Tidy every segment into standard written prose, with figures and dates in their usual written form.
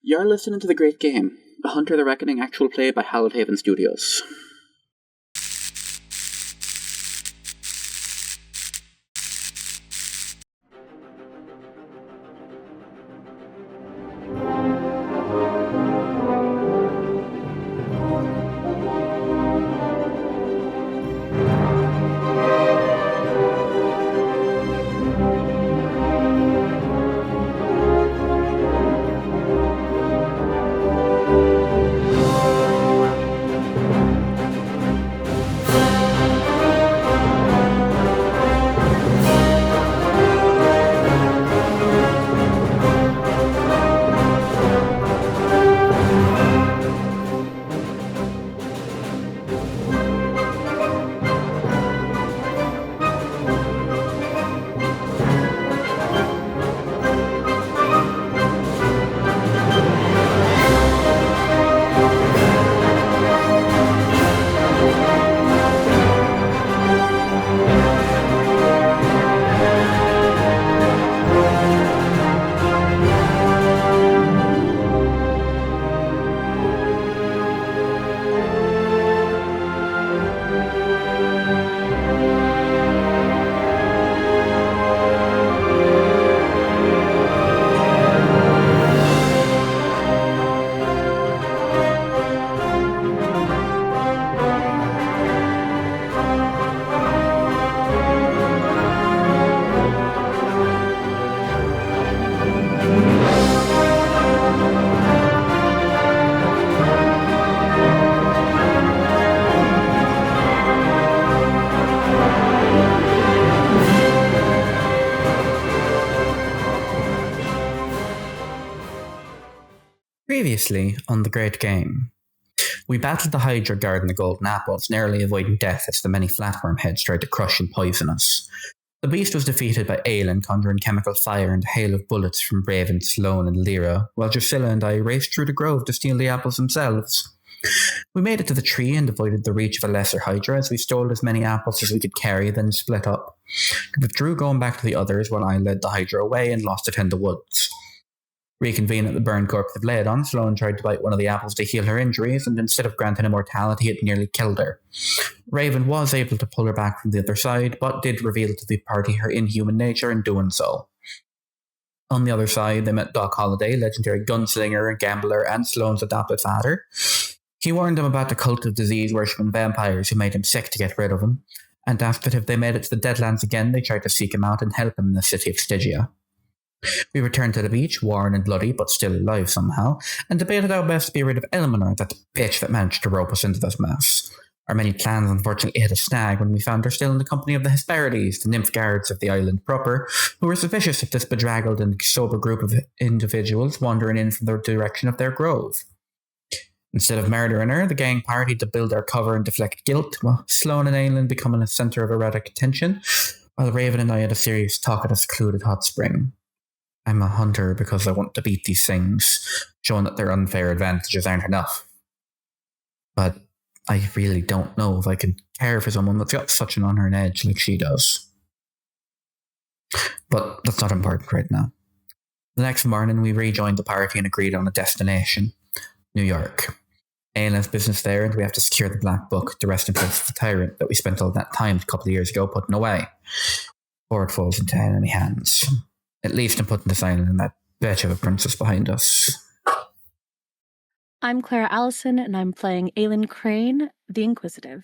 You're listening to The Great Game, a Hunter the Reckoning actual play by Holliday Studios. Previously on The Great Game, we battled the Hydra guarding the golden apples, narrowly avoiding death as the many flatworm heads tried to crush and poison us. The beast was defeated by Aylin, conjuring chemical fire and a hail of bullets from Raven, Sloan and Lyra, while Drusilla and I raced through the grove to steal the apples themselves. We made it to the tree and avoided the reach of a lesser Hydra as we stole as many apples as we could carry, then split up. We withdrew going back to the others while I led the Hydra away and lost it in the woods. Reconvened at the burned corpse of Leodon, Sloan tried to bite one of the apples to heal her injuries, and instead of granting immortality, it nearly killed her. Raven was able to pull her back from the other side, but did reveal to the party her inhuman nature in doing so. On the other side, they met Doc Holliday, legendary gunslinger and gambler, and Sloan's adopted father. He warned them about the cult of disease-worshipping vampires who made him sick to get rid of him, and asked that if they made it to the Deadlands again, they tried to seek him out and help him in the city of Stygia. We returned to the beach, worn and bloody, but still alive somehow, and debated how best to be rid of Elmanor, that bitch that managed to rope us into this mess. Our many plans unfortunately hit a snag when we found her still in the company of the Hesperides, the nymph guards of the island proper, who were suspicious of this bedraggled and sober group of individuals wandering in from the direction of their grove. Instead of murdering her, the gang partied to build our cover and deflect guilt, while Sloan and Aylin becoming a centre of erratic attention, while Raven and I had a serious talk at a secluded hot spring. I'm a hunter because I want to beat these things, showing that their unfair advantages aren't enough. But I really don't know if I can care for someone that's got such an on-her edge like she does. But that's not important right now. The next morning, we rejoined the party and agreed on a destination, New York. Aylin has business there, and we have to secure the Black Book, the resting place of the tyrant that we spent all that time a couple of years ago putting away. Before it falls into enemy hands. At least I'm putting this island and that bitch of a princess behind us. I'm Clara Allison, and I'm playing Aylin Crane, the Inquisitive.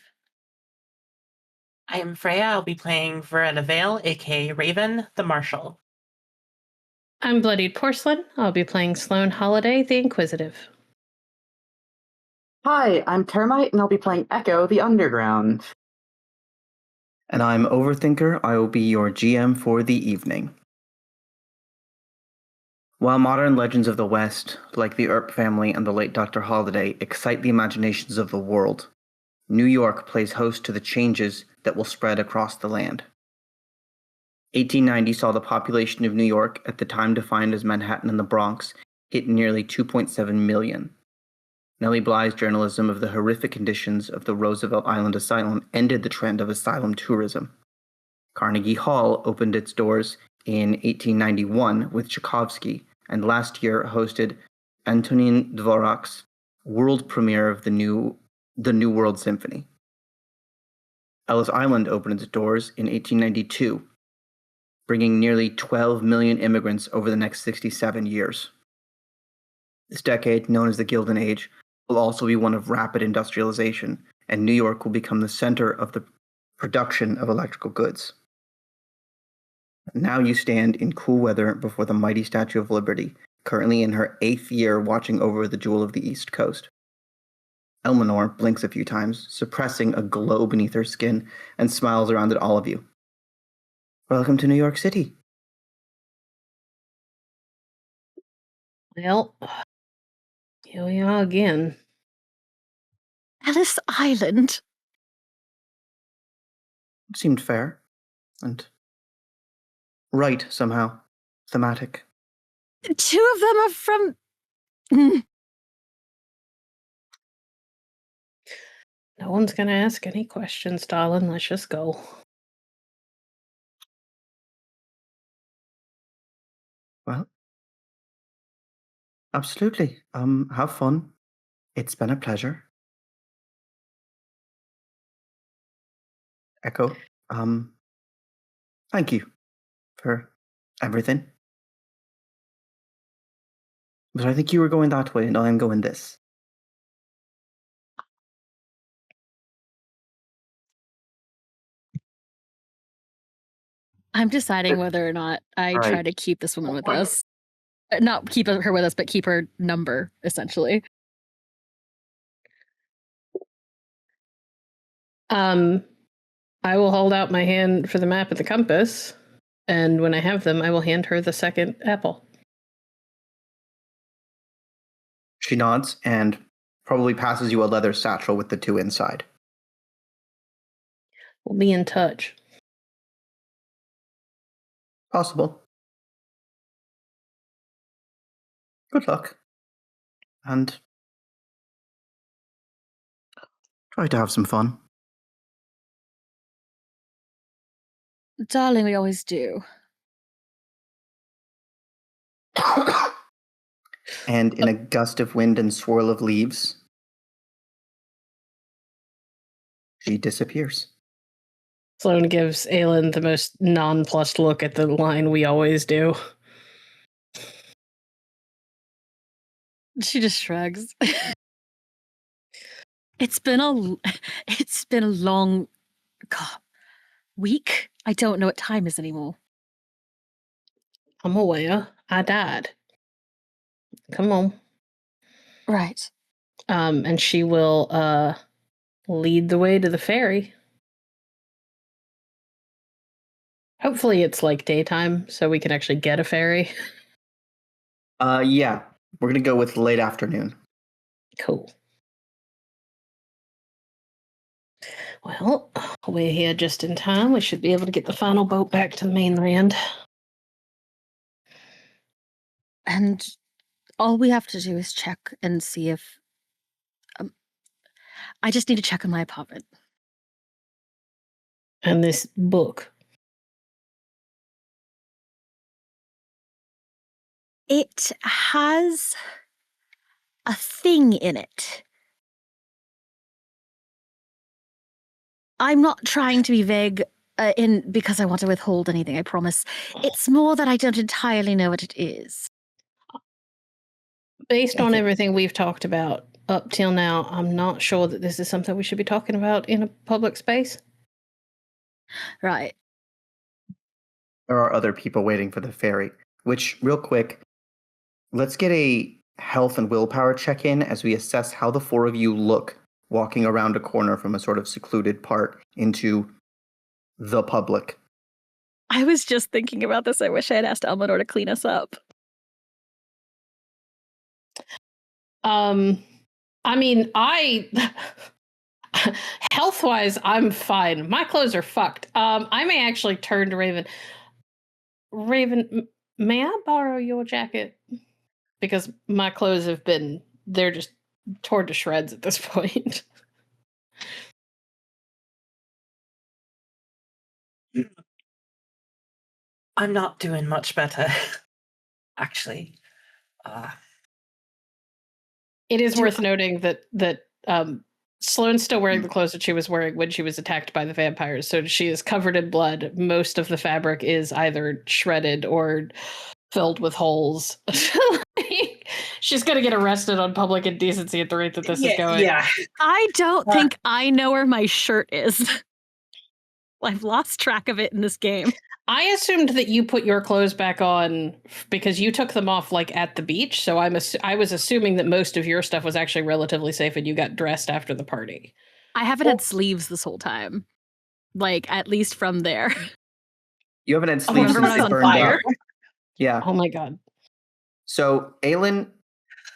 I am Freyja. I'll be playing Verena Vale, aka Raven, the Marshal. I'm Bloodied Porcelain. I'll be playing Sloan Holliday, the Inquisitive. Hi, I'm Termite, and I'll be playing Echo, the Underground. And I'm Overthinker. I will be your GM for the evening. While modern legends of the West, like the Earp family and the late Dr. Holliday, excite the imaginations of the world, New York plays host to the changes that will spread across the land. 1890 saw the population of New York, at the time defined as Manhattan and the Bronx, hit nearly 2.7 million. Nellie Bly's journalism of the horrific conditions of the Roosevelt Island Asylum ended the trend of asylum tourism. Carnegie Hall opened its doors in 1891 with Tchaikovsky, and last year hosted Antonin Dvorak's world premiere of the New World Symphony. Ellis Island opened its doors in 1892, bringing nearly 12 million immigrants over the next 67 years. This decade, known as the Gilded Age, will also be one of rapid industrialization, and New York will become the center of the production of electrical goods. Now you stand in cool weather before the mighty Statue of Liberty, currently in her 8th year watching over the jewel of the East Coast. Elmanor blinks a few times, suppressing a glow beneath her skin, and smiles around at all of you. Welcome to New York City. Well, here we are again. Ellis Island? It seemed fair. And right, somehow. Thematic. 2 of them are from... Mm. No one's going to ask any questions, darling. Let's just go. Well, absolutely. Have fun. It's been a pleasure. Echo, thank you for everything. But I think you were going that way and I'm going this. I'm deciding whether or not I try Right. to keep this woman with us. Not keep her with us, but keep her number, essentially. I will hold out my hand for the map and the compass, and when I have them, I will hand her the second apple. She nods and probably passes you a leather satchel with the 2 inside. We'll be in touch. Possible. Good luck. And try to have some fun. Darling, we always do. And in a gust of wind and swirl of leaves, she disappears. Sloan gives Aylin the most nonplussed look at the line we always do. She just shrugs. It's been a long week. I don't know what time is anymore. I'm aware. I died. Come on. Right. And she will lead the way to the ferry. Hopefully it's like daytime, so we can actually get a ferry. Yeah. We're gonna go with late afternoon. Cool. Well, we're here just in time. We should be able to get the final boat back to the mainland. And all we have to do is check and see if... I just need to check on my apartment. And this book. It has a thing in it. I'm not trying to be vague because I want to withhold anything, I promise. It's more that I don't entirely know what it is. Based on everything we've talked about up till now, I'm not sure that this is something we should be talking about in a public space. Right. There are other people waiting for the ferry, which, real quick, let's get a health and willpower check-in as we assess how the 4 of you look walking around a corner from a sort of secluded part into the public. I was just thinking about this. I wish I had asked Elmanor to clean us up. I mean, health-wise, I'm fine. My clothes are fucked. I may actually turn to Raven. Raven, may I borrow your jacket? Because my clothes they're just torn to shreds at this point. I'm not doing much better, actually. It is worth noting that Sloan's still wearing the clothes that she was wearing when she was attacked by the vampires. So she is covered in blood. Most of the fabric is either shredded or filled with holes. She's going to get arrested on public indecency at the rate that this is going. Yeah. I don't think I know where my shirt is. I've lost track of it in this game. I assumed that you put your clothes back on because you took them off like at the beach. So I was assuming that most of your stuff was actually relatively safe and you got dressed after the party. I haven't had sleeves this whole time. Like, at least from there. You haven't had sleeves remember since when I they was on burned fire? out. Yeah. Oh my God. So, Aylin,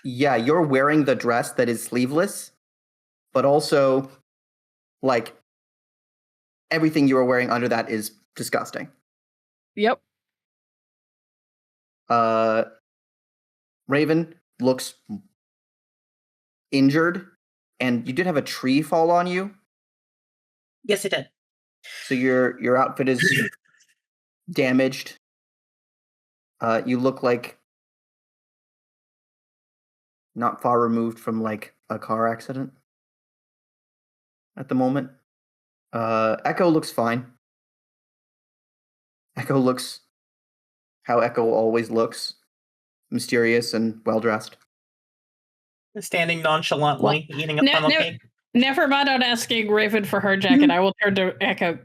yeah, you're wearing the dress that is sleeveless, but also, like, everything you are wearing under that is disgusting. Yep. Raven looks injured, and you did have a tree fall on you, Yes, it did. so your outfit is damaged. You look like not far removed from like a car accident at the moment. Echo looks fine. Echo looks how Echo always looks, mysterious and well dressed. Standing nonchalantly, eating a funnel cake. Never mind on asking Raven for her jacket. I will turn to Echo.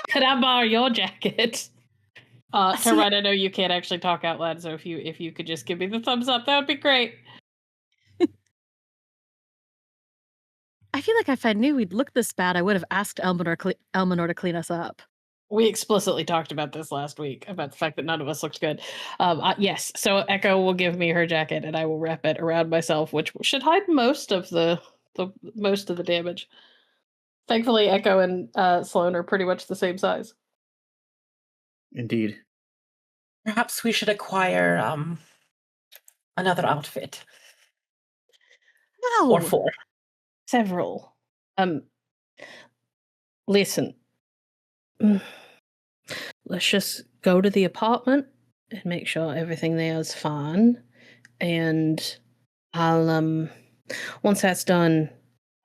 Could I borrow your jacket? Termite, I know you can't actually talk out loud, so if you could just give me the thumbs up, that would be great. I feel like if I knew we'd look this bad, I would have asked Elmanor to clean us up. We explicitly talked about this last week, about the fact that none of us looked good. Yes, so Echo will give me her jacket, and I will wrap it around myself, which should hide most of the damage. Thankfully, Echo and Sloan are pretty much the same size. Indeed. Perhaps we should acquire another outfit. No. Or 4. Several. Listen. Let's just go to the apartment and make sure everything there is fine. And I'll once that's done,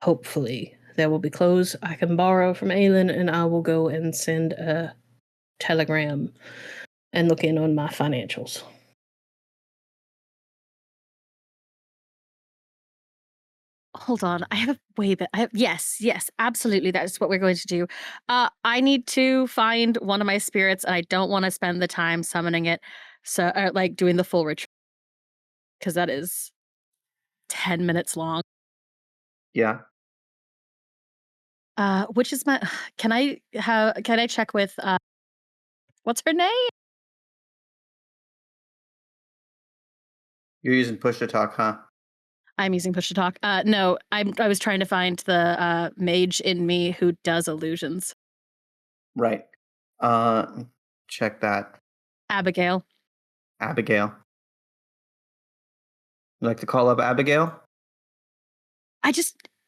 hopefully there will be clothes I can borrow from Aylin, and I will go and send a telegram and look in on my financials. Hold on. I have a way that yes, absolutely. That is what we're going to do. I need to find one of my spirits, and I don't want to spend the time summoning it. So, like doing the full ritual, because that is 10 minutes long. Yeah. Which is my? Can I check with? What's her name? You're using push to talk, huh? I'm using push to talk. No, I was trying to find the mage in me who does illusions. Right. Check that. Abigail. Abigail. You like to call up Abigail?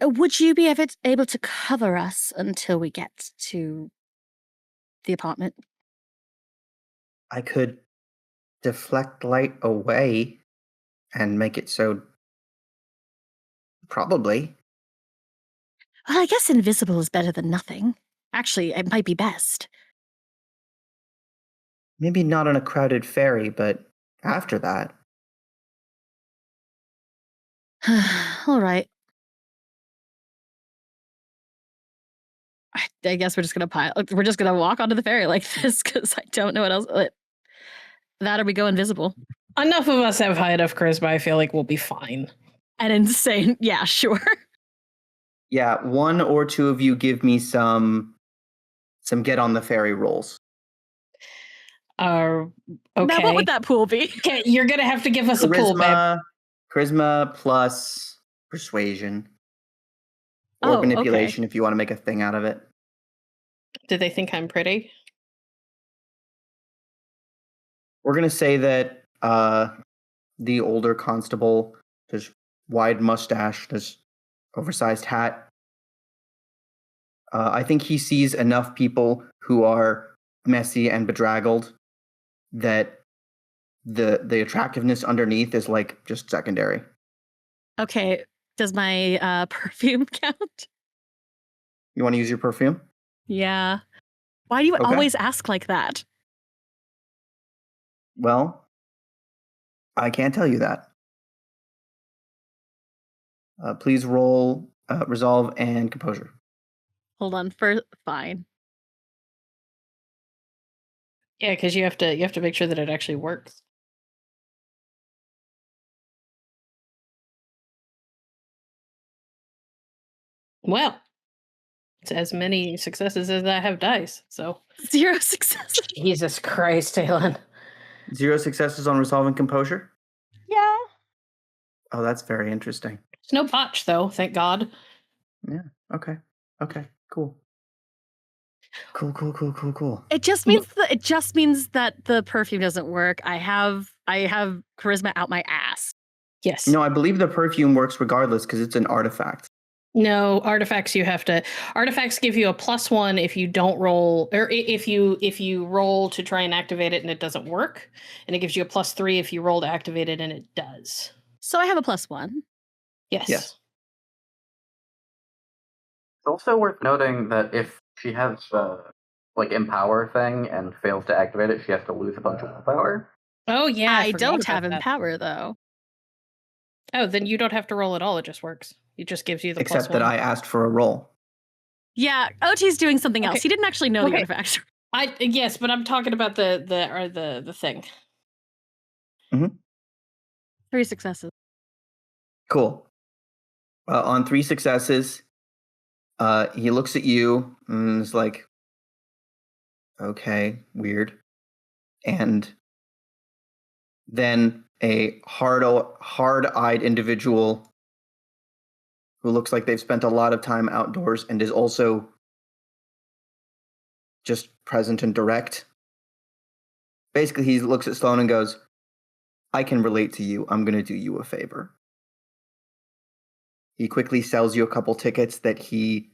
Would you be able to cover us until we get to the apartment? I could deflect light away and make it so. Probably. Well, I guess invisible is better than nothing. Actually, it might be best. Maybe not on a crowded ferry, but after that. All right. I guess we're just gonna walk onto the ferry like this because I don't know what else. That or we go invisible. Enough of us have high enough charisma. I feel like we'll be fine. And insane. Yeah, sure. Yeah, one or two of you give me some get on the ferry rolls. Okay. Now, what would that pool be? Okay, you're gonna have to give us a pool, babe. Charisma plus persuasion. Or manipulation if you want to make a thing out of it. Do they think I'm pretty? We're going to say that the older constable, there's wide mustache, there's oversized hat. I think he sees enough people who are messy and bedraggled that The attractiveness underneath is like just secondary. Okay, does my perfume count? You want to use your perfume? Yeah. Why do you Okay. always ask like that? Well, I can't tell you that. Please roll resolve and composure. Hold on, fine. Yeah, because you have to make sure that it actually works. Well, it's as many successes as I have dice, so 0 successes. Jesus Christ, Aylin. 0 successes on resolve and composure? Yeah. Oh, that's very interesting. There's no botch though, thank God. Yeah. Okay. Cool. Cool. It just means that the perfume doesn't work. I have charisma out my ass. Yes. No, I believe the perfume works regardless because it's an artifact. No, artifacts artifacts give you a +1 if you don't roll, or if you roll to try and activate it and it doesn't work, and it gives you a +3 if you roll to activate it and it does. So I have a +1. Yes. Yes. It's also worth noting that if she has Empower thing and fails to activate it, she has to lose a bunch of willpower. Oh yeah, I forgot don't about have that. Empower though. Oh, then you don't have to roll at all. It just works. It just gives you the Except +1. that I asked for a roll. Yeah, OT's doing something else. Okay. He didn't actually know the Okay. artifact. Yes, but I'm talking about the thing. 3 successes. Cool. On 3 successes, he looks at you and is like, okay, weird. And then a hard-eyed individual who looks like they've spent a lot of time outdoors and is also just present and direct. Basically, he looks at Sloan and goes, I can relate to you. I'm going to do you a favor. He quickly sells you a couple tickets that he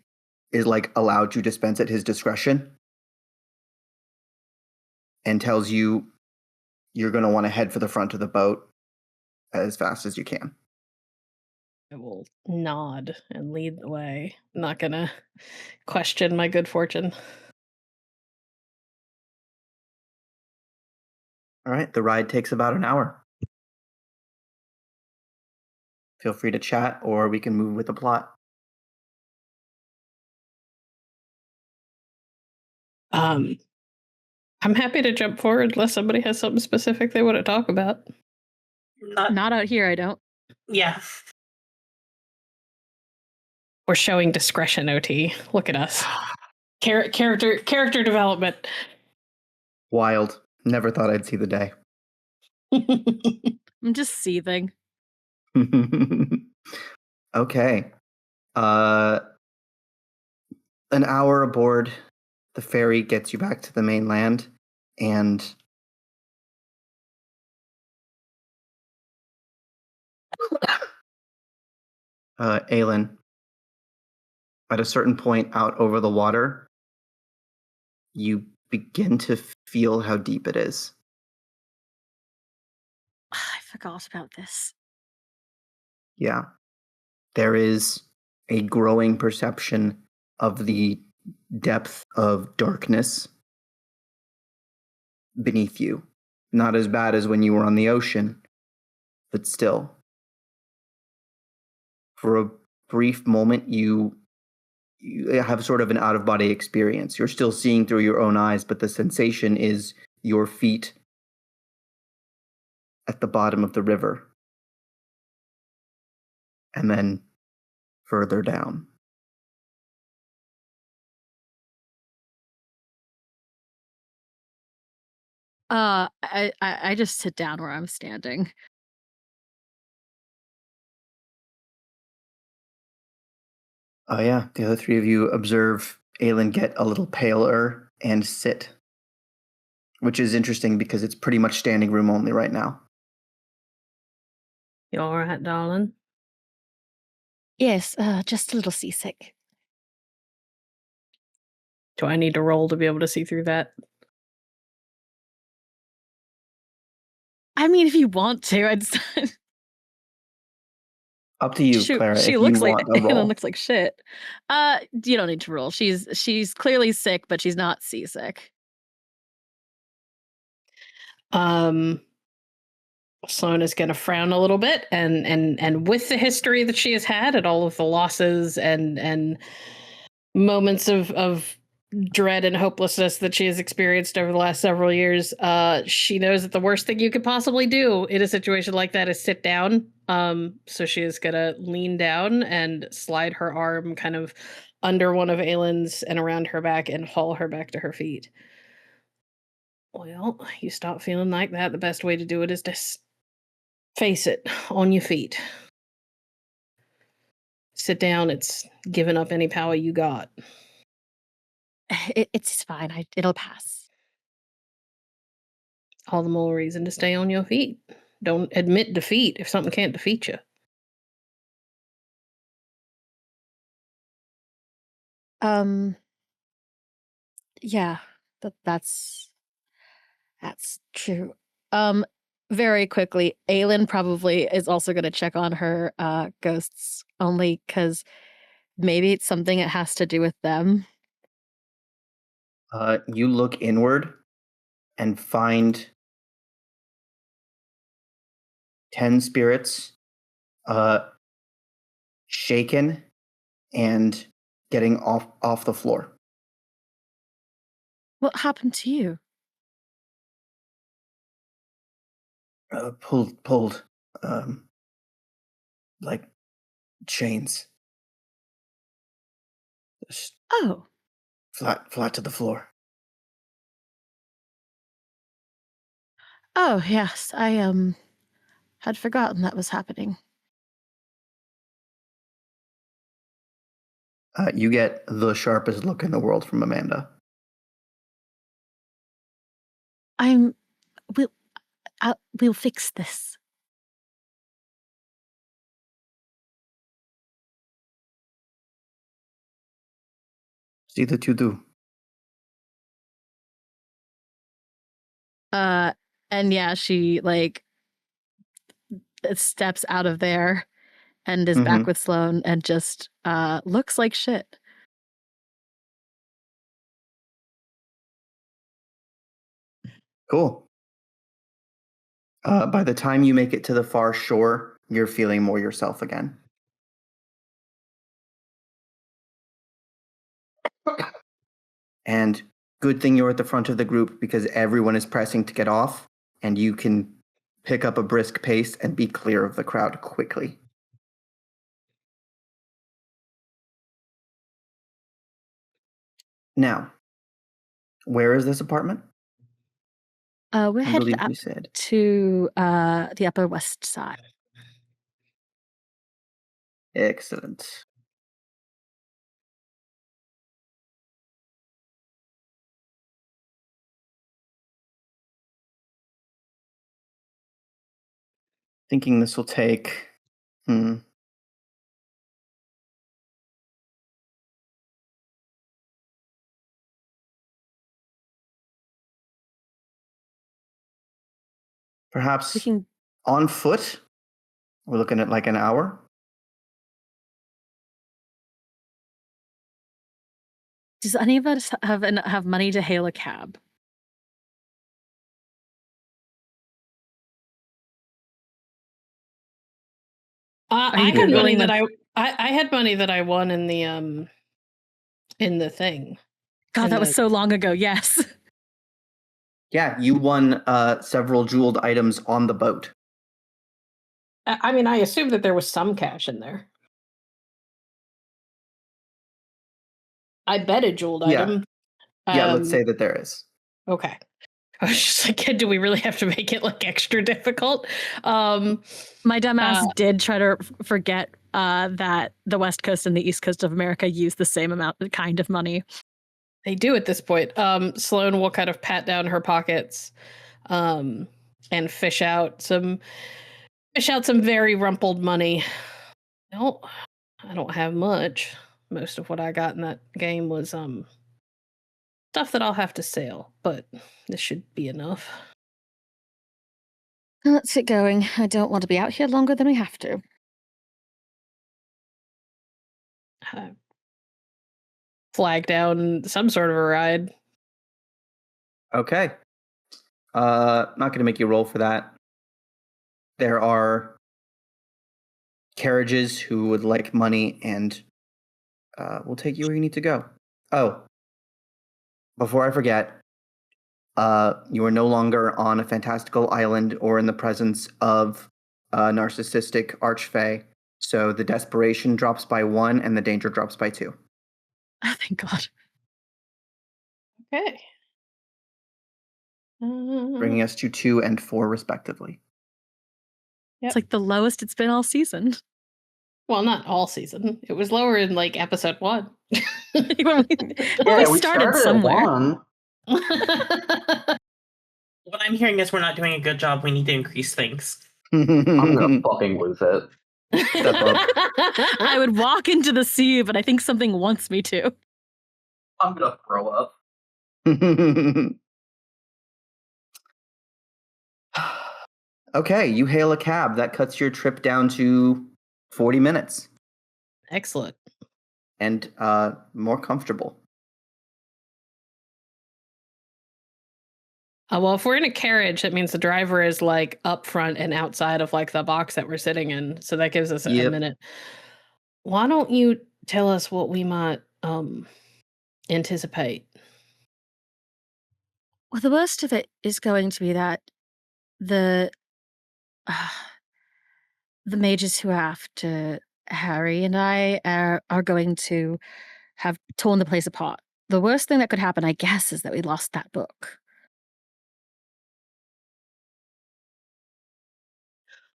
is allowed to dispense at his discretion and tells you you're going to want to head for the front of the boat as fast as you can. I will nod and lead the way. I'm not gonna question my good fortune. All right, the ride takes about an hour. Feel free to chat, or we can move with the plot. I'm happy to jump forward unless somebody has something specific they want to talk about. Not out here, I don't. Yeah. We're showing discretion, OT. Look at us. Character development. Wild. Never thought I'd see the day. I'm just seething. Okay. An hour aboard the ferry gets you back to the mainland, and Aylin, at a certain point out over the water, you begin to feel how deep it is. I forgot about this. Yeah. There is a growing perception of the depth of darkness beneath you. Not as bad as when you were on the ocean, but still. For a brief moment, you have sort of an out-of-body experience. You're still seeing through your own eyes, but the sensation is your feet at the bottom of the river. And then further down. I just sit down where I'm standing. Oh yeah, the other 3 of you observe Aylin get a little paler and sit. Which is interesting because it's pretty much standing room only right now. You all right, darling? Yes, just a little seasick. Do I need to roll to be able to see through that? I mean, if you want to, I'd. Up to you, Shoot, Clara, she if looks you like want a Aylin roll. looks like shit. You don't need to roll. She's clearly sick, but she's not seasick. Sloan is going to frown a little bit, and with the history that she has had and all of the losses and moments of dread and hopelessness that she has experienced over the last several years, she knows that the worst thing you could possibly do in a situation like that is sit down. So she is going to lean down and slide her arm kind of under one of Aylin's and around her back and haul her back to her feet. Well, you stop feeling like that. The best way to do it is to face it on your feet. Sit down. It's giving up any power you got. It's fine. It'll pass. All the more reason to stay on your feet. Don't admit defeat if something can't defeat you. Yeah, that's true. Very quickly, Aylin probably is also going to check on her ghosts, only because maybe it's something it has to do with them. You look inward and find 10 spirits shaken and getting off the floor. What happened to you? Pulled like chains. Just Oh, flat to the floor. oh yes, I had forgotten that was happening. You get the sharpest look in the world from Amanda. We'll fix this. See that you do. And yeah, she like steps out of there and is back with Sloan and just looks like shit. Cool. By the time you make it to the far shore, you're feeling more yourself again. And good thing you're at the front of the group because everyone is pressing to get off, and you can pick up a brisk pace and be clear of the crowd quickly. Now, where is this apartment? We're headed up you said. to the Upper West Side. Excellent. Thinking this will take... Perhaps on foot? We're looking at like an hour? Does any of us have money to hail a cab? I had money that I had money that I won in the thing. God, that was so long ago. Yes. Yeah, you won several jeweled items on the boat. I mean, I assume that there was some cash in there. I bet a jeweled item. Yeah, let's say that there is. Okay. I was just like, do we really have to make it like extra difficult? My dumbass did try to forget that the West Coast and the East Coast of America use the same kind of money. They do at this point. Sloan will kind of pat down her pockets and fish out some very rumpled money. No, I don't have much. Most of what I got in that game was stuff that I'll have to sell, but this should be enough. Let's get going. I don't want to be out here longer than we have to. Flag down some sort of a ride. Okay. Not going to make you roll for that. There are carriages who would like money and will take you where you need to go. Oh, before I forget, you are no longer on a fantastical island or in the presence of a narcissistic archfey, so the desperation drops by 1 and the danger drops by 2. Oh, thank God. Okay. Bringing us to 2 and 4 respectively. It's like the lowest it's been all season. Well, not all season. It was lower in like episode 1. When we started somewhere. What I'm hearing is we're not doing a good job. We need to increase things. I'm gonna fucking lose it. I would walk into the sea, but I think something wants me to. I'm gonna throw up. Okay, you hail a cab. That cuts your trip down to 40 minutes. Excellent. And more comfortable. Well, if we're in a carriage, that means the driver is like up front and outside of like the box that we're sitting in. So that gives us a minute. Why don't you tell us what we might anticipate? Well, the worst of it is going to be that the mages who are after Harry and I are going to have torn the place apart. The worst thing that could happen, I guess, is that we lost that book.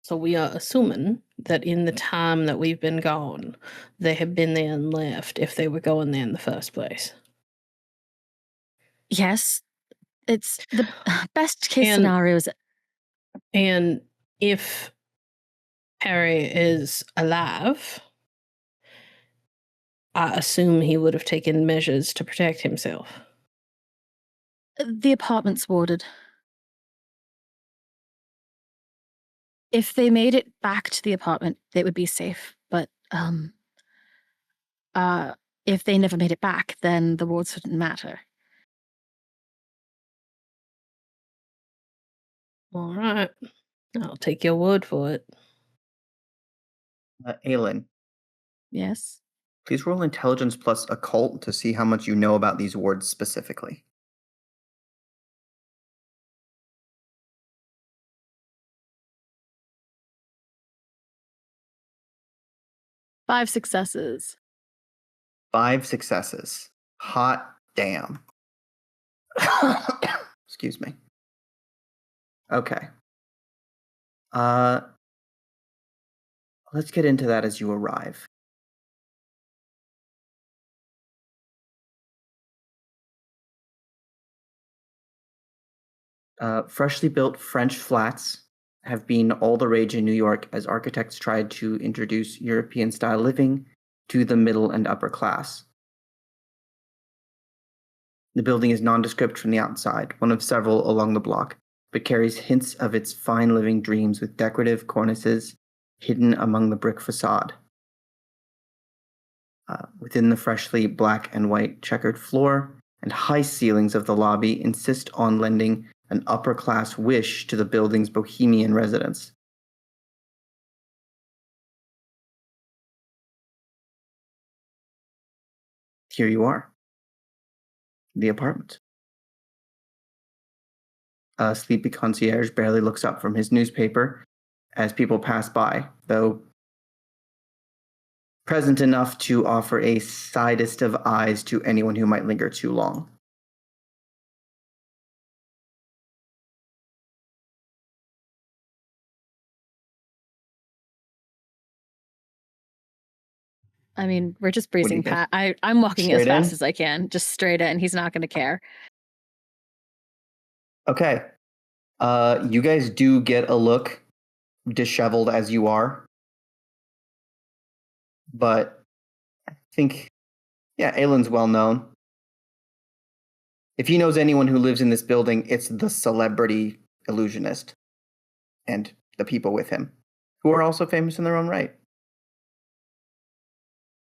So we are assuming that in the time that we've been gone, they have been there and left if they were going there in the first place. Yes, it's the best case scenarios. And if Harry is alive, I assume he would have taken measures to protect himself. The apartment's warded. If they made it back to the apartment, they would be safe. But if they never made it back, then the wards wouldn't matter. All right. I'll take your word for it. Aylin. Yes? Please roll intelligence plus occult to see how much you know about these wards specifically. Five successes. 5 successes. Hot damn. Excuse me. Okay. Let's get into that as you arrive. Freshly built French flats have been all the rage in New York as architects tried to introduce European-style living to the middle and upper class. The building is nondescript from the outside, one of several along the block, but carries hints of its fine living dreams with decorative cornices hidden among the brick facade. Within the freshly black and white checkered floor and high ceilings of the lobby insist on lending an upper-class wish to the building's bohemian residents. Here you are. The apartment. A sleepy concierge barely looks up from his newspaper as people pass by, though present enough to offer a sidest of eyes to anyone who might linger too long. I mean, we're just breezing think? past. I'm walking Straight as fast in? as I can, just straight in. He's not going to care. Okay. You guys do get a look, disheveled as you are. But I think, Aylin's well known. If he knows anyone who lives in this building, it's the celebrity illusionist. and the people with him, who are also famous in their own right.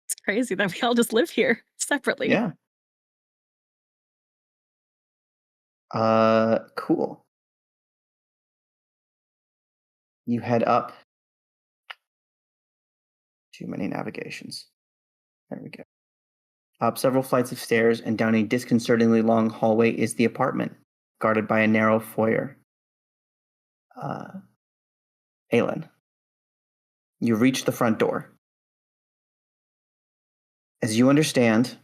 It's crazy that we all just live here separately. Yeah. Cool. You head up. Too many navigations. There we go. Up several flights of stairs and down a disconcertingly long hallway is the apartment, guarded by a narrow foyer. Aylin, you reach the front door. As you understand,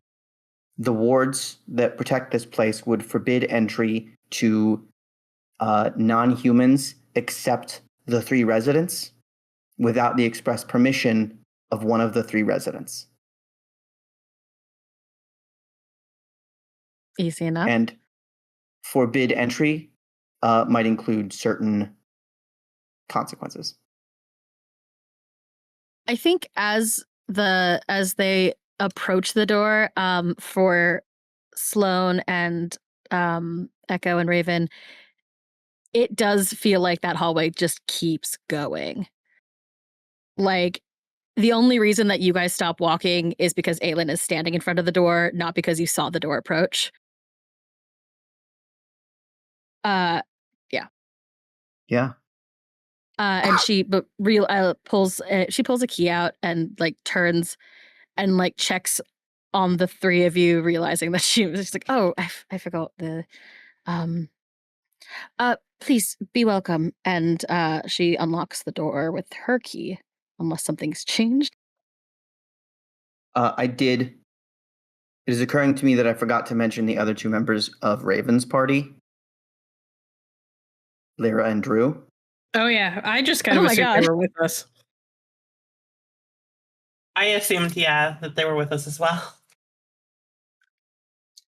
the wards that protect this place would forbid entry to non-humans except the 3 residents without the express permission of one of the 3 residents. Easy enough. And forbid entry might include certain consequences. I think as they approach the door, for Sloan and Echo and Raven, it does feel like that hallway just keeps going. Like, the only reason that you guys stop walking is because Aylin is standing in front of the door, not because you saw the door approach. Yeah. And she pulls a key out and like turns and like checks on the 3 of you, realizing that she was just like, oh, I forgot the please be welcome. And she unlocks the door with her key, unless something's changed. I did. It is occurring to me that I forgot to mention the other 2 members of Raven's party, Lyra and Drew. Oh yeah, I just kind Oh of my assumed God. they were with us. I assumed, that they were with us as well.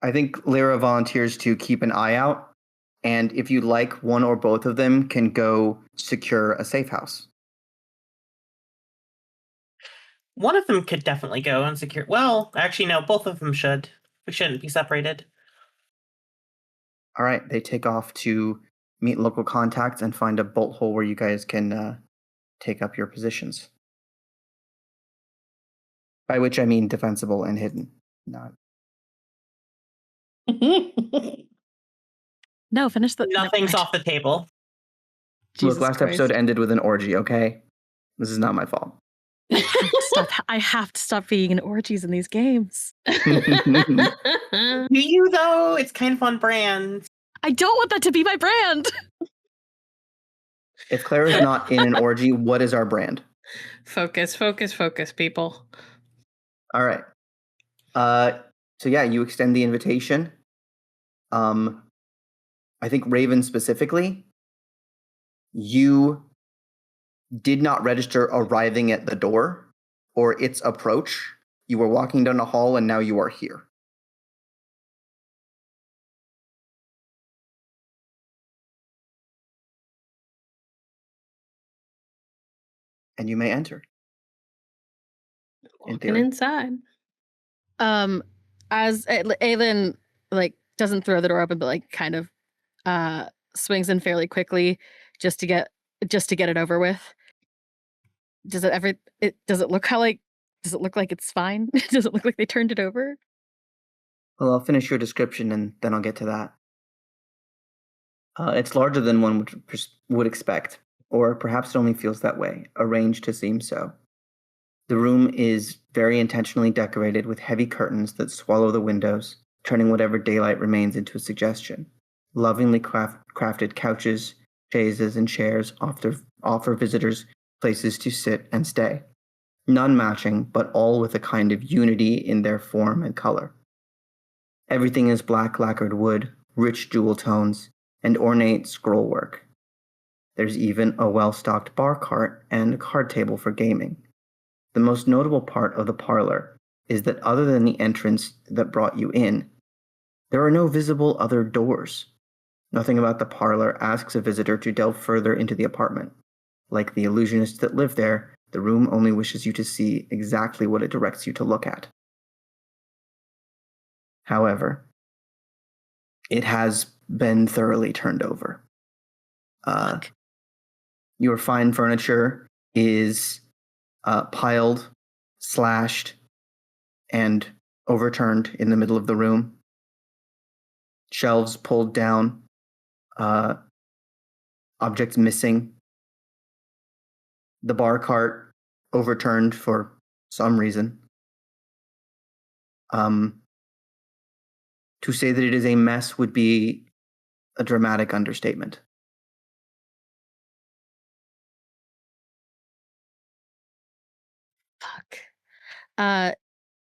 I think Lyra volunteers to keep an eye out, and if you'd like, one or both of them can go secure a safe house. One of them could definitely go and secure. Well, actually, no, both of them should. We shouldn't be separated. All right, they take off to meet local contacts and find a bolt hole where you guys can take up your positions. By which I mean defensible and hidden. Not. No, finish the. Nothing's off the table. Look, last episode ended with an orgy, okay? This is not my fault. I have to stop being in orgies in these games. Do you, though? It's kind of on brand. I don't want that to be my brand. If Clara's not in an orgy, what is our brand? Focus, people. All right. So yeah, you extend the invitation. I think Raven specifically, you did not register arriving at the door or its approach. You were walking down a hall and now you are here. And you may enter. Walking inside. As Aylin like doesn't throw the door open, but like kind of swings in fairly quickly just to get it over with. Does it look like it's fine? Does it look like they turned it over? Well, I'll finish your description and then I'll get to that. It's larger than one would expect, or perhaps it only feels that way, arranged to seem so. The room is very intentionally decorated with heavy curtains that swallow the windows, turning whatever daylight remains into a suggestion. Lovingly crafted couches, chaises, and chairs offer visitors places to sit and stay. None matching, but all with a kind of unity in their form and color. Everything is black lacquered wood, rich jewel tones, and ornate scrollwork. There's even a well-stocked bar cart and a card table for gaming. The most notable part of the parlor is that other than the entrance that brought you in, there are no visible other doors. Nothing about the parlor asks a visitor to delve further into the apartment. Like the illusionists that live there, the room only wishes you to see exactly what it directs you to look at. However, it has been thoroughly turned over. Your fine furniture is piled, slashed, and overturned in the middle of the room. Shelves pulled down, objects missing. The bar cart overturned for some reason. To say that it is a mess would be a dramatic understatement. Fuck.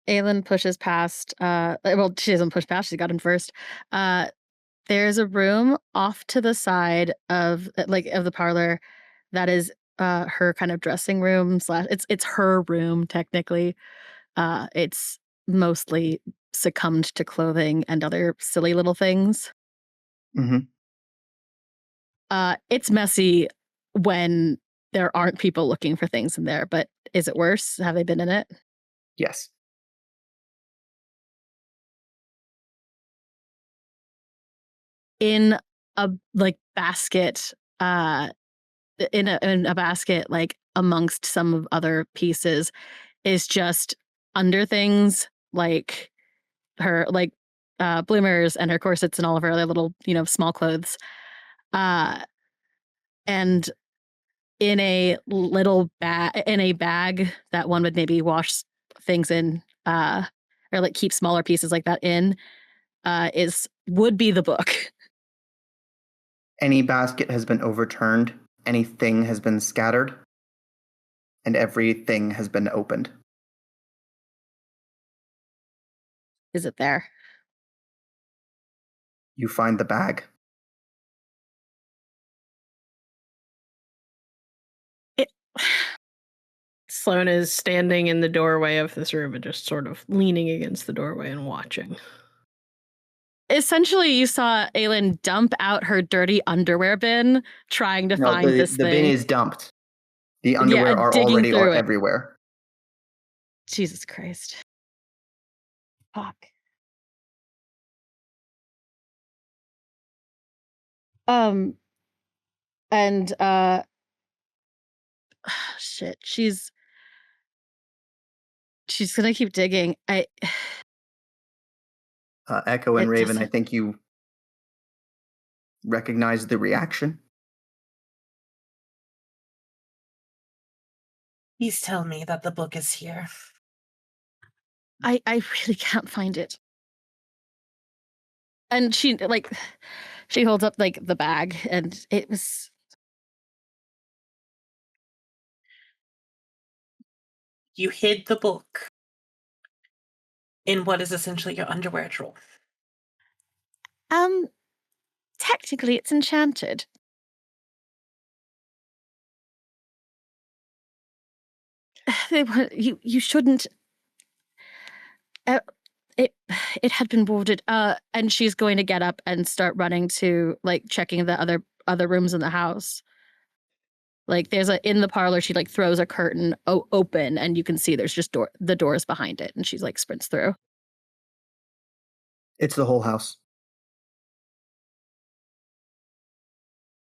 Aylin pushes past. Well, she doesn't push past. She got in first. There's a room off to the side of the parlor that is her kind of dressing room / it's her room technically. It's mostly succumbed to clothing and other silly little things. Mm-hmm. It's messy when there aren't people looking for things in there, but is it worse? Have they been in it? Yes. In a basket, in a basket, like amongst some other pieces, is just under things like her bloomers and her corsets and all of her other little small clothes, and in a little bag that one would maybe wash things in, or like keep smaller pieces like that in, would be the book. Any basket has been overturned, anything has been scattered, and everything has been opened. Is it there? You find the bag. Sloan is standing in the doorway of this room and just sort of leaning against the doorway and watching. Essentially, you saw Aylin dump out her dirty underwear bin, trying to find this the thing. bin is dumped. The underwear are already everywhere. Jesus Christ. Fuck. And shit, she's gonna keep digging. Echo and Raven, I think you recognize the reaction. Please tell me that the book is here. I really can't find it. And she holds up the bag, and it was. You hid the book in what is essentially your underwear drawer. Technically, it's enchanted. You shouldn't. It had been warded. And she's going to get up and start running to checking the other rooms in the house. There's in the parlor, she throws a curtain open, and you can see there's just the doors behind it, and she's sprints through. It's the whole house.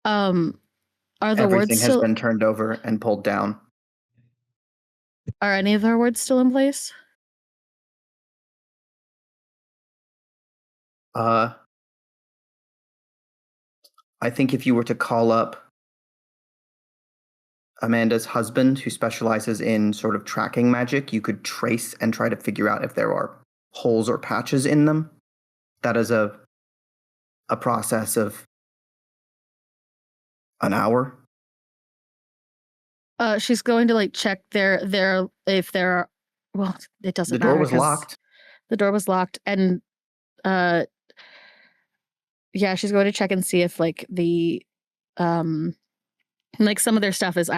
Are the Everything wards has been turned over and pulled down. Are any of our wards still in place? I think if you were to call up Amanda's husband, who specializes in sort of tracking magic, you could trace and try to figure out if there are holes or patches in them. That is a process of an hour. She's going to check there if there are. Well, it doesn't matter. The door was locked. The door was locked, and yeah, she's going to check and see if the some of their stuff is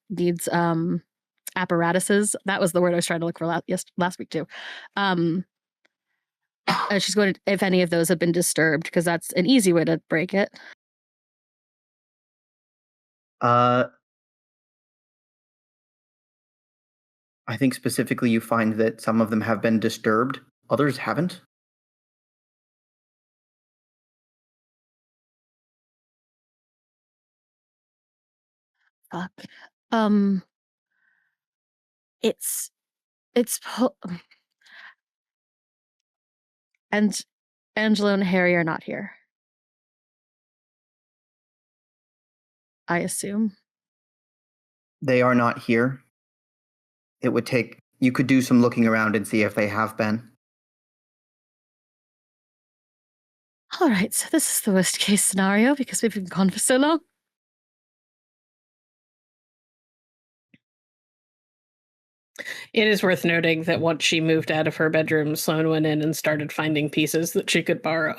needs apparatuses. That was the word I was trying to look for last week too. She's going to, if any of those have been disturbed, because that's an easy way to break it. I think specifically you find that some of them have been disturbed, others haven't. Fuck. It's and Angelo and Harry are not here. I assume. They are not here. It would take... You could do some looking around and see if they have been. All right, so this is the worst case scenario because we've been gone for so long. It is worth noting that once she moved out of her bedroom, Sloan went in and started finding pieces that she could borrow.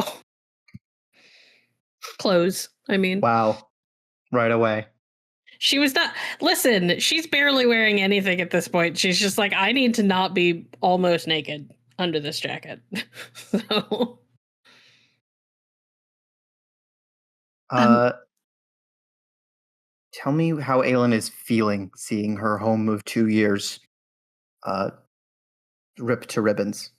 Clothes, I mean. Wow. Right away. She was not... Listen, she's barely wearing anything at this point. She's just like, I need to not be almost naked under this jacket. So... Tell me how Aylin is feeling seeing her home move 2 years ripped to ribbons.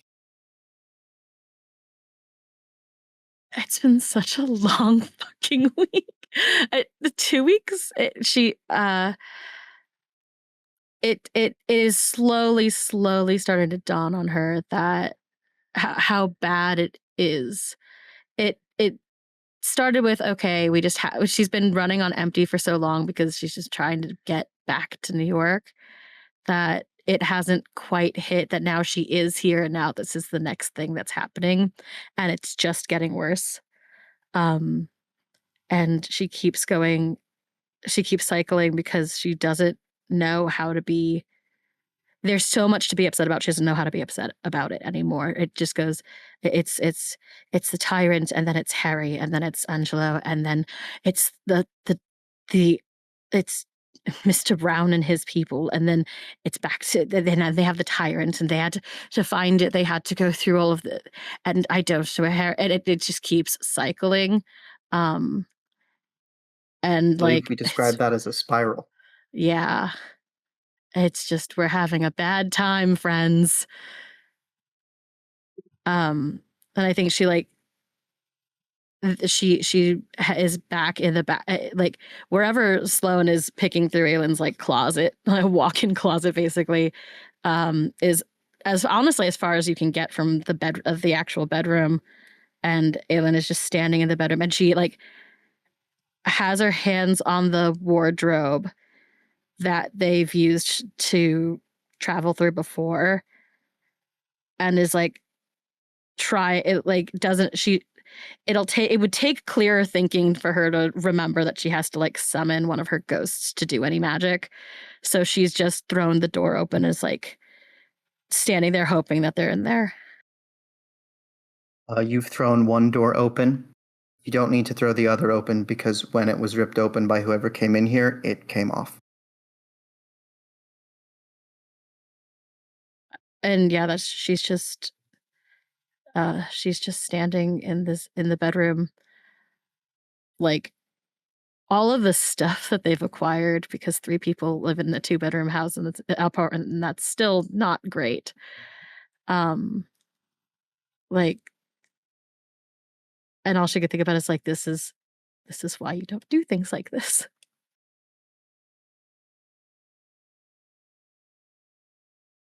It's been such a long fucking week. The 2 weeks, it is slowly starting to dawn on her that how bad it is. It started with, okay, she's been running on empty for so long because she's just trying to get back to New York that it hasn't quite hit that now she is here and now this is the next thing that's happening and it's just getting worse. And she keeps cycling because she doesn't know how to be. There's so much to be upset about. She doesn't know how to be upset about it anymore. It just goes, it's the tyrant, and then it's Harry, and then it's Angelo, and then it's it's Mr. Brown and his people, and then it's back to then they have the tyrant, and they had to find it. They had to go through all of the, and I don't know Harry, and it just keeps cycling, and like we describe that as a spiral. Yeah. It's just, we're having a bad time, friends. And I think she is back in the back, like wherever Sloan is picking through Aylin's like closet, a walk-in closet basically, is as honestly as far as you can get from the bed of the actual bedroom. And Aylin is just standing in the bedroom, and she like has her hands on the wardrobe that they've used to travel through before, and is like it would take clearer thinking for her to remember that she has to like summon one of her ghosts to do any magic. So she's just thrown the door open, is like standing there hoping that they're in there. You've thrown one door open. You don't need to throw the other open because when it was ripped open by whoever came in here, it came off. And yeah, she's just standing in the bedroom, like all of the stuff that they've acquired, because 3 people live in a 2-bedroom house and it's apartment, and that's still not great. Like, and all she could think about is like, this is why you don't do things like this.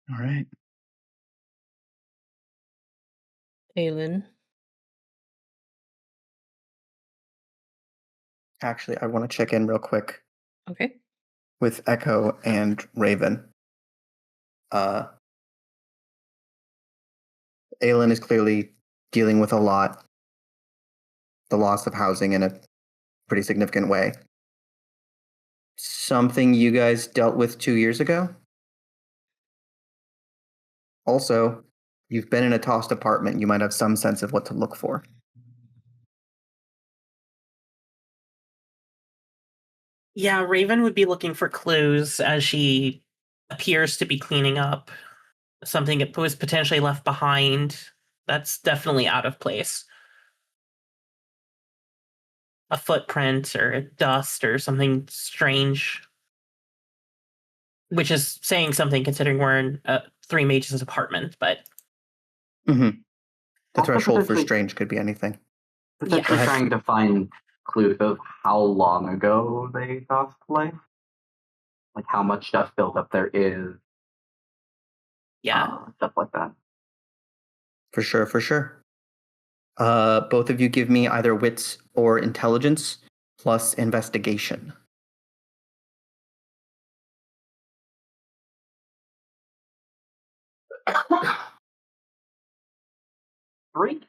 All right. Aylin. Actually, I want to check in real quick. Okay. With Echo and Raven. Aylin is clearly dealing with a lot. The loss of housing in a pretty significant way. Something you guys dealt with 2 years ago? Also, you've been in a tossed apartment. You might have some sense of what to look for. Yeah, Raven would be looking for clues as she appears to be cleaning up something that was potentially left behind. That's definitely out of place. A footprint or dust or something strange. Which is saying something considering we're in 3 Mages' apartment, but... Mm-hmm. The Also threshold for strange could be anything. Potentially trying to find clues of how long ago they lost life. Like how much stuff built up there is. Yeah. Stuff like that. For sure, for sure. Both of you give me either wits or intelligence plus investigation. Three.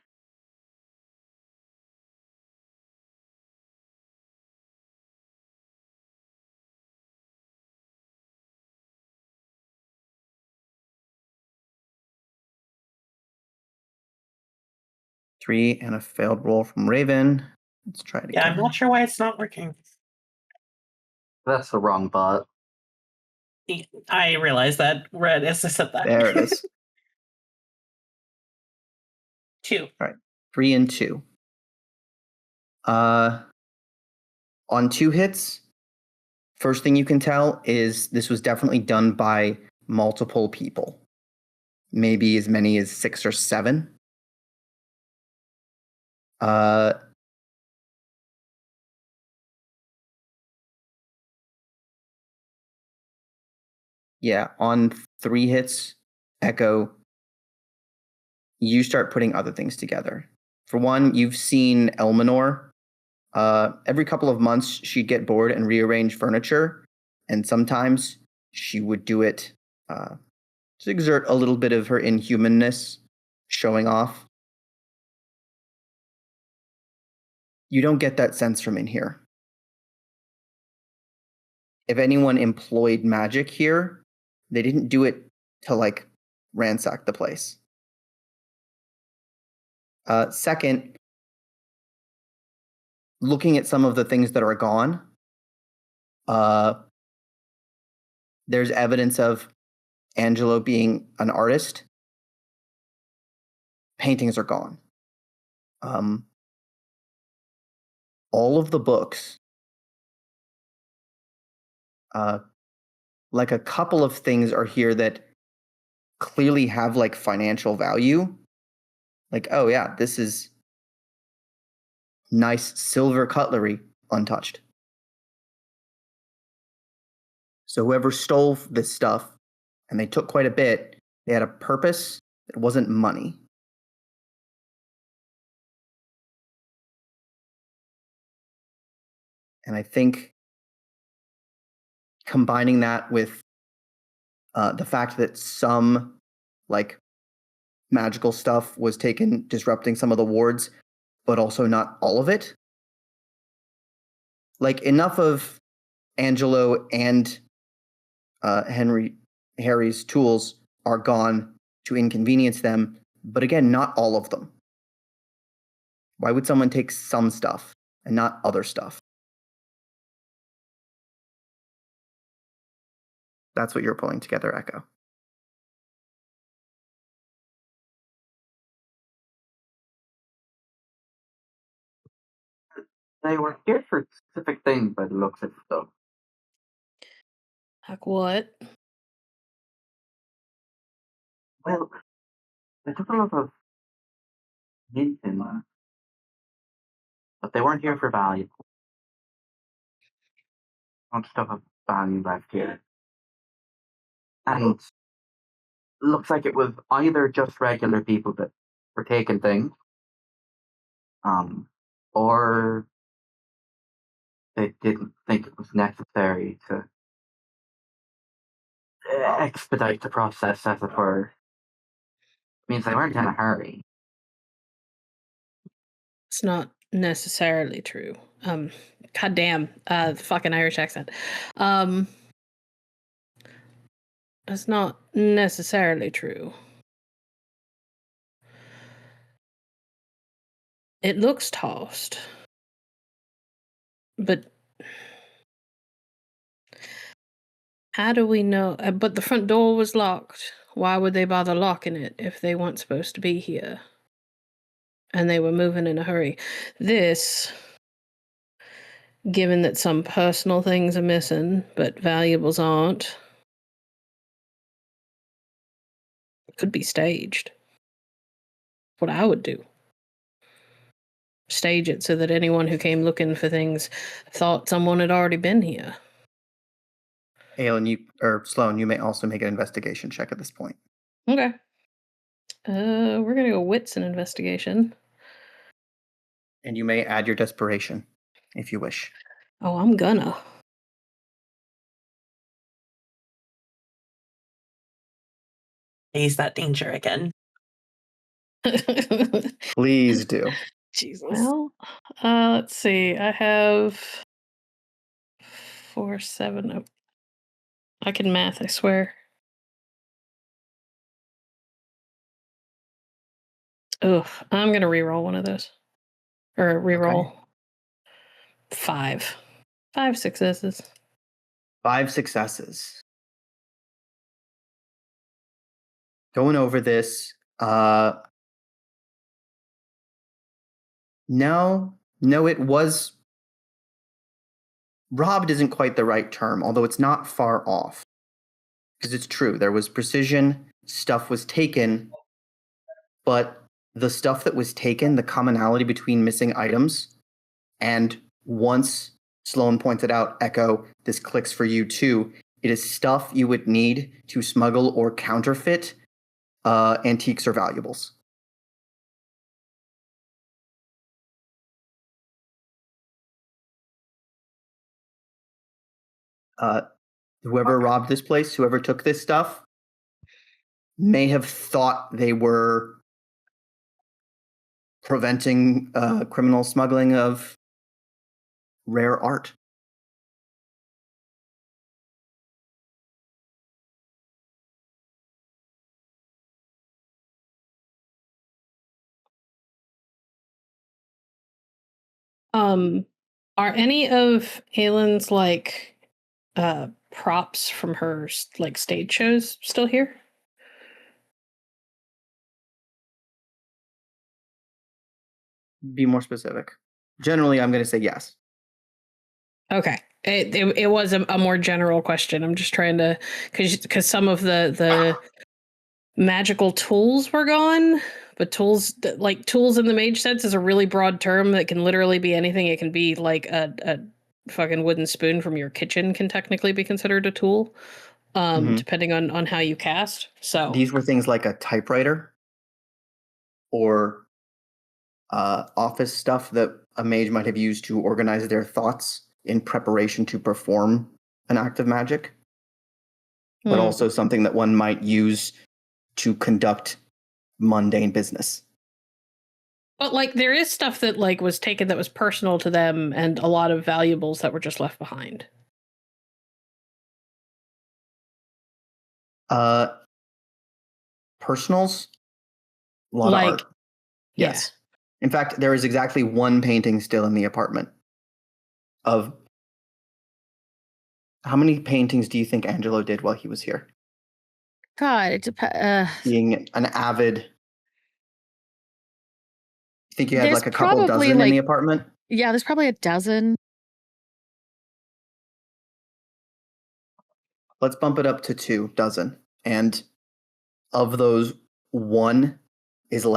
Three and a failed roll from Raven. Let's try it again. Yeah, I'm not sure why it's not working. That's the wrong bot. I realized that right as I said that. There it is. 2. All right. 3 and 2. On 2 hits, first thing you can tell is this was definitely done by multiple people. Maybe as many as 6 or 7. Yeah, on 3 hits, Echo, you start putting other things together. For one, you've seen Elmanor. Every couple of months, she'd get bored and rearrange furniture, and sometimes she would do it to exert a little bit of her inhumanness, showing off. You don't get that sense from in here. If anyone employed magic here, they didn't do it to, like, ransack the place. Second, looking at some of the things that are gone, there's evidence of Angelo being an artist. Paintings are gone. All of the books, like a couple of things are here that clearly have like financial value. Like, oh yeah, this is nice silver cutlery, untouched. So whoever stole this stuff, and they took quite a bit, they had a purpose. It wasn't money. And I think combining that with the fact that some like magical stuff was taken, disrupting some of the wards, but also not all of it. Like enough of Angelo and Harry's tools are gone to inconvenience them, but again, not all of them. Why would someone take some stuff and not other stuff? That's what you're pulling together, Echo. They were here for specific things by the looks of it, though. Like what? Well, they took a lot of hints in there. But they weren't here for value. Not stuff of value left here. And looks like it was either just regular people that were taking things, or they didn't think it was necessary to expedite the process, as it were. It means they weren't in a hurry. It's not necessarily true. God damn, the fucking Irish accent. That's not necessarily true. It looks tossed. But how do we know? But the front door was locked. Why would they bother locking it if they weren't supposed to be here? And they were moving in a hurry. This, given that some personal things are missing, but valuables aren't, could be staged. What I would do. Stage it so that anyone who came looking for things thought someone had already been here. Aylin, Sloan, you may also make an investigation check at this point. Okay. We're gonna go wits and investigation. And you may add your desperation if you wish. Oh, I'm gonna. Face that danger again. Please do. Jesus. Well, let's see. I have 4, 7. Oh, I can math, I swear. Ugh, I'm gonna reroll one of those. Or reroll. Okay. 5. 5 successes. 5 successes. Going over this, no, it was robbed isn't quite the right term, although it's not far off. Because it's true, there was precision, stuff was taken, but the stuff that was taken, the commonality between missing items, and once Sloan pointed out, Echo, this clicks for you too, it is stuff you would need to smuggle or counterfeit antiques or valuables. Whoever robbed this place, whoever took this stuff, may have thought they were preventing criminal smuggling of rare art. Are any of Aylin's props from her stage shows still here? Be more specific. Generally, I'm going to say yes. Okay. It was a more general question. I'm just trying to, because some of the magical tools were gone, but tools in the mage sense is a really broad term that can literally be anything. It can be like a fucking wooden spoon from your kitchen can technically be considered a tool, depending on how you cast. So these were things like a typewriter or office stuff that a mage might have used to organize their thoughts in preparation to perform an act of magic, but also something that one might use to conduct mundane business. But there is stuff that was taken that was personal to them, and a lot of valuables that were just left behind. Personals, a lot of art. Yes. In fact, there is exactly one painting still in the apartment. Of how many paintings do you think Angelo did while he was here? God, it depends. Being an avid, you think you had There's a couple probably, dozen in the apartment? Yeah, there's probably a dozen. Let's bump it up to 2 dozen. And of those, one is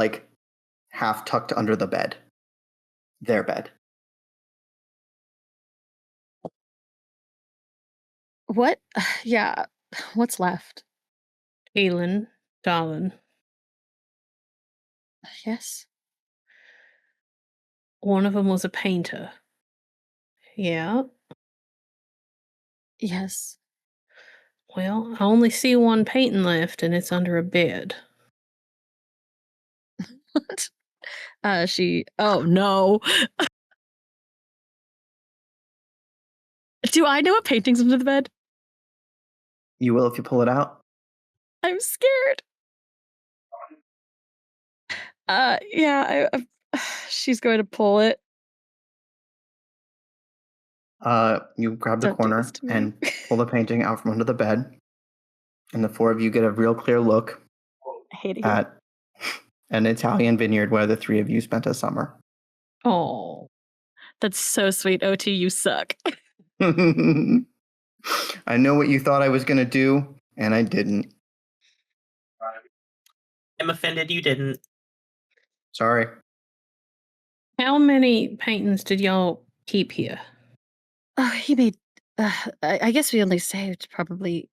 half tucked under the bed. Their bed. What? Yeah. What's left? Aylin, darling. Yes. One of them was a painter. Yeah. Yes. Well, I only see one painting left, and it's under a bed. What? Oh no. Do I know what painting's under the bed? You will if you pull it out. I'm scared. Yeah, she's going to pull it. You grab the Don't do corner this to me. and pull the painting out from under the bed. And the 4 of you get a real clear look I hate it. at an Italian vineyard where the 3 of you spent a summer. Oh. That's so sweet. OT, you suck. I know what you thought I was going to do, and I didn't. I'm offended you didn't. Sorry. How many paintings did y'all keep here? Oh, he made I guess we only saved probably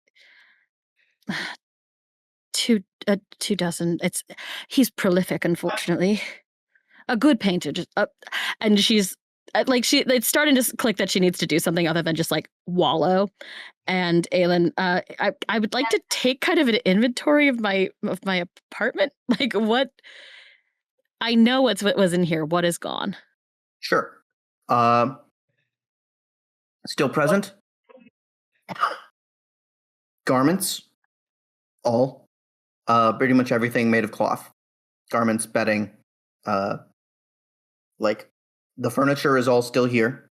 2 dozen. He's prolific, unfortunately. A good painter, and she's it's starting to click that she needs to do something other than just like wallow. And Aylin, I would like to take kind of an inventory of my apartment. Like what I know what was in here. What is gone? Sure. Still present. Garments. All. Pretty much everything made of cloth. Garments, bedding. Like the furniture is all still here.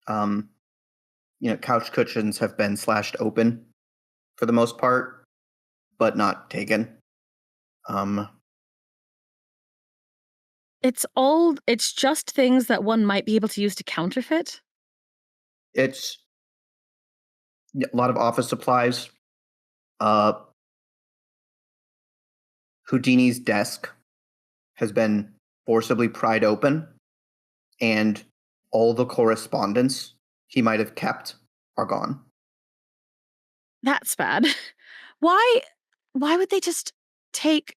Couch cushions have been slashed open for the most part, but not taken. It's just things that one might be able to use to counterfeit. It's a lot of office supplies. Houdini's desk has been forcibly pried open, and all the correspondence he might have kept are gone. That's bad. Why would they just take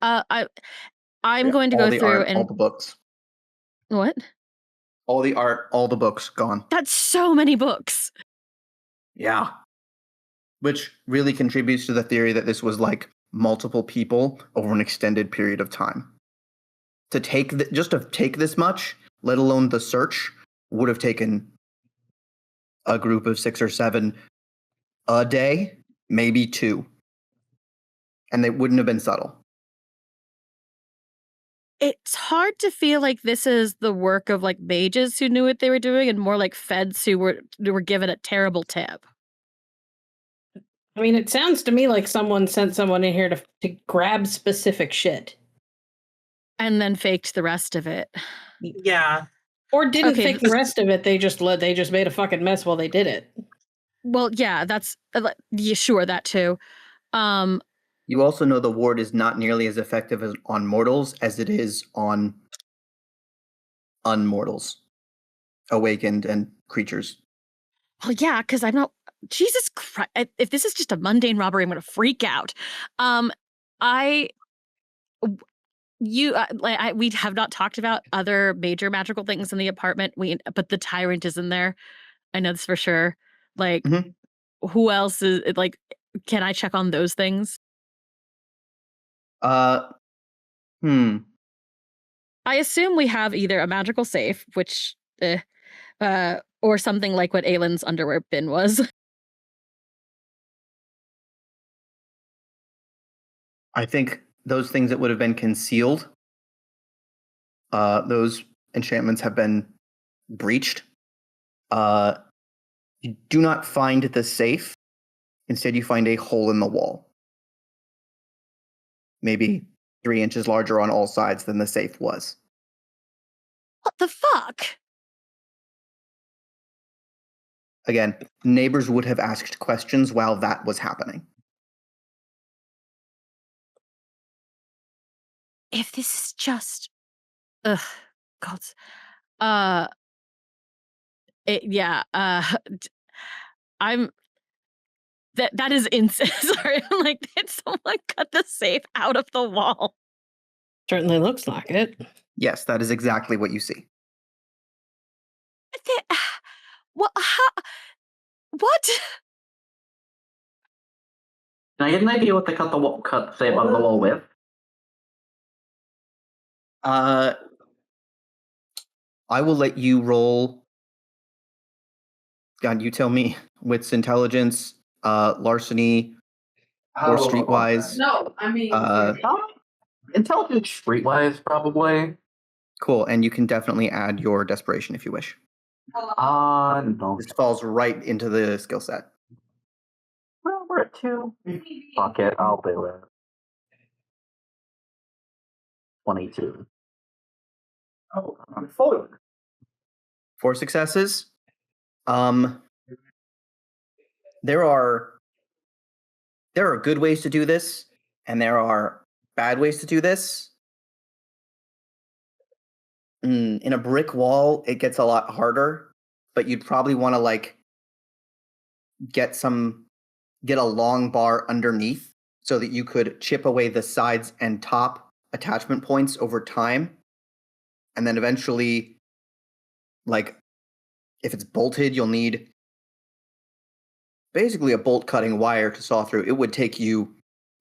I'm going to go through and all the books. What? All the art, all the books gone. That's so many books. Yeah. Which really contributes to the theory that this was like multiple people over an extended period of time. To take this much, let alone the search, would have taken a group of 6 or 7 a day, maybe 2. And they wouldn't have been subtle. It's hard to feel like this is the work of like mages who knew what they were doing and more like feds who were given a terrible tip. I mean, it sounds to me like someone sent someone in here to grab specific shit. And then faked the rest of it. Yeah. Or didn't fake the rest of it. They just made a fucking mess while they did it. Well, yeah, that's yeah, sure, that too. You also know the ward is not nearly as effective on mortals as it is on unmortals, awakened and creatures. Well, yeah, because I'm not. Jesus Christ! If this is just a mundane robbery, I'm going to freak out. We have not talked about other major magical things in the apartment. But the tyrant is in there. I know this for sure. Like, who else is like? Can I check on those things? I assume we have either a magical safe, which, or something like what Aylin's underwear bin was. I think those things that would have been concealed, those enchantments have been breached. You do not find the safe. Instead, you find a hole in the wall. Maybe 3 inches larger on all sides than the safe was. What the fuck? Again, neighbors would have asked questions while that was happening. If this is just, God, I'm. That is insane. Sorry, I'm like, did someone cut the safe out of the wall? Certainly looks like it. Yes, that is exactly what you see. What? What? Can I get an idea what they cut the safe out of the wall with? I will let you roll. God, you tell me. Wits, intelligence, larceny, or streetwise. No, I mean intelligence, streetwise, probably. Cool, and you can definitely add your desperation if you wish. No. This falls right into the skill set. Well, we're at 2. Fuck it, I'll do it. 22. Oh, I'm full. 4 successes. There are good ways to do this, and there are bad ways to do this. In a brick wall, it gets a lot harder. but you'd probably want to like get a long bar underneath so that you could chip away the sides and top attachment points over time. And then eventually, like, if it's bolted, you'll need basically a bolt cutting wire to saw through. It would take you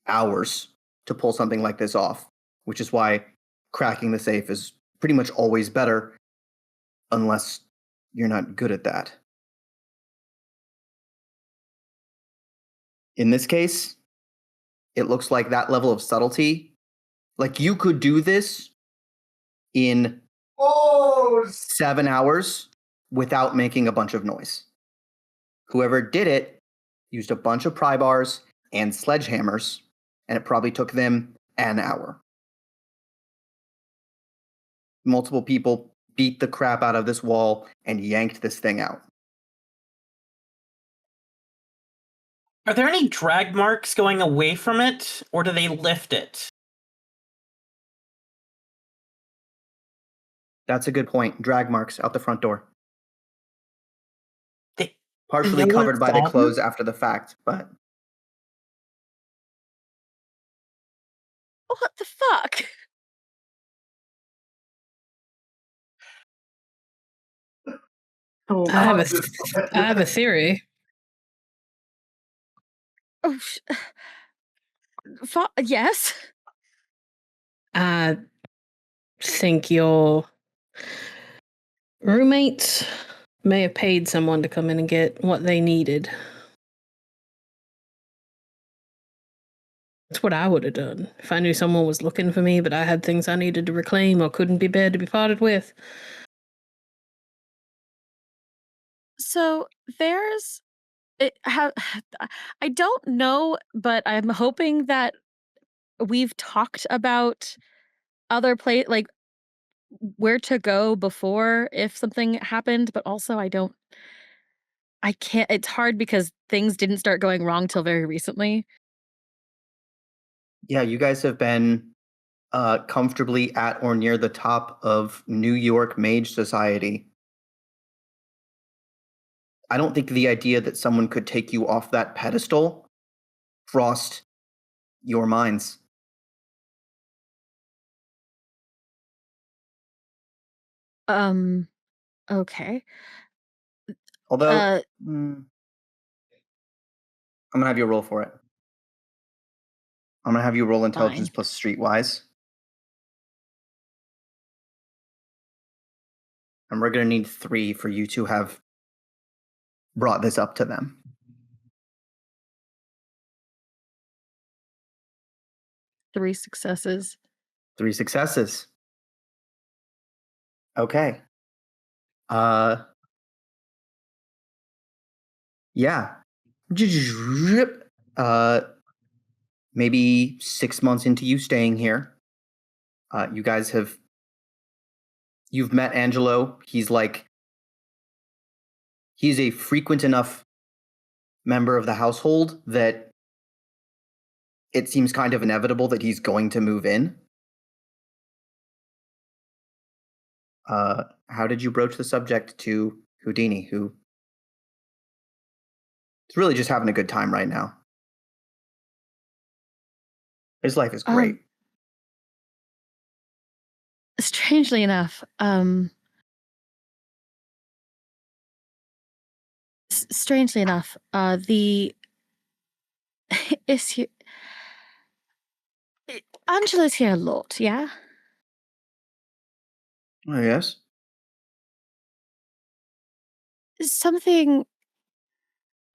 hours to pull something like this off, which is why cracking the safe is pretty much always better, unless you're not good at that. In this case, it looks like that level of subtlety, like you could do this in 7 hours without making a bunch of noise. Whoever did it used a bunch of pry bars and sledgehammers, and it probably took them an hour. Multiple people beat the crap out of this wall and yanked this thing out. Are there any drag marks going away from it, or do they lift it? That's a good point. Drag marks out the front door. They Partially weren't covered by the fallen? clothes after the fact, but What the fuck? Oh, I have a theory. Oh, yes. I think your roommates may have paid someone to come in and get what they needed. That's what I would have done if I knew someone was looking for me, but I had things I needed to reclaim or couldn't be bared to be parted with. So there's I don't know, but I'm hoping that we've talked about other like where to go before if something happened, but also I can't, it's hard because things didn't start going wrong till very recently. yeah, you guys have been comfortably at or near the top of New York Mage Society. I don't think the idea that someone could take you off that pedestal crossed your minds. Okay. Although, Uh, I'm going to have you roll for it. I'm going to have you roll intelligence Fine. plus streetwise. And we're going to need 3 for you to have brought this up to them. 3 successes. 3 successes. Okay. Yeah. Maybe 6 months into you staying here, you guys you've met Angelo. He's a frequent enough member of the household that it seems kind of inevitable that he's going to move in. How did you broach the subject to Houdini, who is really just having a good time right now? His life is great. Strangely enough, the issue Angela's here a lot, yeah? Oh, yes? Something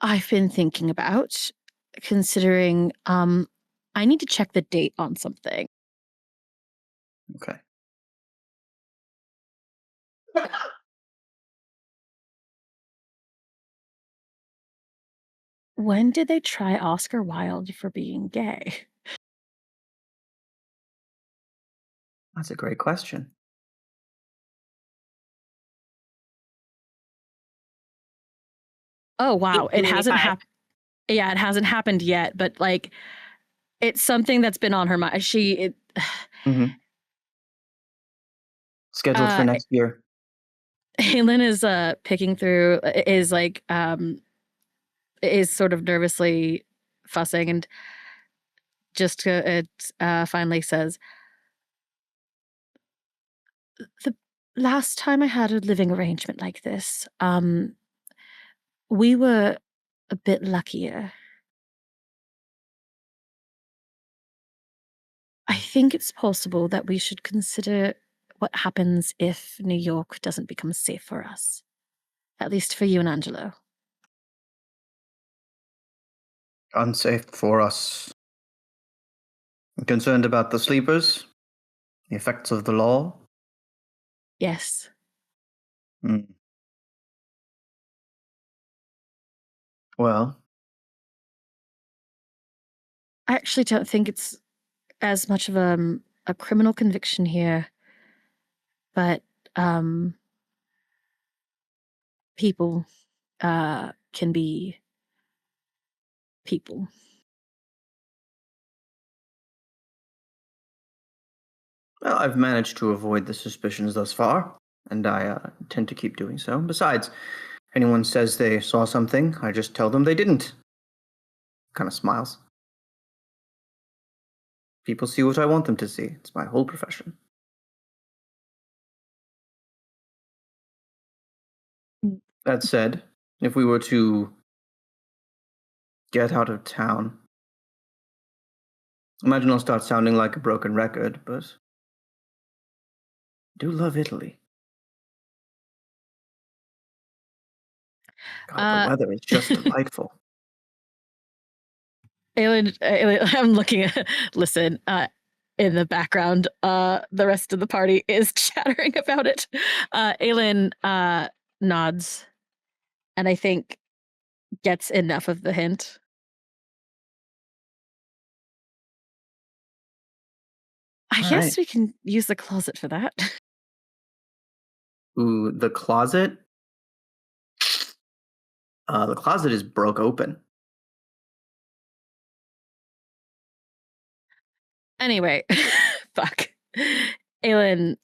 I've been thinking about, considering I need to check the date on something. Okay. When did they try Oscar Wilde for being gay? That's a great question. Oh wow, it hasn't 1885. happened. Yeah, it hasn't happened yet, but like it's something that's been on her mind. Scheduled for Uh, next year. Aylin is picking through, is like is sort of nervously fussing, and just finally says, the last time I had a living arrangement like this, we were a bit luckier. I think it's possible that we should consider what happens if New York doesn't become safe for us. At least for you and Angelo. Unsafe for us. I'm concerned about the sleepers, the effects of the law. Yes. Well, I actually don't think it's as much of a criminal conviction here, but people can be people. well, I've managed to avoid the suspicions thus far, and I tend to keep doing so. Besides, if anyone says they saw something, I just tell them they didn't. Kind of smiles. People see what I want them to see. It's my whole profession. That said, if we were to get out of town, imagine I'll start sounding like a broken record, but I do love Italy. God, the weather is just delightful. Aylin, I'm looking at, listen, in the background, the rest of the party is chattering about it. Aylin nods, and I think gets enough of the hint. I guess we can use the closet for that. Ooh, the closet? The closet is broke open. Anyway, fuck. Aylin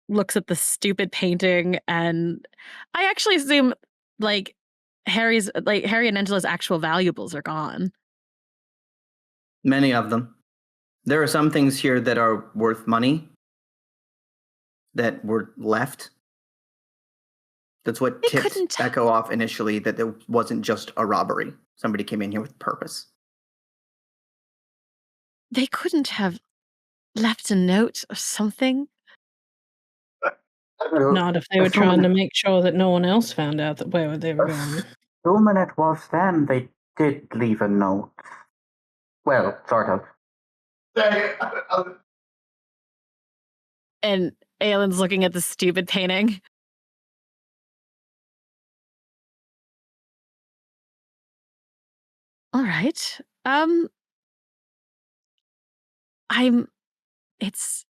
looks at the stupid painting, and I actually assume like Harry and Angela's actual valuables are gone. Many of them. There are some things here that are worth money that were left. That's what tipped Echo off initially, that there wasn't just a robbery. Somebody came in here with purpose. They couldn't have left a note or something? Not if they were trying to make sure that no one else found out that where they were going. Assuming it was them, they did leave a note. Well, sort of. And Aylin's looking at the stupid painting. All right. It's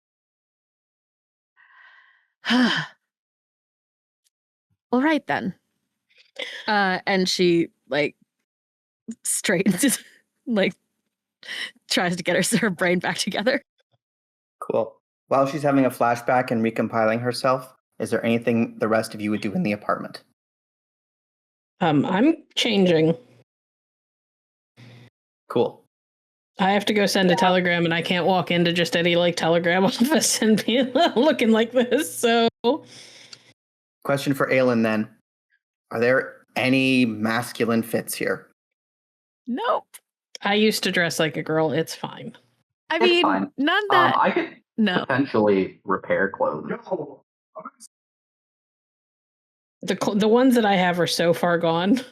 all right then. And she like straightens, like tries to get her brain back together. Cool. While she's having a flashback and recompiling herself, is there anything the rest of you would do in the apartment? I'm changing. Cool. I have to go send a telegram, and I can't walk into just any like telegram office and be looking like this. So, question for Aylin then: are there any masculine fits here? Nope. I used to dress like a girl. It's fine. I mean, fine. none that. I could potentially repair clothes. The ones that I have are so far gone.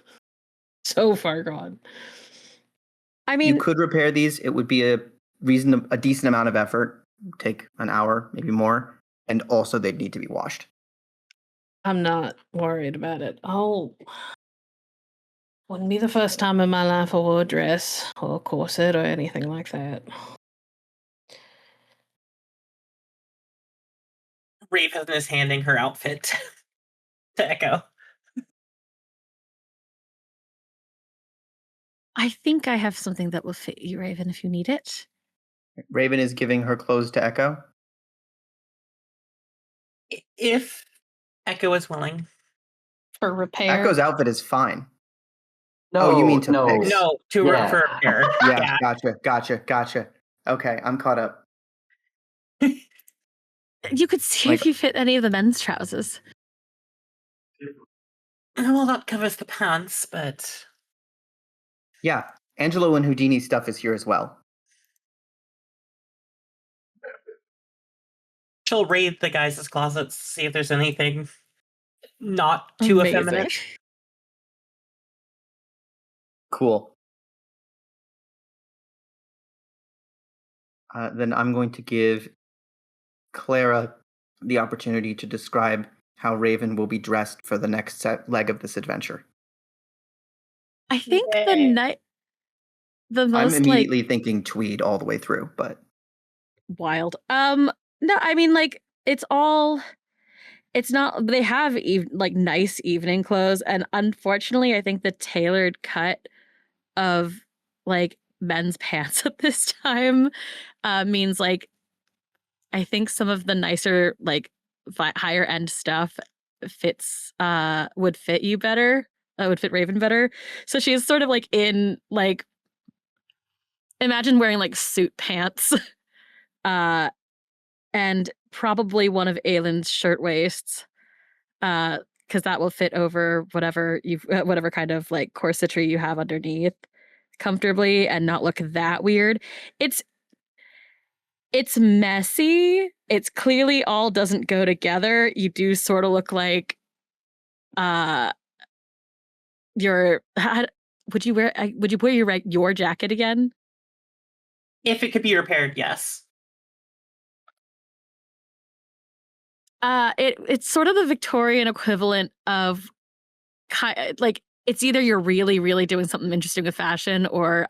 So far gone. I mean, you could repair these. It would be a decent amount of effort. Take an hour, maybe more, and also they'd need to be washed. I'm not worried about it. Wouldn't be the first time in my life I wore a dress or a corset or anything like that. Raven is handing her outfit to Echo. I think I have something that will fit you, Raven, if you need it. Raven is giving her clothes to Echo. If Echo is willing. For repair. Echo's outfit is fine. No, you mean to no. fix? No, Yeah. for repair. Yeah, gotcha. Okay, I'm caught up. You could see Like- if you fit any of the men's trousers. Well, that covers the pants, but Yeah, Angelo and Houdini's stuff is here as well. she'll raid the guys' closets to see if there's anything not too Amazing. effeminate. Cool. Then I'm going to give Clara the opportunity to describe how Raven will be dressed for the next leg of this adventure. I think Yay. the I'm most immediately thinking tweed all the way through, but wild. No, I mean it's not. They have nice evening clothes, and unfortunately, I think the tailored cut of men's pants at this time means I think some of the nicer higher end stuff would fit you better. Would fit Raven better. So she is sort of in imagine wearing suit pants, and probably one of Aylin's shirtwaists, because that will fit over whatever kind of corsetry you have underneath comfortably and not look that weird. It's messy. It's clearly all doesn't go together. You do sort of look like would you wear your jacket again? If it could be repaired, yes. It's sort of the Victorian equivalent of it's either you're really, really doing something interesting with fashion, or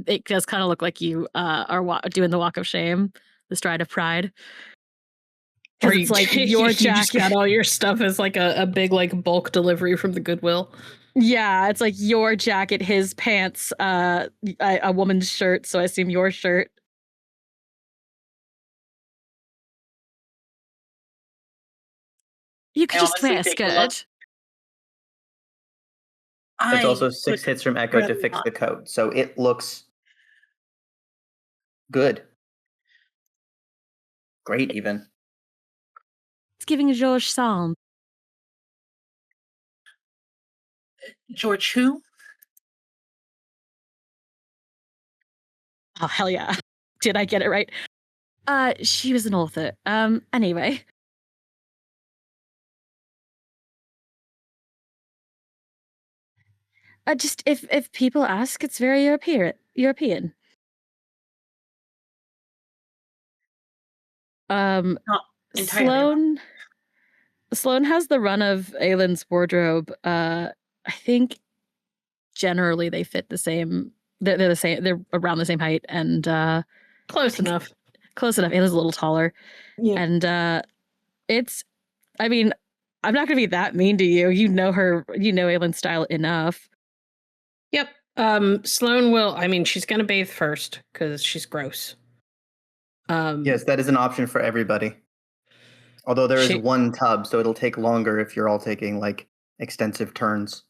it does kind of look like you are doing the walk of shame, the stride of pride. Or It's your you just jacket. got all your stuff as a big bulk delivery from the Goodwill. Yeah, it's your jacket, his pants, a woman's shirt. So I assume your shirt. You could just wear a skirt. it's also 6 hits from Echo to fix the coat, so it looks good. Great, even. It's giving George Sand. George who? Oh, hell yeah. Did I get it right? She was an author. Anyway. Just if people ask, it's very European. Not entirely. Sloan has the run of Aylin's wardrobe. I think generally they fit the same. They're the same. They're around the same height, and Close enough. Close enough. Aylin's a little taller, Yeah. and it's. I mean, I'm not going to be that mean to you. You know her. You know Aylin's style enough. Yep. Sloan will. I mean, she's gonna bathe first because she's gross. Yes, that is an option for everybody. Although there is one tub, so it'll take longer if you're all taking extensive turns.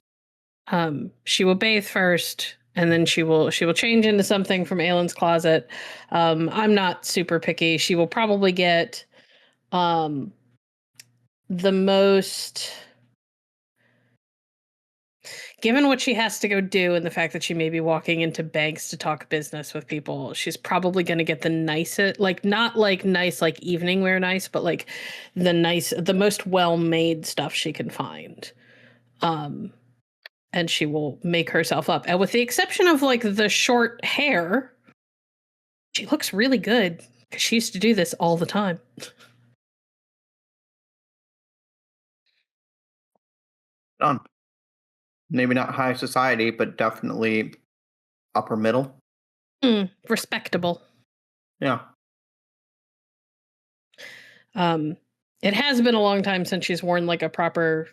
She will bathe first, and then she will change into something from Aylin's closet. I'm not super picky. She will probably get the most. Given what she has to go do and the fact that she may be walking into banks to talk business with people, she's probably going to get the nicest, not nice, evening wear nice, but the most well-made stuff she can find. And she will make herself up. And with the exception of the short hair, she looks really good because she used to do this all the time. Done. Maybe not high society, but definitely upper middle. Respectable. Yeah. It has been a long time since she's worn a proper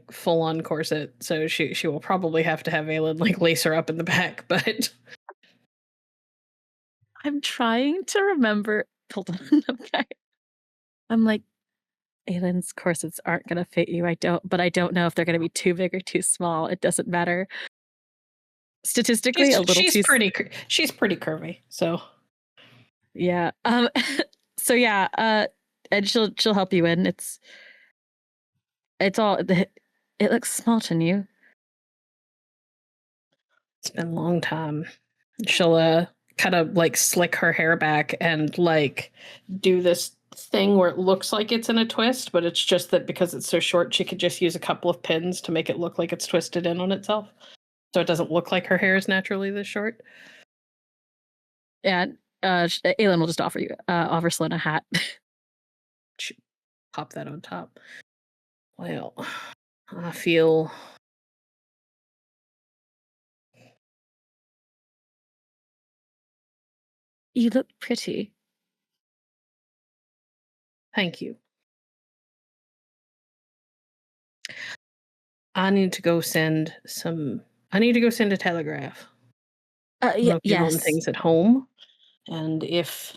full-on corset, so she will probably have to have Aylin lace her up in the back, but I'm trying to remember. Hold on. Okay. I'm Aylin's corsets aren't going to fit you. I don't know if they're going to be too big or too small. It doesn't matter. Statistically, a little she's too. She's pretty curvy. So yeah. So yeah. And she'll help you in. It's all. It looks small to you. It's been a long time. She'll kind of like slick her hair back and like do this thing where it looks like it's in a twist, but it's just that because it's so short, she could just use a couple of pins to make it look like it's twisted in on itself. So it doesn't look like her hair is naturally this short. Yeah. Aylin will just offer Sloan a hat. Pop that on top. Well, I feel... You look pretty. Thank you. I need to go send a telegraph. Yes. On things at home. And if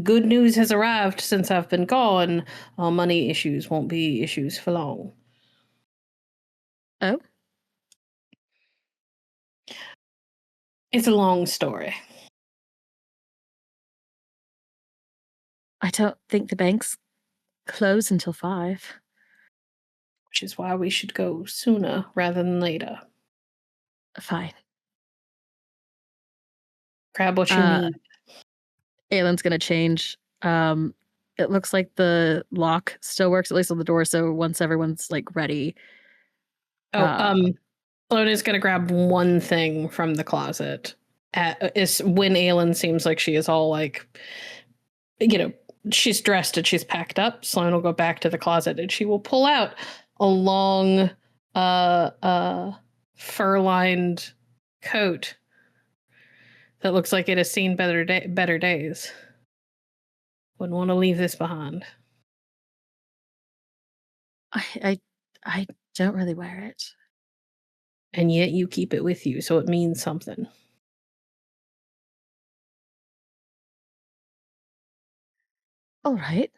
good news has arrived since I've been gone, our money issues won't be issues for long. Oh? It's a long story. I don't think the banks close until 5. Which is why we should go sooner rather than later. Fine. Grab what you need. Aylin's gonna change. It looks like the lock still works, at least on the door, so once everyone's like ready. Sloan is gonna grab one thing from the closet. Is when Aylin seems like she is all like, she's dressed and she's packed up. Sloan will go back to the closet and she will pull out a long fur-lined coat that looks like it has seen better days. Wouldn't want to leave this behind. I don't really wear it. And yet you keep it with you, so it means something. All right.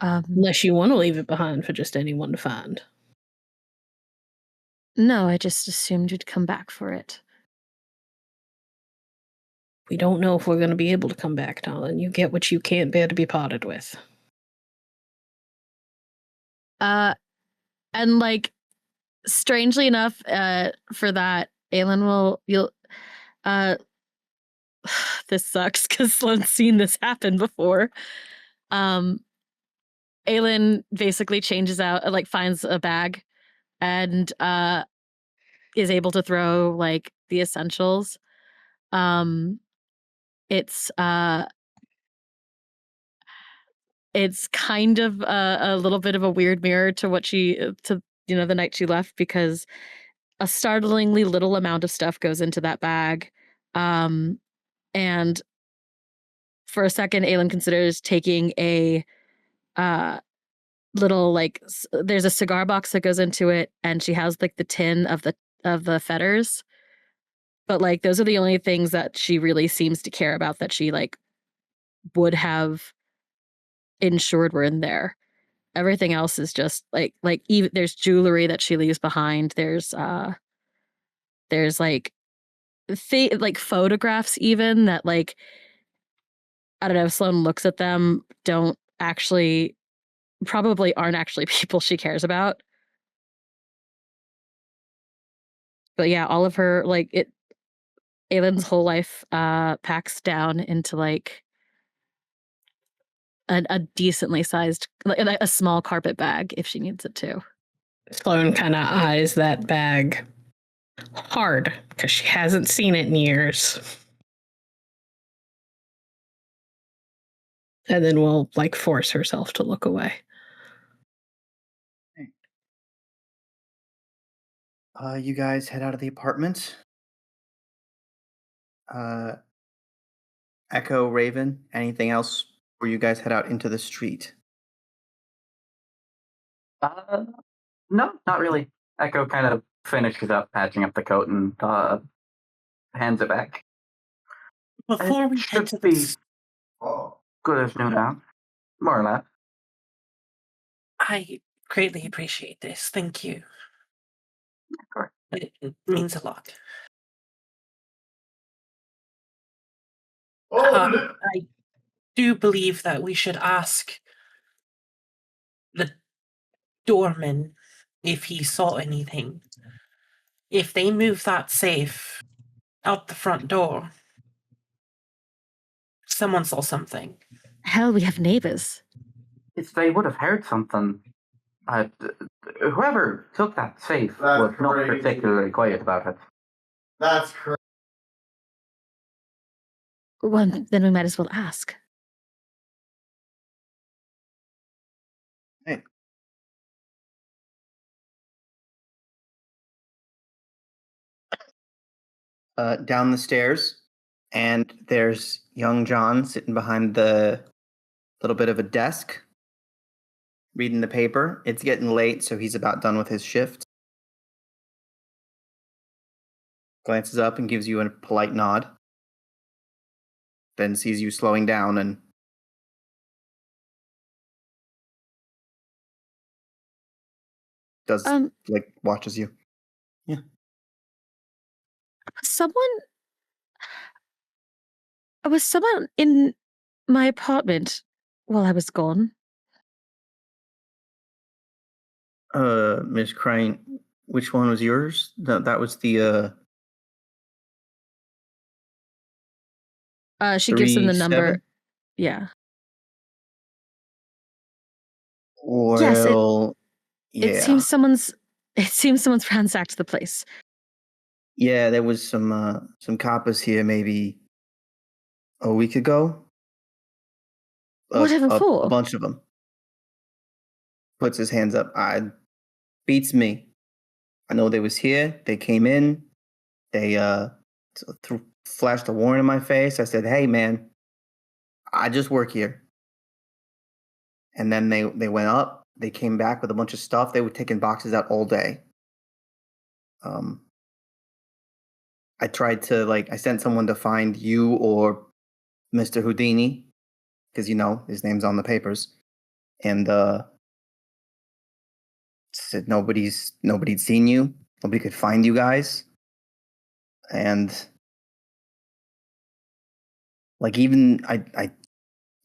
Unless you want to leave it behind for just anyone to find. No, I just assumed you'd come back for it. We don't know if we're going to be able to come back, darling. You get what you can't bear to be parted with. And like, strangely enough, for that, Aylin this sucks because Sloan's seen this happen before. Aylin basically changes out, like finds a bag and is able to throw like the essentials. It's kind of a little bit of a weird mirror to what the night she left, because a startlingly little amount of stuff goes into that bag. And for a second, Aylin considers taking a little, like, there's a cigar box that goes into it, and she has like the tin of the fetters. But like, those are the only things that she really seems to care about that she like would have ensured were in there. Everything else is just like even there's jewelry that she leaves behind. There's like like photographs even that, like, I don't know, if Sloan looks at them, probably aren't actually people she cares about. But yeah, all of her, like, Aylin's whole life packs down into like a decently sized, like a small carpet bag if she needs it to. Sloan kind of eyes that bag hard because she hasn't seen it in years. And then will like force herself to look away. You guys head out of the apartment. Echo, Raven, anything else before you guys head out into the street? No, not really. Echo kind of finishes up patching up the coat and hands it back. Before we should head to be good as new now, more or less. I greatly appreciate this. Thank you. Correct. It means a lot. I do believe that we should ask the doorman if he saw anything. If they move that safe out the front door, someone saw something. Hell, we have neighbors. If they would have heard something, whoever took that safe was not particularly quiet about it. That's correct. Well, then we might as well ask. Hey. Down the stairs, and there's young John sitting behind the little bit of a desk, reading the paper. It's getting late, so he's about done with his shift. Glances up and gives you a polite nod. Then sees you slowing down and does watches you. Yeah. Was someone in my apartment while I was gone? Miss Crane, which one was yours? That was the She gives him the number. 37? Yeah. Well, yes, yeah. It seems someone's ransacked the place. Yeah, there was some coppers here maybe a week ago. Whatever for? A bunch of them. Puts his hands up. Beats me. I know they was here. They came in. They flashed a warrant in my face. I said, "Hey, man, I just work here." And then they went up. They came back with a bunch of stuff. They were taking boxes out all day. I tried to I sent someone to find you or Mr. Houdini, because his name's on the papers, and said nobody'd seen you. Nobody could find you guys, and even I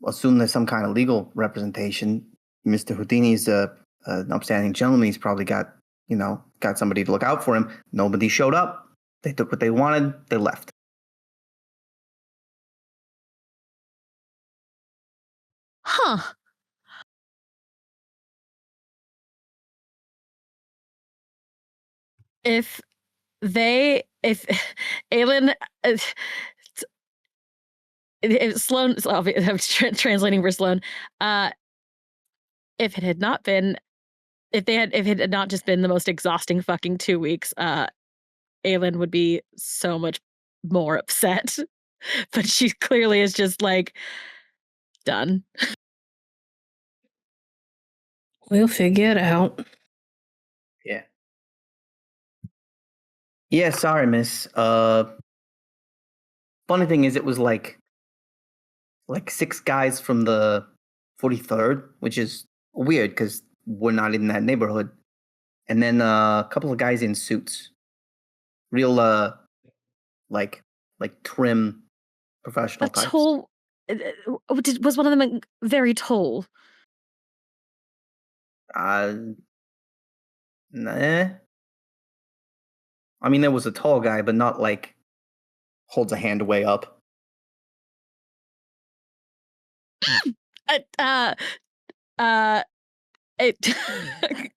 assume there's some kind of legal representation. Mr. Houdini's an upstanding gentleman. He's probably got somebody to look out for him. Nobody showed up. They took what they wanted. They left. Huh. If Aylin, if Sloan, I'm translating for Sloan. If it had not just been the most exhausting fucking 2 weeks, Aylin would be so much more upset. But she clearly is just done. We'll figure it out. Yeah. Yeah, sorry, miss. Funny thing is, it was like 6 guys from the 43rd, which is weird because we're not in that neighborhood. And then a couple of guys in suits. Real, trim professional types. Tall. Was one of them very tall? Nah. I mean, there was a tall guy, but not holds a hand way up.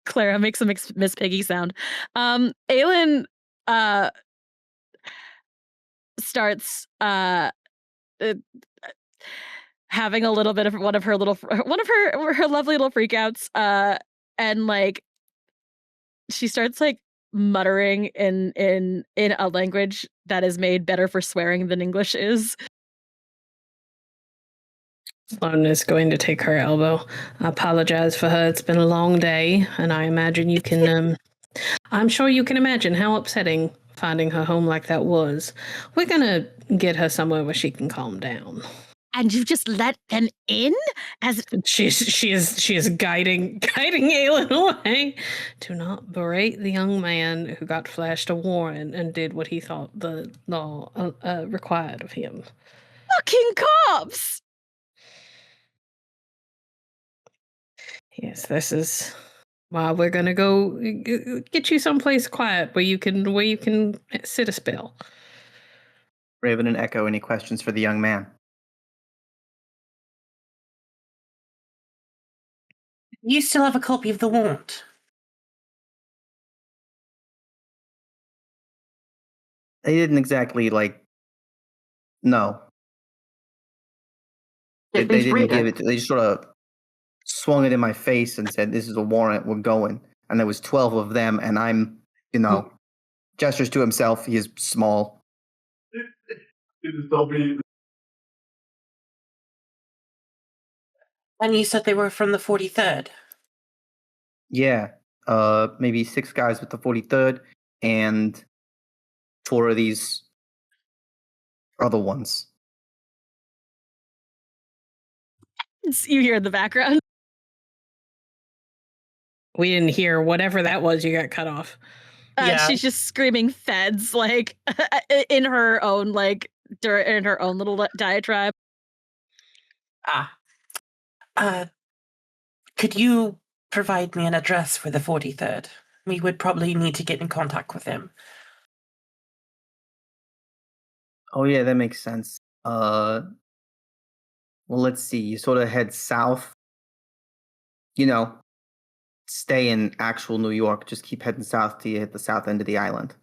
Clara makes a Miss Piggy sound. Aylin starts having a little bit of one of her lovely little freakouts, and she starts muttering in a language that is made better for swearing than English is. Sloan is going to take her elbow. I apologize for her. It's been a long day, and I imagine you can, I'm sure you can imagine how upsetting finding her home like that was. We're going to get her somewhere where she can calm down. And you've just let them in? As She is guiding Aylin away. Do not berate the young man who got flashed a warrant and did what he thought the law required of him. fucking cops! Yes, this is why we're gonna go get you someplace quiet where you can sit a spell. Raven and Echo, any questions for the young man? You still have a copy of the warrant? They didn't exactly, no. They Please didn't read give it. it. They just sort of swung it in my face and said, "This is a warrant. We're going." And there was 12 of them, and I'm, gestures to himself. He is small. And you said they were from the 43rd? Yeah, maybe 6 guys with the 43rd, and 4 of these other ones. You hear in the background. We didn't hear whatever that was. You got cut off. Yeah. She's just screaming feds, like, in her own, in her own little diatribe. Could you provide me an address for the 43rd? We would probably need to get in contact with him. Oh yeah, that makes sense. Well, let's see. You sort of head south. Stay in actual New York. Just keep heading south till you hit the south end of the island.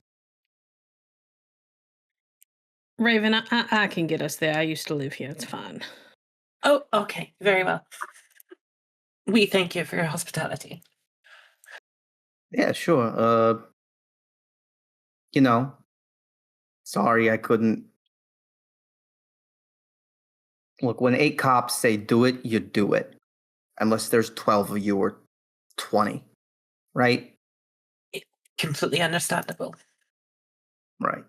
Raven, I can get us there. I used to live here. It's fine. Oh, okay. Very well. We thank you for your hospitality. Yeah, sure. Sorry I couldn't. Look, when 8 cops say do it, you do it. Unless there's 12 of you or 20. Right? Completely understandable. Right.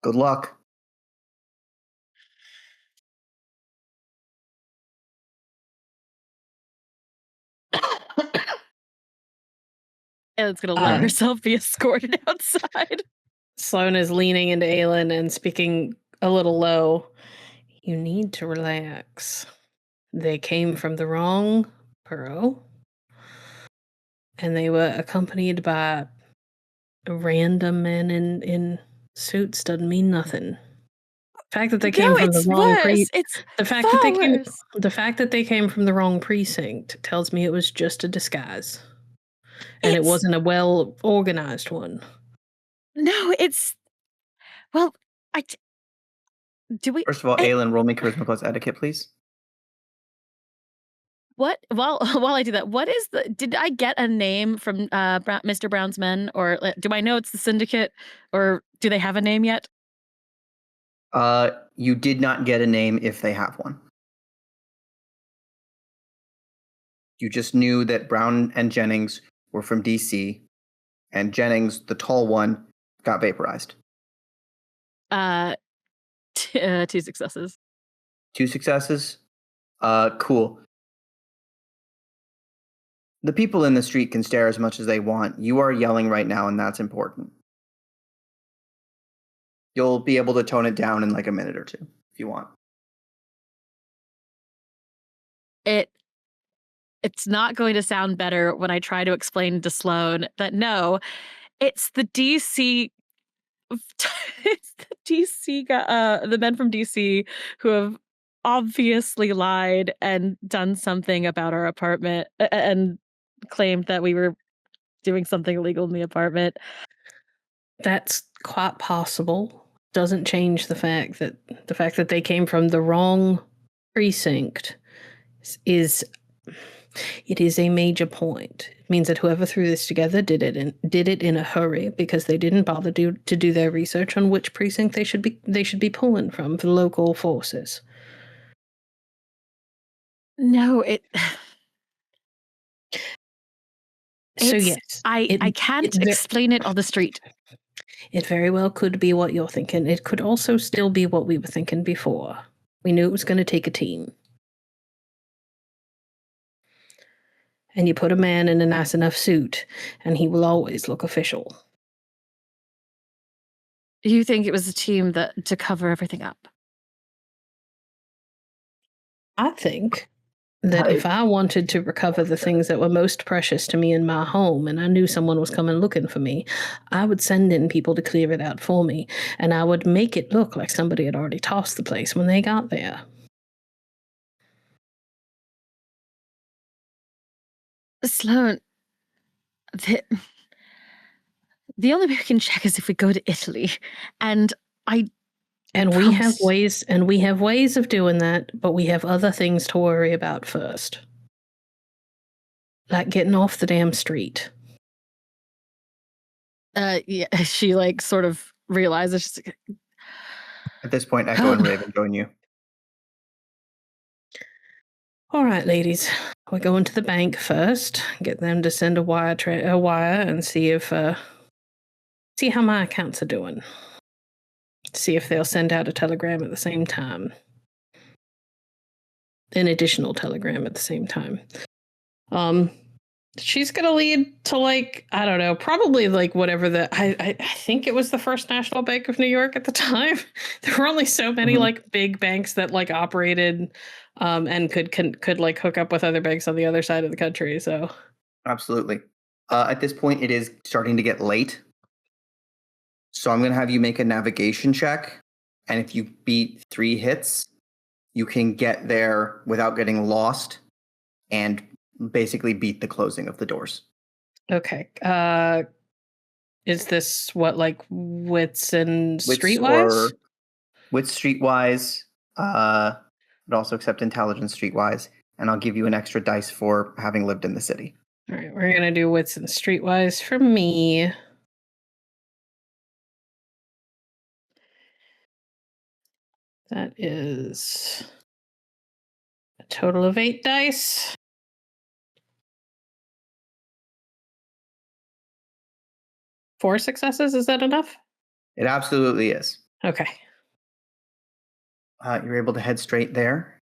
Good luck. It's gonna let herself be escorted outside. Sloan is leaning into Aylin and speaking a little low. You need to relax. They came from the wrong borough, and they were accompanied by random men in suits doesn't mean nothing. The fact that they came from the wrong the fact that they came from the wrong precinct tells me it was just a disguise. And it wasn't a well organized one. No, do we? First of all, Aylin, roll me charisma plus etiquette, please. What? While I do that, what is did I get a name from Mr. Brown's men, or do I know it's the syndicate, or do they have a name yet? You did not get a name if they have one. You just knew that Brown and Jennings were from DC, and Jennings, the tall one, got vaporized. 2 successes. 2 successes? Cool. The people in the street can stare as much as they want. You are yelling right now, and that's important. You'll be able to tone it down in like a minute or 2, if you want. It's not going to sound better when I try to explain to Sloan that no, it's the DC. It's the DC, the men from DC who have obviously lied and done something about our apartment and claimed that we were doing something illegal in the apartment. That's quite possible. Doesn't change the fact that they came from the wrong precinct is a major point. It means that whoever threw this together did it in a hurry because they didn't bother to do their research on which precinct they should be pulling from for local forces. No, So yes, I can't explain it on the street. It very well could be what you're thinking. It could also still be what we were thinking before. We knew it was going to take a team. And you put a man in a nice enough suit, and he will always look official. You think it was a team to cover everything up? I think that if I wanted to recover the things that were most precious to me in my home, and I knew someone was coming looking for me, I would send in people to clear it out for me, and I would make it look like somebody had already tossed the place when they got there. Sloan, the only way we can check is if we go to Italy, and we have ways of doing that, but we have other things to worry about first, like getting off the damn street. Yeah, she like sort of realizes. She's like, At this point, Echo and Raven join you. All right, ladies, we're going to the bank first. Get them to send a wire and see how my accounts are doing. See if they'll send out a telegram at the same time. An additional telegram at the same time. She's gonna lead to I don't know, probably whatever I think it was the First National Bank of New York at the time. There were only so many big banks that operated and could hook up with other banks on the other side of the country. So absolutely. At this point, it is starting to get late. So I'm going to have you make a navigation check. And if you beat 3 hits, you can get there without getting lost and basically beat the closing of the doors. Okay. Is this wits and streetwise? Wits streetwise, but also accept intelligence streetwise. And I'll give you an extra dice for having lived in the city. All right. We're going to do wits and streetwise for me. That is a total of 8 dice. Four successes, is that enough? It absolutely is. Okay. You're able to head straight there.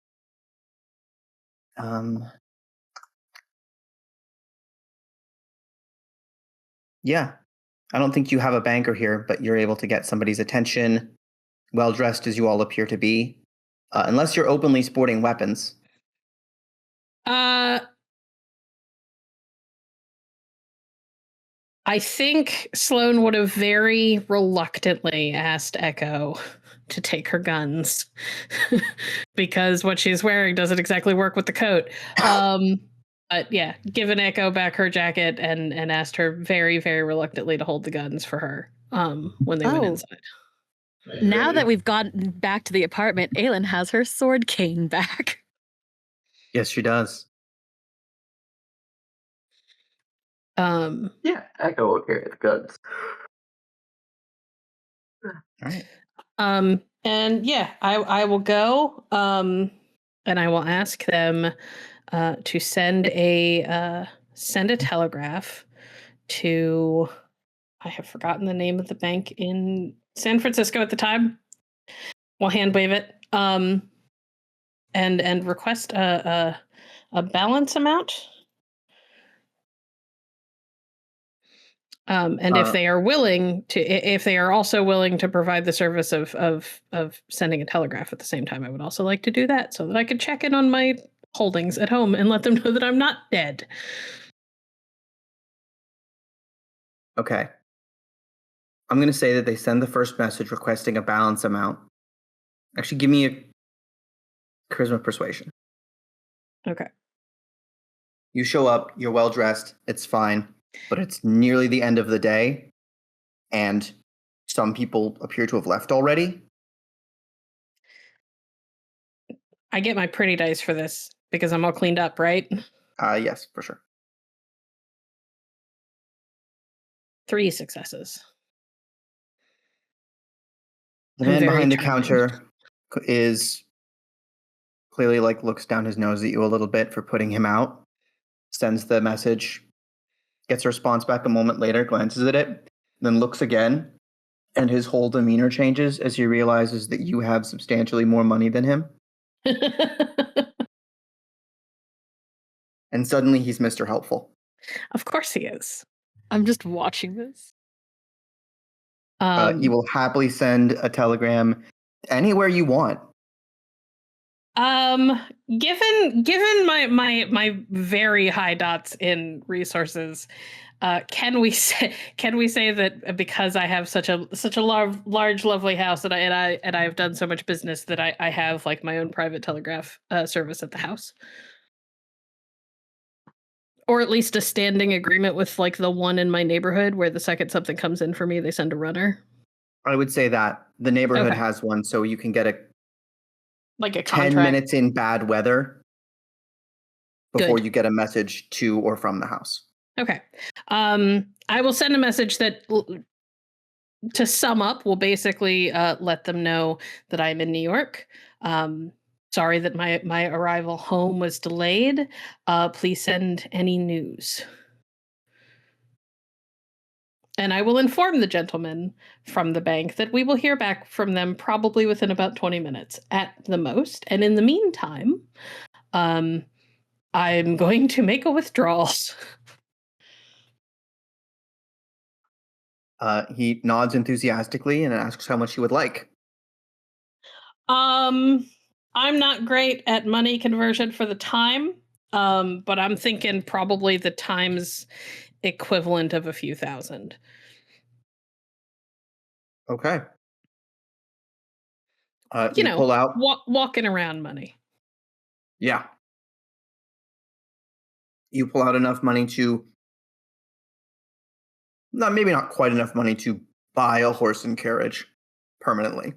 Yeah. I don't think you have a banker here, but you're able to get somebody's attention, well-dressed as you all appear to be. Unless you're openly sporting weapons. I think Sloan would have very reluctantly asked Echo to take her guns because what she's wearing doesn't exactly work with the coat. But yeah, given Echo back her jacket and asked her very, very reluctantly to hold the guns for her when they went inside. Now that we've gotten back to the apartment, Aylin has her sword cane back. Yes, she does. Yeah, Echo will carry the guns. All right. And yeah, I will go. And I will ask them to send a telegraph to. I have forgotten the name of the bank in San Francisco at the time. We'll hand wave it. And request a balance amount. And if they are willing to, if they are also willing to provide the service of sending a telegraph at the same time, I would also like to do that so that I could check in on my holdings at home and let them know that I'm not dead. Okay. I'm going to say that they send the first message requesting a balance amount. Actually, give me a charisma persuasion. Okay. You show up, you're well dressed, it's fine, but it's nearly the end of the day, and some people appear to have left already. I get my pretty dice for this because I'm all cleaned up, right? Yes, for sure. 3 successes. The man behind the counter is clearly looks down his nose at you a little bit for putting him out, sends the message, gets a response back a moment later, glances at it, then looks again, And his whole demeanor changes as he realizes that you have substantially more money than him. And suddenly he's Mr. Helpful. Of course he is. I'm just watching this. He will happily send a telegram anywhere you want. Given my very high dots in resources, can we say that because I have such a large lovely house and I've done so much business that I have like my own private telegraph service at the house? Or at least a standing agreement with like the one in my neighborhood where the second something comes in for me, they send a runner. I would say that the neighborhood Okay. has one, so you can get a Like a 10 contract. minutes in bad weather before Good. you get a message to or from the house. Okay. I will send a message that, to sum up, will basically let them know that I'm in New York. Sorry that my arrival home was delayed. Please send any news. And I will inform the gentleman from the bank that we will hear back from them probably within about 20 minutes at the most. And in the meantime, I'm going to make a withdrawal. He nods enthusiastically and asks how much he would like. I'm not great at money conversion for the time, but I'm thinking probably the times equivalent of a few thousand. Okay. You know, pull out. walking around money. Yeah. You pull out enough money to, maybe not quite enough money to buy a horse and carriage permanently,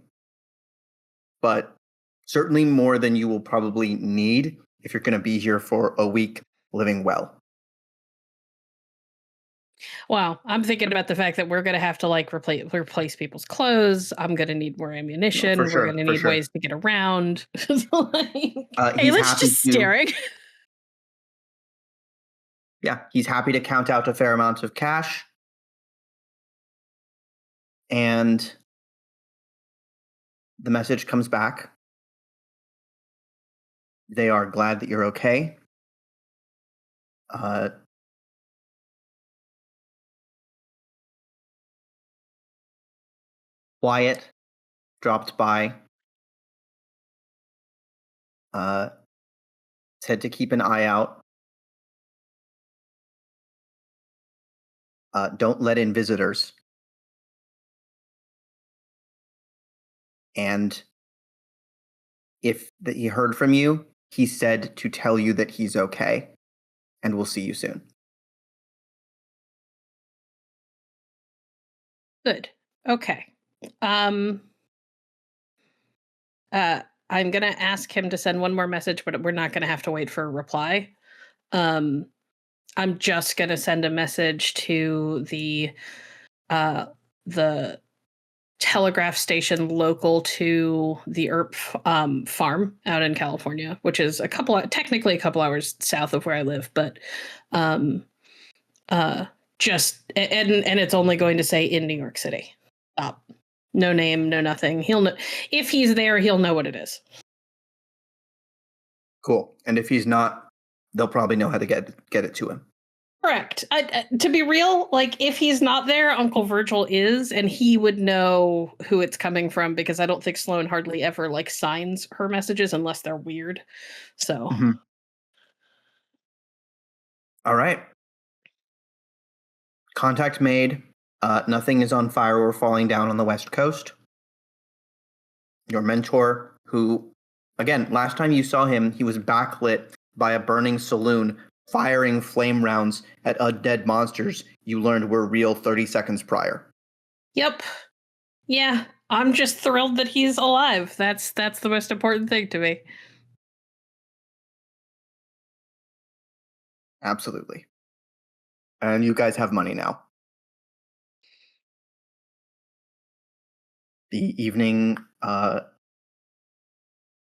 but certainly more than you will probably need if you're going to be here for a week living well. Wow, I'm thinking about the fact that we're going to have to like replace people's clothes. I'm going to need more ammunition. for sure, We're going to for need sure. ways to get around. He's Aylin's happy just to- staring. Yeah, he's happy to count out a fair amount of cash. And the message comes back. They are glad that you're okay. Wyatt dropped by. Said to keep an eye out. Don't let in visitors. And if he heard from you, he said to tell you that he's okay. And we'll see you soon. Good. Okay. I'm going to ask him to send one more message, but we're not going to have to wait for a reply. I'm just going to send a message to the telegraph station local to the Earp farm out in California, which is technically a couple hours south of where I live, but just and it's only going to say in New York City. No name, no nothing. He'll know if he's there. He'll know what it is. Cool. And if he's not, they'll probably know how to get it to him. Correct. To be real, like if he's not there, Uncle Virgil is, and he would know who it's coming from because I don't think Sloan hardly ever like signs her messages unless they're weird. So. Mm-hmm. All right. Contact made. Nothing is on fire or falling down on the West Coast. Your mentor, who, again, last time you saw him, he was backlit by a burning saloon, firing flame rounds at undead monsters you learned were real 30 seconds prior. Yep. Yeah, I'm just thrilled that he's alive. That's the most important thing to me. Absolutely. And you guys have money now. The evening,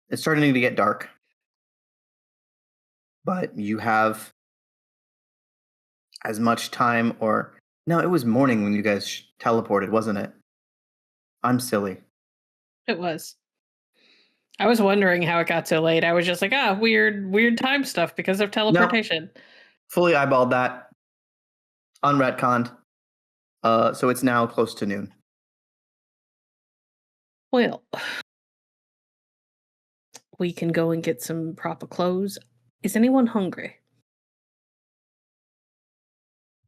it's starting to get dark. But you have as much time, or no, it was morning when you guys teleported, wasn't it? I'm silly. It was. I was wondering how it got so late. I was just like, weird time stuff because of teleportation. Fully eyeballed that. Unretconned. So it's now close to noon. Well, we can go and get some proper clothes. Is anyone hungry?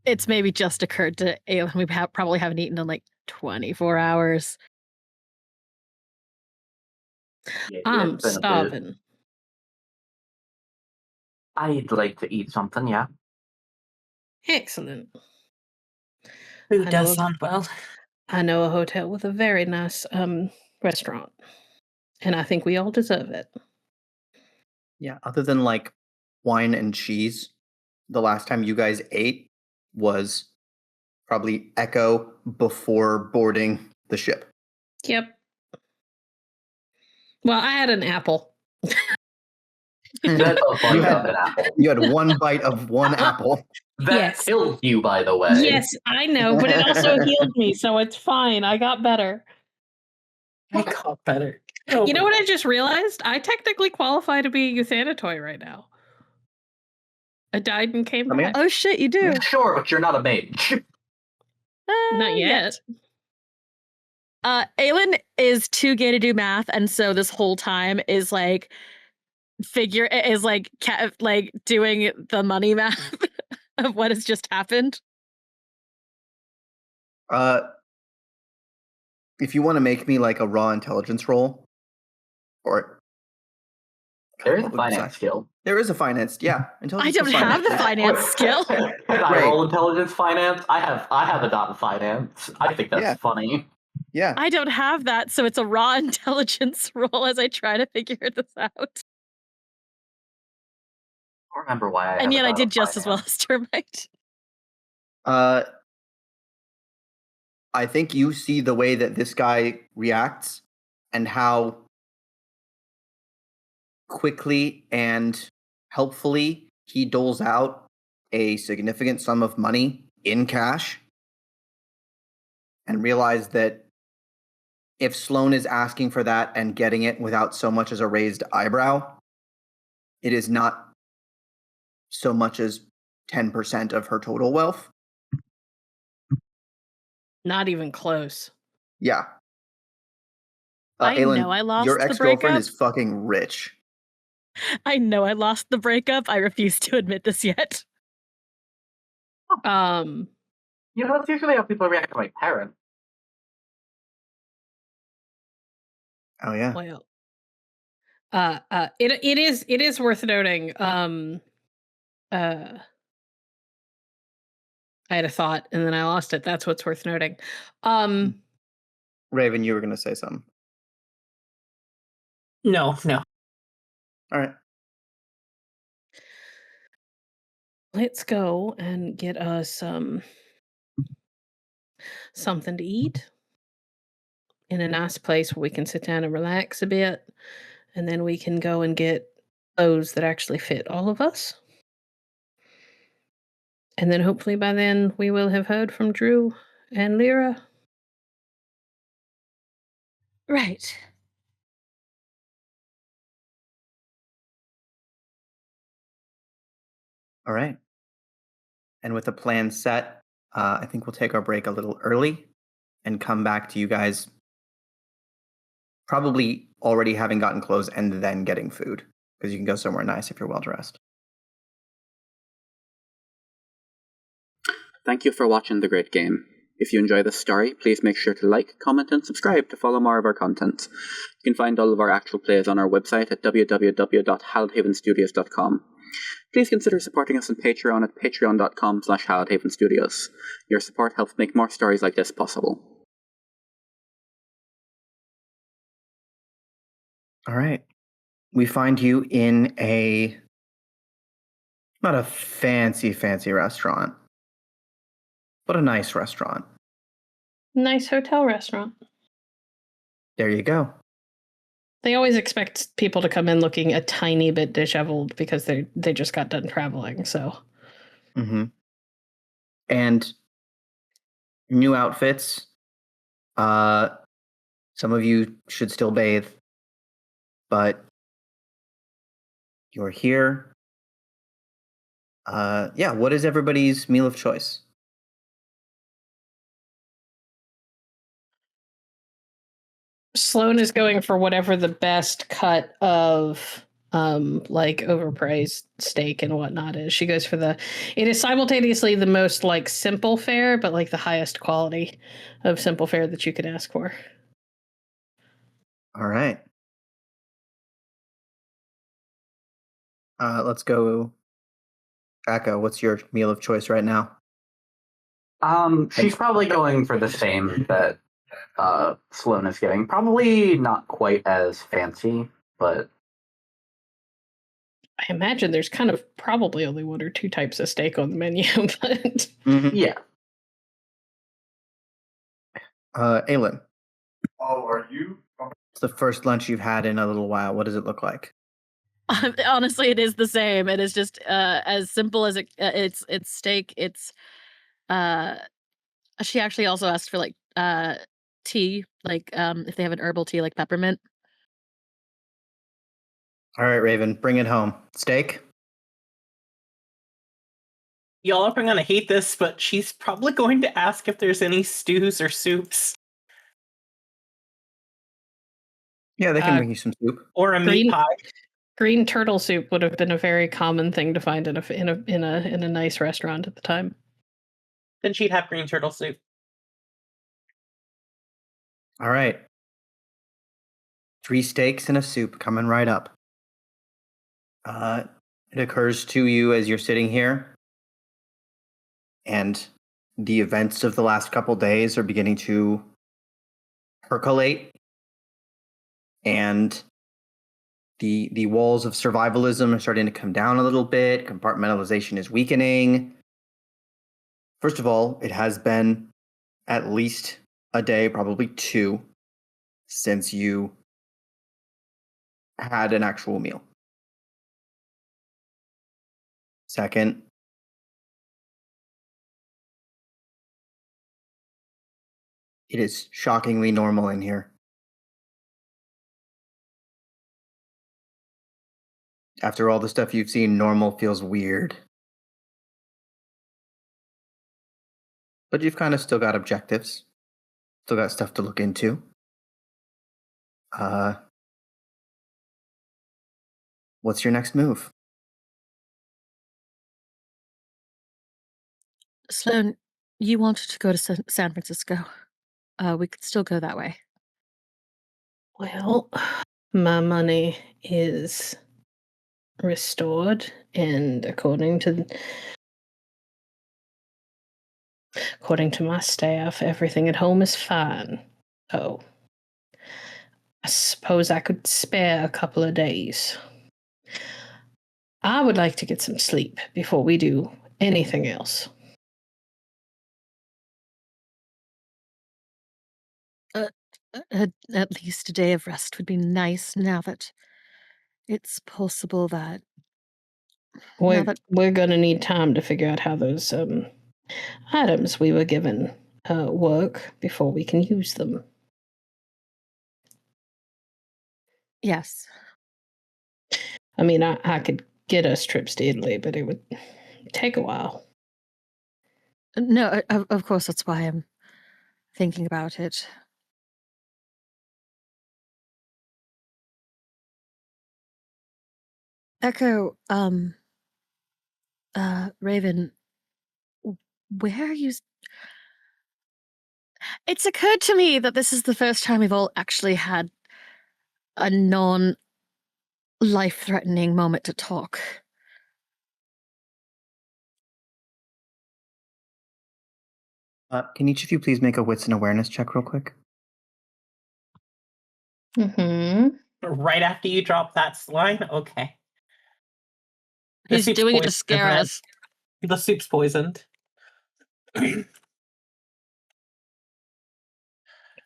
It's maybe just occurred to Aylin. We probably haven't eaten in like 24 hours. Yeah, I'm it's been a bit. starving. I'd like to eat something, yeah. Excellent. Food I does know- sound well. I know a hotel with a very nice restaurant, and I think we all deserve it. Yeah, other than like wine and cheese, the last time you guys ate was probably Echo before boarding the ship. Yep. Well, I had an apple. That's a bite You had- of an apple. You had one bite of one apple. That Yes. killed you, by the way. Yes, I know, but it also healed me, so it's fine. I got better. I got better. Oh You know my what God. I just realized? I technically qualify to be a Euthanatoid right now. I died and came Come here. back. Oh shit, you do. Sure, but you're not a mage. Not yet. Aylin is too gay to do math, and so this whole time is like doing the money math of what has just happened. If you want to make me like a raw intelligence roll, or There is what a would you finance say? skill. There is a finance, yeah. I Intelligence don't is have the finance. finance skill. Can I Right. roll intelligence finance? I have a dot in finance. I think that's Yeah. funny. Yeah. I don't have that, so it's a raw intelligence roll as I try to figure this out. I don't remember why I And have yet a I dot did of just as well finance. as Termite. I think you see the way that this guy reacts and how quickly and helpfully he doles out a significant sum of money in cash, and realize that if Sloan is asking for that and getting it without so much as a raised eyebrow, it is not so much as 10% of her total wealth. Not even close. Yeah. I Aylin, know I lost your the ex-girlfriend breakup. is fucking rich. I know I lost the breakup. I refuse to admit this yet. Um, You know, that's usually how people react to my parents. Oh yeah. well, it is worth noting. I had a thought and then I lost it. That's what's worth noting. Raven, you were going to say something. No. All right. Let's go and get us something to eat in a nice place where we can sit down and relax a bit, and then we can go and get clothes that actually fit all of us. And then hopefully by then we will have heard from Drew and Lyra. Right. All right. And with the plan set, I think we'll take our break a little early and come back to you guys probably already having gotten clothes and then getting food, because you can go somewhere nice if you're well dressed. Thank you for watching The Great Game. If you enjoy this story, please make sure to like, comment, and subscribe to follow more of our content. You can find all of our actual plays on our website at www.halledhavenstudios.com. Please consider supporting us on Patreon at patreon.com/halledhavenstudios. Your support helps make more stories like this possible. All right. We find you in not a fancy restaurant, but a nice restaurant. Nice hotel restaurant. There you go. They always expect people to come in looking a tiny bit disheveled because they just got done traveling. So, Mm-hmm. And new outfits. Some of you should still bathe, but you're here. What is everybody's meal of choice? Sloan is going for whatever the best cut of like overpriced steak and whatnot is. She goes for it is simultaneously the most like simple fare, but like the highest quality of simple fare that you could ask for. All right. Let's go. Jacko, what's your meal of choice right now? She's probably going for the same that Sloan is getting. Probably not quite as fancy, but I imagine there's kind of probably only one or two types of steak on the menu, but yeah. Aylin. Oh, are you? It's the first lunch you've had in a little while. What does it look like? Honestly, it is the same. It is just as simple as it's steak. It's she actually also asked for like tea, like if they have an herbal tea like peppermint. All right, Raven, bring it home. Steak? Y'all are going to hate this, but she's probably going to ask if there's any stews or soups. Yeah, they can bring you some soup. Or a meat pie. Green turtle soup would have been a very common thing to find in a nice restaurant at the time. Then she'd have green turtle soup. All right. 3 steaks and a soup coming right up. It occurs to you as you're sitting here, and the events of the last couple days are beginning to percolate, and the walls of survivalism are starting to come down a little bit. Compartmentalization is weakening. First of all, it has been at least a day, probably 2, since you had an actual meal. Second, it is shockingly normal in here. After all the stuff you've seen, normal feels weird. But you've kind of still got objectives. Still got stuff to look into. What's your next move? Sloan, you wanted to go to San Francisco. We could still go that way. Well, my money is restored, and according to my staff, everything at home is fine. So I suppose I could spare a couple of days. I would like to get some sleep before we do anything else. At least a day of rest would be nice now that it's possible that We're going to need time to figure out how those items we were given work before we can use them. Yes. I mean, I could get us trips to Italy, but it would take a while. No, of course, that's why I'm thinking about it. Echo, Raven, where are you? It's occurred to me that this is the first time we've all actually had a non-life-threatening moment to talk. Can each of you please make a wits and awareness check real quick? Mm-hmm. Right after you drop that line? Okay. The He's soup's doing it to poisoned, scare Brad. us. The soup's poisoned.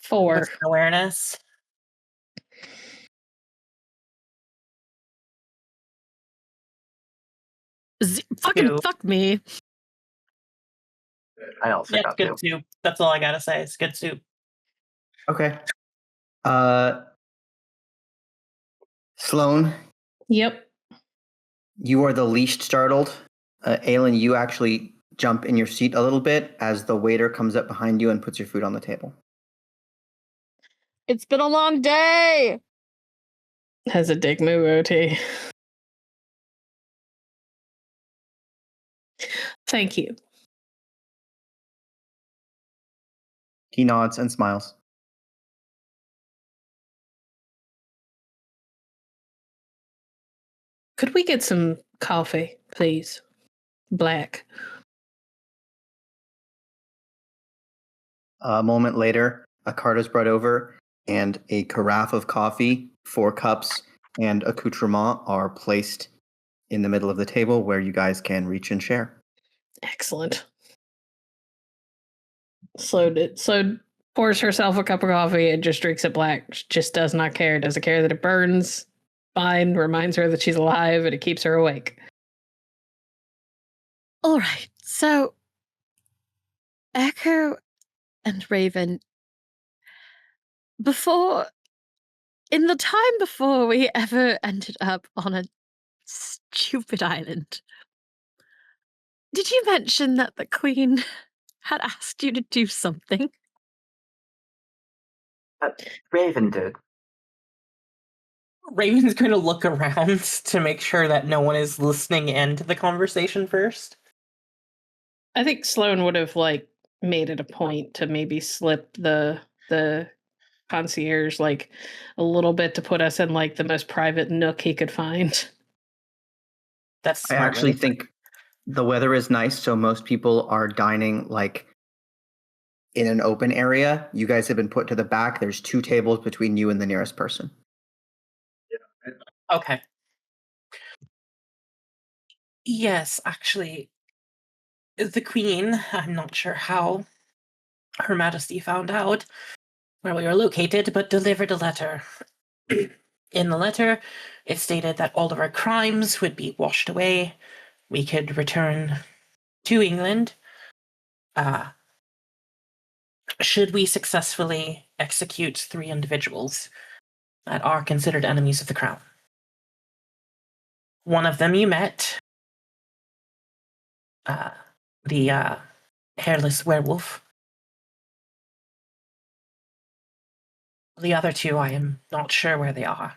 4. What's awareness? Fuck me. I also Yeah, got it's good soup. That's all I gotta say. It's good soup. Okay. Sloan, Yep. you are the least startled. Aylin, you actually jump in your seat a little bit as the waiter comes up behind you and puts your food on the table. It's been a long day. Has a dick move, OT. Thank you. He nods and smiles. Could we get some coffee, please? Black. A moment later, a cart is brought over, and a carafe of coffee, 4 cups, and accoutrement are placed in the middle of the table where you guys can reach and share. Excellent. Sloan pours herself a cup of coffee and just drinks it black. She just does not care. Doesn't care that it burns. Fine. Reminds her that she's alive and it keeps her awake. All right. So, Echo and Raven, in the time before we ever ended up on a stupid island, did you mention that the Queen had asked you to do something? Raven did. Raven's going to look around to make sure that no one is listening in to the conversation first. I think Sloan would have made it a point to maybe slip the concierge a little bit to put us in the most private nook he could find. That's I smart, actually right? think the weather is nice, so most people are dining in an open area. You guys have been put to the back. There's 2 tables between you and the nearest person. Okay. Yes, actually, the Queen, I'm not sure how Her Majesty found out where we were located, but delivered a letter. In the letter, it stated that all of our crimes would be washed away. We could return to England. Should we successfully execute 3 individuals that are considered enemies of the crown. One of them you met, the hairless werewolf. The other 2, I am not sure where they are.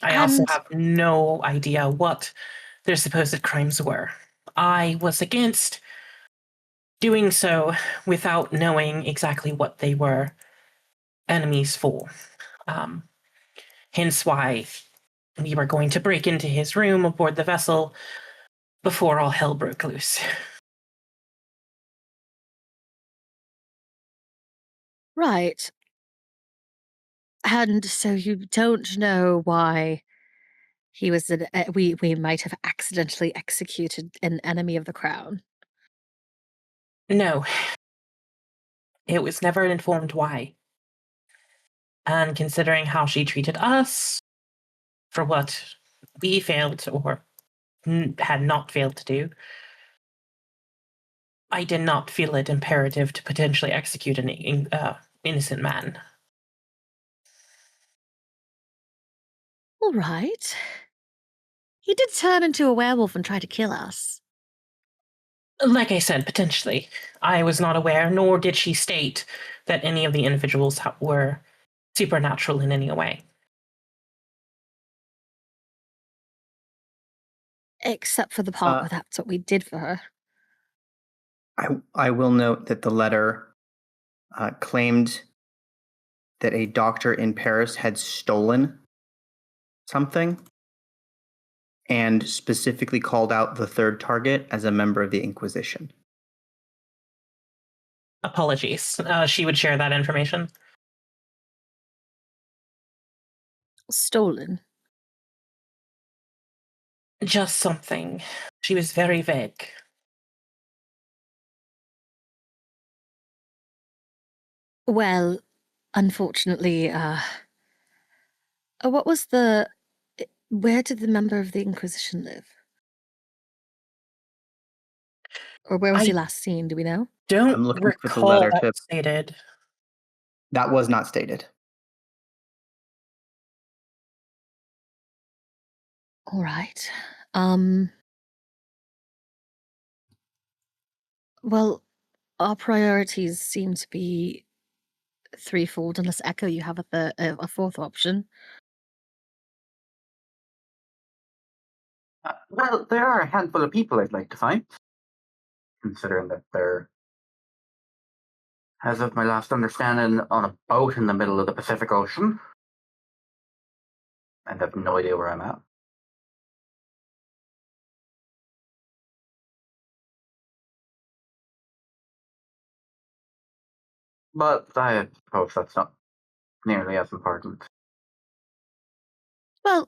I also have no idea what their supposed crimes were. I was against doing so without knowing exactly what they were enemies for. Hence why we were going to break into his room aboard the vessel before all hell broke loose. Right. And so you don't know why he was we might have accidentally executed an enemy of the crown. No. It was never informed why. And considering how she treated us, for what we failed or had not failed to do, I did not feel it imperative to potentially execute an innocent man. All right. He did turn into a werewolf and try to kill us. Like I said, potentially. I was not aware, nor did she state that any of the individuals were supernatural in any way. Except for the part where that's what we did for her. I will note that the letter claimed that a doctor in Paris had stolen something and specifically called out the 3rd target as a member of the Inquisition. Apologies. She would share that information. Stolen? Just something. She was very vague. Well, unfortunately, what was where did the member of the Inquisition live? Or where was he last seen? Do we know? Don't I'm looking for the recall letter that tip. stated. That was not stated. All right. Well, our priorities seem to be threefold, unless Echo, you have a fourth option. Well, there are a handful of people I'd like to find, considering that they're, as of my last understanding, on a boat in the middle of the Pacific Ocean. And I have no idea where I'm at. But I suppose that's not nearly as important. Well,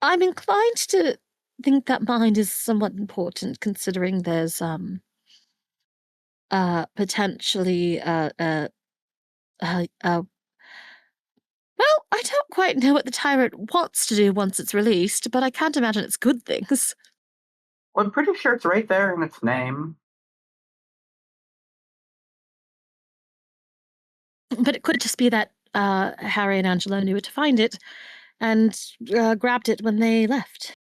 I'm inclined to think that mind is somewhat important, considering there's potentially well, I don't quite know what the tyrant wants to do once it's released, but I can't imagine it's good things. Well, I'm pretty sure it's right there in its name. But it could just be that Harry and Angelo knew where to find it and grabbed it when they left.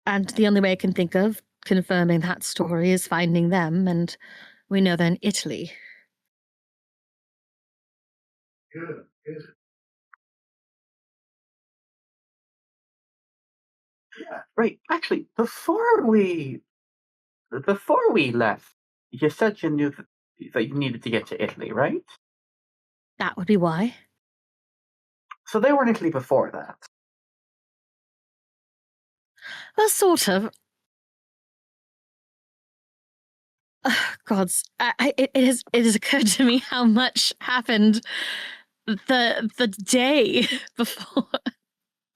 And the only way I can think of confirming that story is finding them, and we know they're in Italy. Good. Yeah, right. Actually, before we left, you said you knew that you needed to get to Italy, right? That would be why. So they were in Italy before that. Well, sort of. Gods, it has occurred to me how much happened the day before.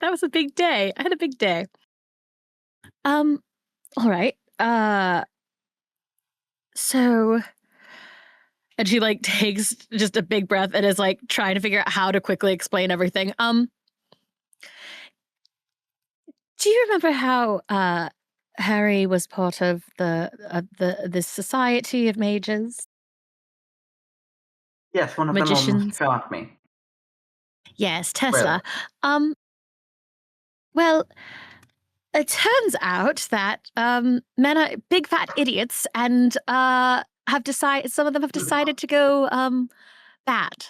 That was a big day. I had a big day. All right. So, and she like takes just a big breath and is like trying to figure out how to quickly explain everything. Do you remember how Harry was part of the Society of Mages? Yes, one of them almost Magicians. shot me. Yes, Tesla. Well, it turns out that men are big fat idiots and have decided. Some of them have decided to go bad.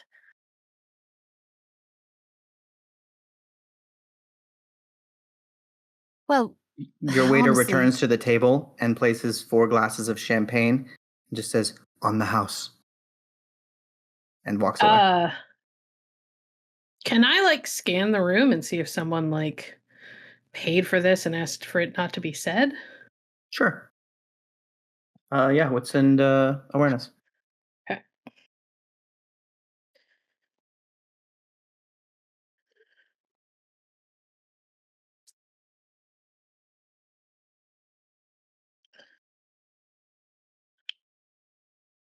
Well, Your waiter honestly, returns to the table and places 4 glasses of champagne and just says, "On the house," and walks away. Can I like scan the room and see if someone like paid for this and asked for it not to be said? Sure. Yeah, what's in awareness? Okay.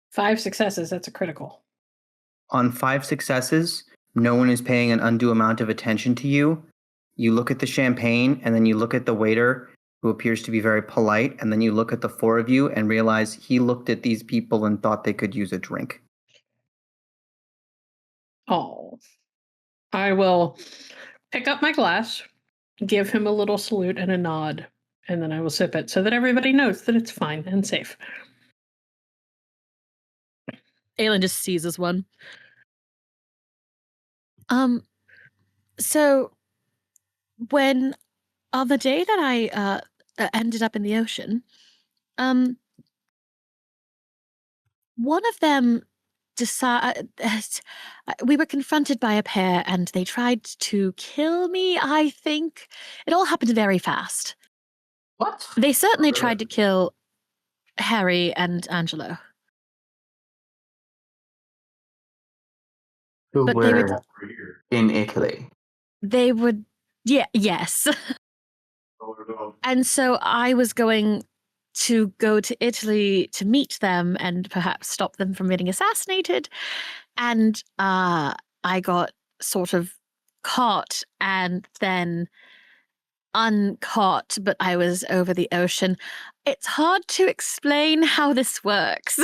Five successes, that's a critical. On 5 successes, no one is paying an undue amount of attention to you. You look at the champagne, and then you look at the waiter, who appears to be very polite, and then you look at the 4 of you and realize he looked at these people and thought they could use a drink. Oh. I will pick up my glass, give him a little salute and a nod, and then I will sip it so that everybody knows that it's fine and safe. Aylin just seizes one. So when on the day that I ended up in the ocean, one of them decided we were confronted by a pair and they tried to kill me. I think it all happened very fast. What? They certainly tried to kill Harry and Angelo. Who But were in Italy? They would, yes. And so I was going to go to Italy to meet them and perhaps stop them from getting assassinated. And I got sort of caught, and then uncaught, but I was over the ocean. It's hard to explain how this works.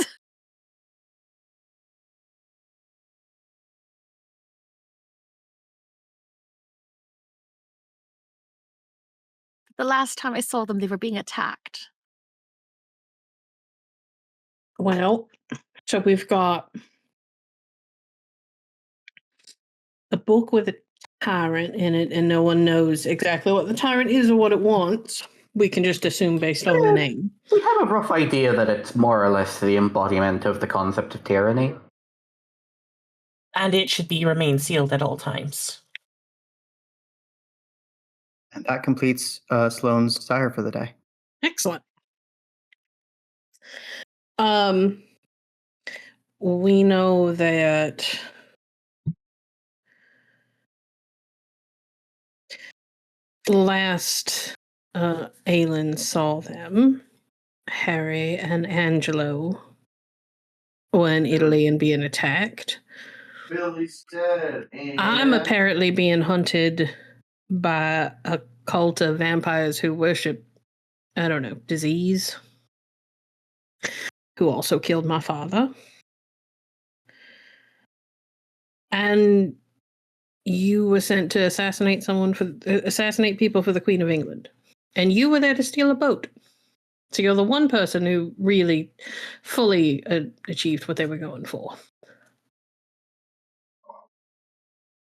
The last time I saw them, they were being attacked. Well, so we've got a book with a tyrant in it, and no one knows exactly what the tyrant is or what it wants. We can just assume based on the name. We have a rough idea that it's more or less the embodiment of the concept of tyranny. And it should remain sealed at all times. And that completes Sloan's desire for the day. Excellent. We know that last Aylin saw them, Harry and Angelo, were in Italy and being attacked. Billy's dead. I'm apparently being hunted by a cult of vampires who worship, I don't know, disease, who also killed my father. And you were sent to assassinate people for the Queen of England. And you were there to steal a boat. So you're the one person who really fully achieved what they were going for.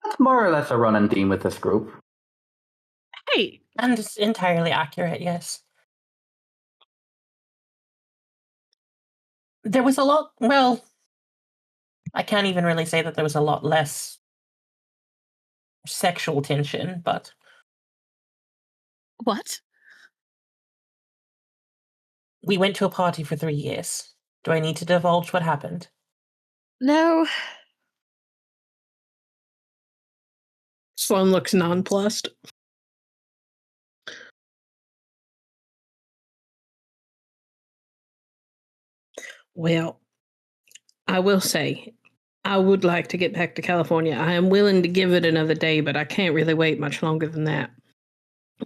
That's more or less a running theme with this group. Hey! And it's entirely accurate, yes. There was a lot, well, I can't even really say that there was a lot less sexual tension, but... What? We went to a party for 3 years. Do I need to divulge what happened? No. Sloan looks nonplussed. Well, I will say, I would like to get back to California. I am willing to give it another day, but I can't really wait much longer than that.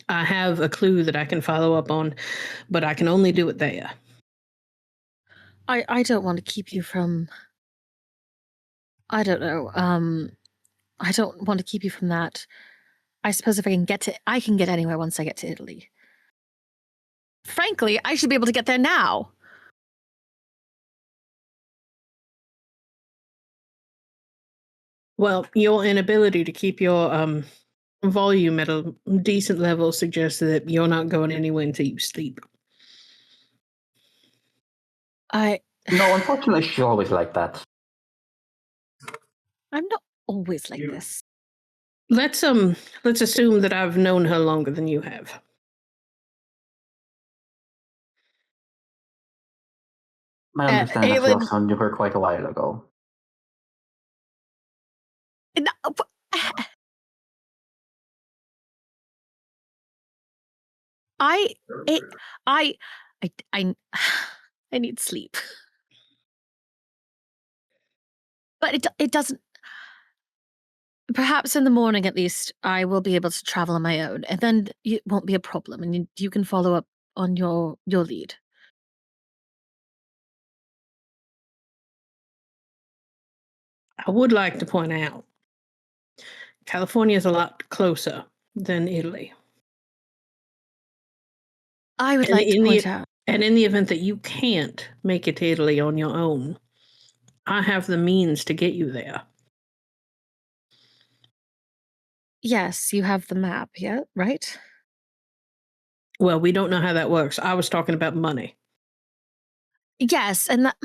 I have a clue that I can follow up on, but I can only do it there. I don't want to keep you from... I don't know. I don't want to keep you from that. I suppose if I can get anywhere once I get to Italy. Frankly, I should be able to get there now. Well, your inability to keep your volume at a decent level suggests that you're not going anywhere until you sleep. No, unfortunately, she's always like that. I'm not always like this. Let's assume that I've known her longer than you have. My understanding is Aylin- your son knew her quite a while ago. No, I need sleep. But it doesn't... Perhaps in the morning, at least, I will be able to travel on my own, and then it won't be a problem, and you can follow up on your lead. I would like to point out, California is a lot closer than Italy. I would like to point out. And in the event that you can't make it to Italy on your own, I have the means to get you there. Yes, you have the map, yeah, right? Well, we don't know how that works. I was talking about money. Yes, and that...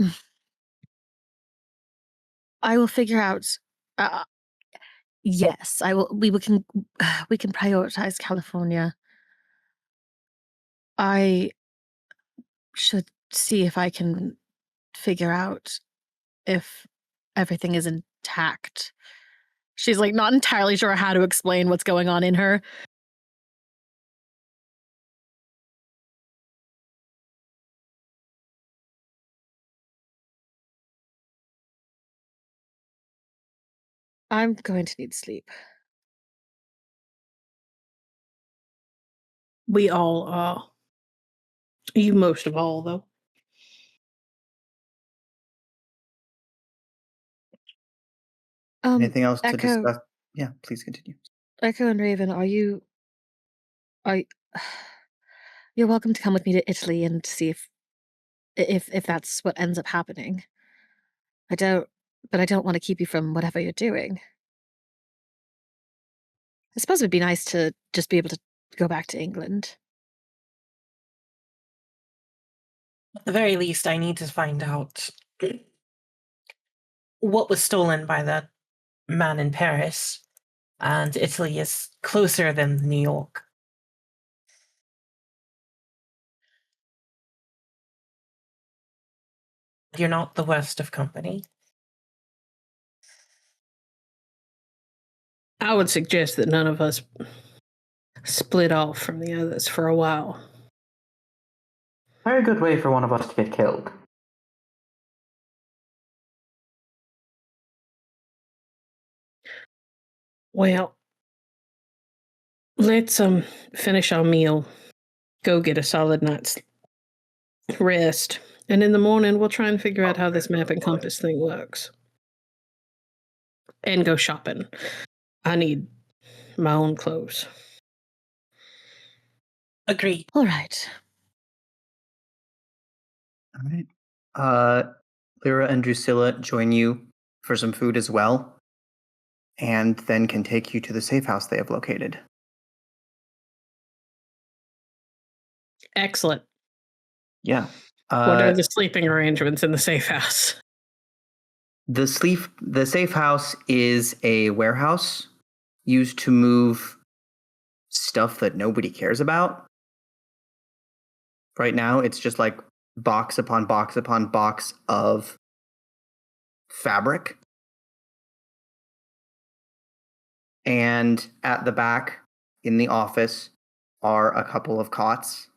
I will figure out... yes, I will. We can prioritize California. I should see if I can figure out if everything is intact. She's like not entirely sure how to explain what's going on in her. I'm going to need sleep. We all are. You most of all, though. Anything else to Echo, discuss? Yeah, please continue. Echo and Raven, are you? You're welcome to come with me to Italy and see if that's what ends up happening. I don't want to keep you from whatever you're doing. I suppose it'd be nice to just be able to go back to England. At the very least, I need to find out what was stolen by that man in Paris, and Italy is closer than New York. You're not the worst of company. I would suggest that none of us split off from the others for a while. Very good way for one of us to get killed. Well, let's finish our meal, go get a solid night's rest, and in the morning we'll try and figure out how this map and compass thing works. And go shopping. I need my own clothes. Agreed. All right. All right. Lyra and Drusilla join you for some food as well, and then can take you to the safe house they have located. Excellent. Yeah. What are the sleeping arrangements in the safe house? The safe house is a warehouse used to move stuff that nobody cares about. Right now, it's just like box upon box upon box of fabric. And at the back in the office are a couple of cots.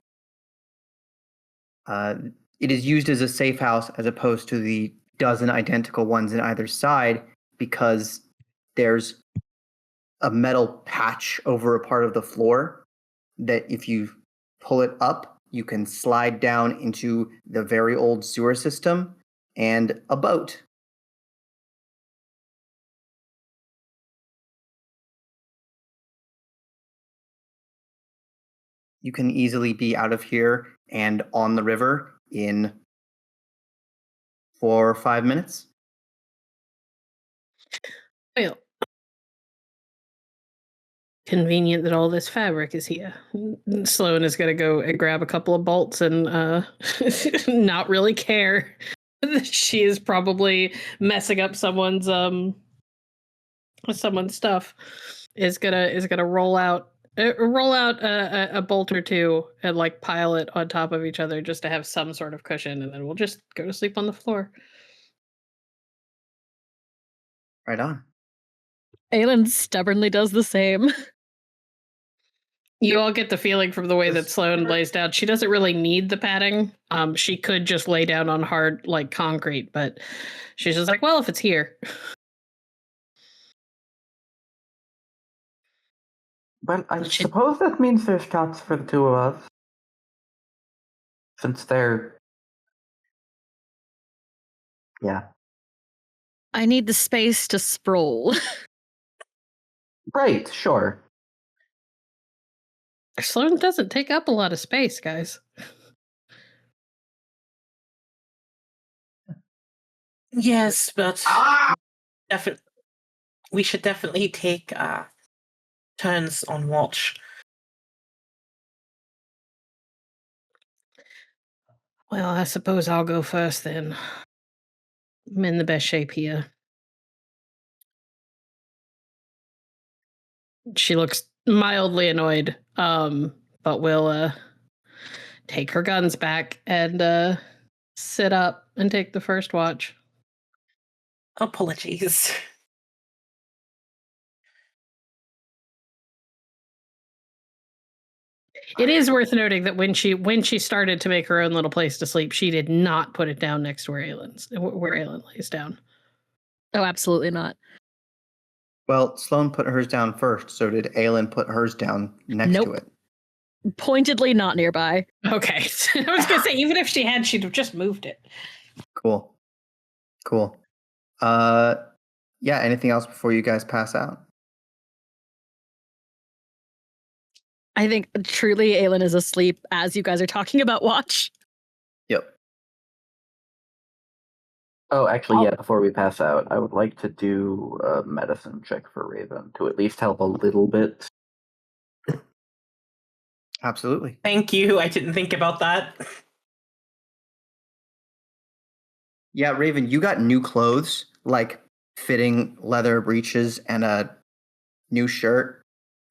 It is used as a safe house as opposed to the dozen identical ones in either side because there's a metal patch over a part of the floor that if you pull it up, you can slide down into the very old sewer system and a boat. You can easily be out of here and on the river in 4 or 5 minutes. Well, convenient that all this fabric is here. Sloan is going to go and grab a couple of bolts and not really care. She is probably messing up someone's stuff. Is gonna roll out a bolt or two and like pile it on top of each other just to have some sort of cushion, and then we'll just go to sleep on the floor. Right on. Aylin stubbornly does the same. You all get the feeling from the way that Sloan lays down. She doesn't really need the padding. She could just lay down on hard like concrete, but she's just like, well, if it's here. Well, I suppose that means there's cots for the two of us. Since they're... Yeah. I need the space to sprawl. Right, sure. Sloan doesn't take up a lot of space, guys. Yes, but we should definitely take turns on watch. Well, I suppose I'll go first then. I'm in the best shape here. She looks mildly annoyed, but will take her guns back and sit up and take the first watch. Apologies. It is worth noting that when she started to make her own little place to sleep, she did not put it down next to where Aylin lays down. Oh, absolutely not. Well, Sloan put hers down first, so did Aylin put hers down next to it. pointedly not nearby. Okay. I was going to say, even if she had, she'd have just moved it. Cool. Yeah, anything else before you guys pass out? I think truly Aylin is asleep as you guys are talking about watch. Yep. Oh, actually, yeah, before we pass out, I would like to do a medicine check for Raven to at least help a little bit. Absolutely. Thank you. I didn't think about that. Yeah, Raven, you got new clothes, like fitting leather breeches and a new shirt,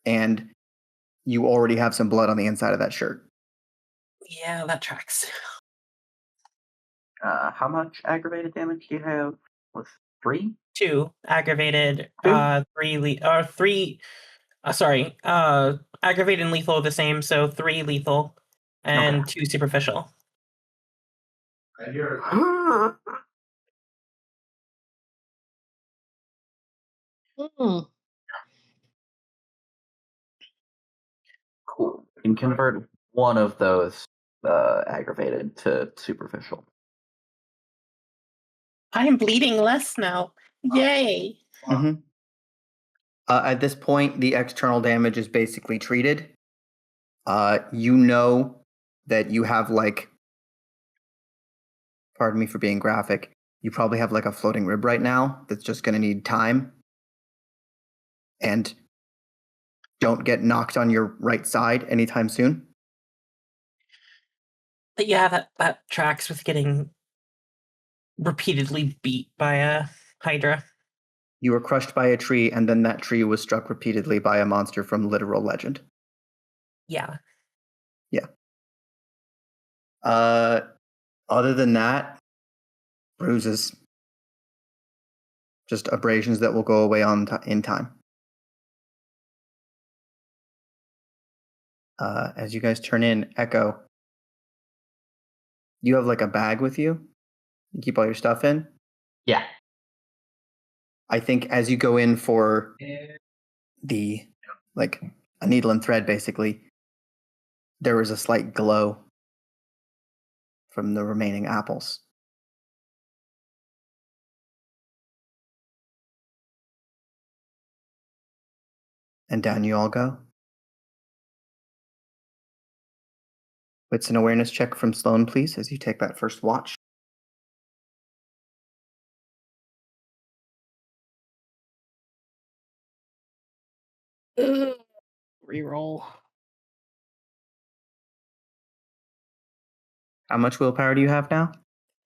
and you already have some blood on the inside of that shirt. Yeah, that tracks. How much aggravated damage do you have? Was 3? 2 aggravated. Two? 3 aggravated and lethal are the same, so 3 lethal and Okay. 2 superficial. I hear Cool. You can convert one of those aggravated to superficial. I am bleeding less now. Yay! Mm-hmm. At this point, the external damage is basically treated. You know that you have, like, pardon me for being graphic, you probably have like a floating rib right now that's just going to need time. And don't get knocked on your right side anytime soon. But yeah, that tracks with getting repeatedly beat by a Hydra. You were crushed by a tree, and then that tree was struck repeatedly by a monster from literal legend. Yeah. Other than that, bruises. Just abrasions that will go away in time. As you guys turn in, Echo, you have like a bag with you? You keep all your stuff in? Yeah. I think as you go in for the, like, a needle and thread, basically, there was a slight glow from the remaining apples. And down you all go. Wits an awareness check from Sloan, please, as you take that first watch. Reroll. How much willpower do you have now?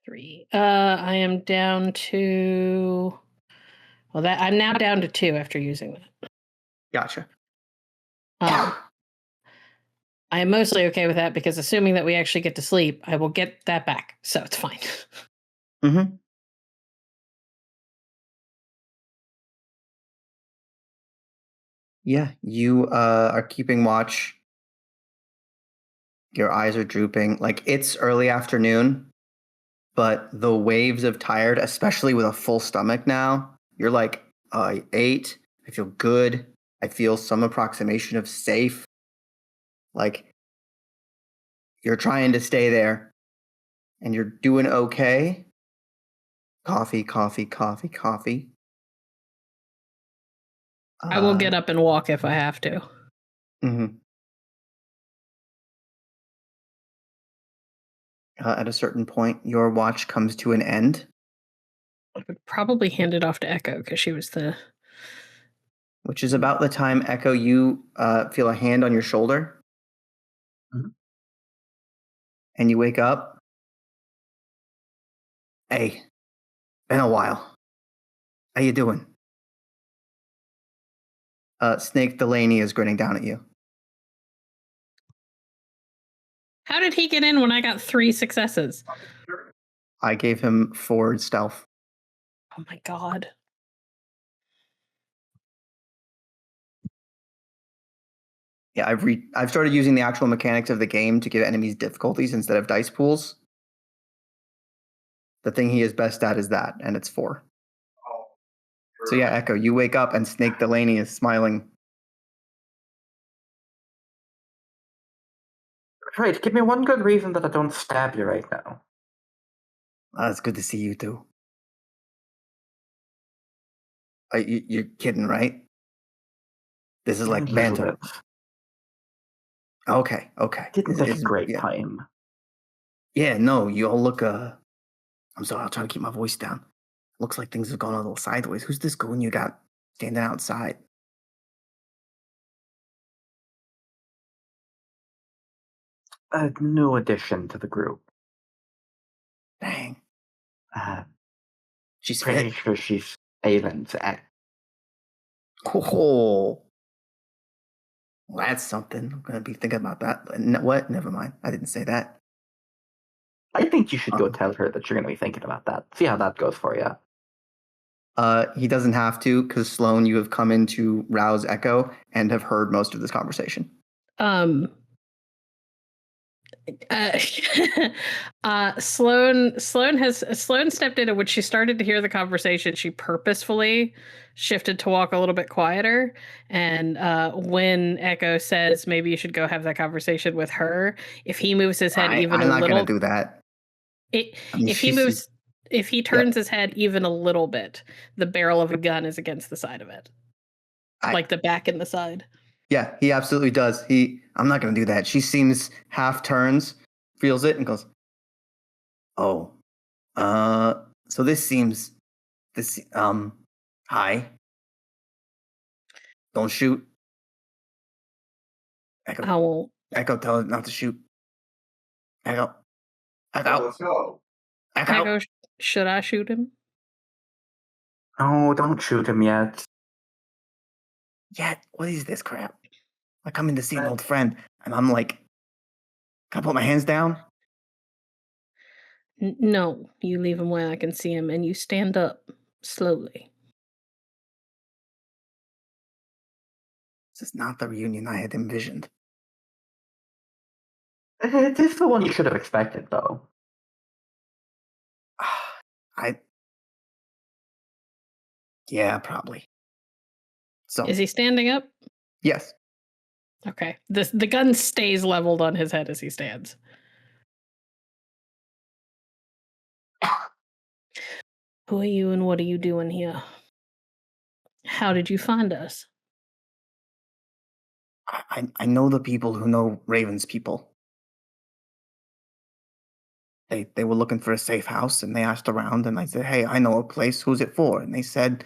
3. I am down to. Well, I'm now down to 2 after using that. Gotcha. I am mostly okay with that because assuming that we actually get to sleep, I will get that back. So it's fine. Mm-hmm. Yeah, you are keeping watch. Your eyes are drooping. Like, it's early afternoon, but the waves of tired, especially with a full stomach now, you're like, I ate, I feel good, I feel some approximation of safe. Like, you're trying to stay there, and you're doing okay. Coffee, coffee, coffee, coffee. I will get up and walk if I have to. Mm-hmm. At a certain point, your watch comes to an end. I would probably hand it off to Echo because she was the. Which is about the time, Echo, you feel a hand on your shoulder. Mm-hmm. And you wake up. Hey, been a while. How you doing? Snake Delaney is grinning down at you. How did he get in when I got 3 successes? I gave him forward stealth. Oh my god. Yeah, I've started using the actual mechanics of the game to give enemies difficulties instead of dice pools. The thing he is best at is that, and it's 4. So yeah, Echo, you wake up and Snake Delaney is smiling. Right, give me one good reason that I don't stab you right now. It's good to see you too. You're kidding, right? This is like banter. Okay. Didn't take a great yeah. time. Yeah, no, you all look. I'm sorry, I'll try to keep my voice down. Looks like things have gone a little sideways. Who's this goon you got standing outside? A new addition to the group. Dang. She's Pretty fit. sure she's Aylin's ex. Oh, well, that's something. I'm gonna be thinking about that. What? Never mind. I didn't say that. I think you should go tell her that you're going to be thinking about that. See how that goes for you. He doesn't have to, because Sloan, you have come in to rouse Echo and have heard most of this conversation. Sloan stepped in, and when she started to hear the conversation, she purposefully shifted to walk a little bit quieter. And when Echo says maybe you should go have that conversation with her, if he moves his head even a little, I'm not going to do that. If he turns his head even a little bit, the barrel of a gun is against the side of it, like the back and the side. Yeah, he absolutely does. I'm not going to do that. She seems half turns, feels it, and goes, "Oh, so hi. Don't shoot." Echo, I won't. Echo, tell her not to shoot. Echo. Let's go. Echo, should I shoot him? Oh, don't shoot him yet. Yeah, what is this crap? I come in to see an old friend, and I'm like, can I put my hands down? No, you leave him where I can see him, and you stand up slowly. This is not the reunion I had envisioned. It is the one you should have expected, though. Yeah, probably. So is he standing up? Yes. Okay. The gun stays leveled on his head as he stands. Who are you and what are you doing here? How did you find us? I know the people who know Raven's people. They were looking for a safe house, and they asked around, and I said, hey, I know a place. Who's it for? And they said,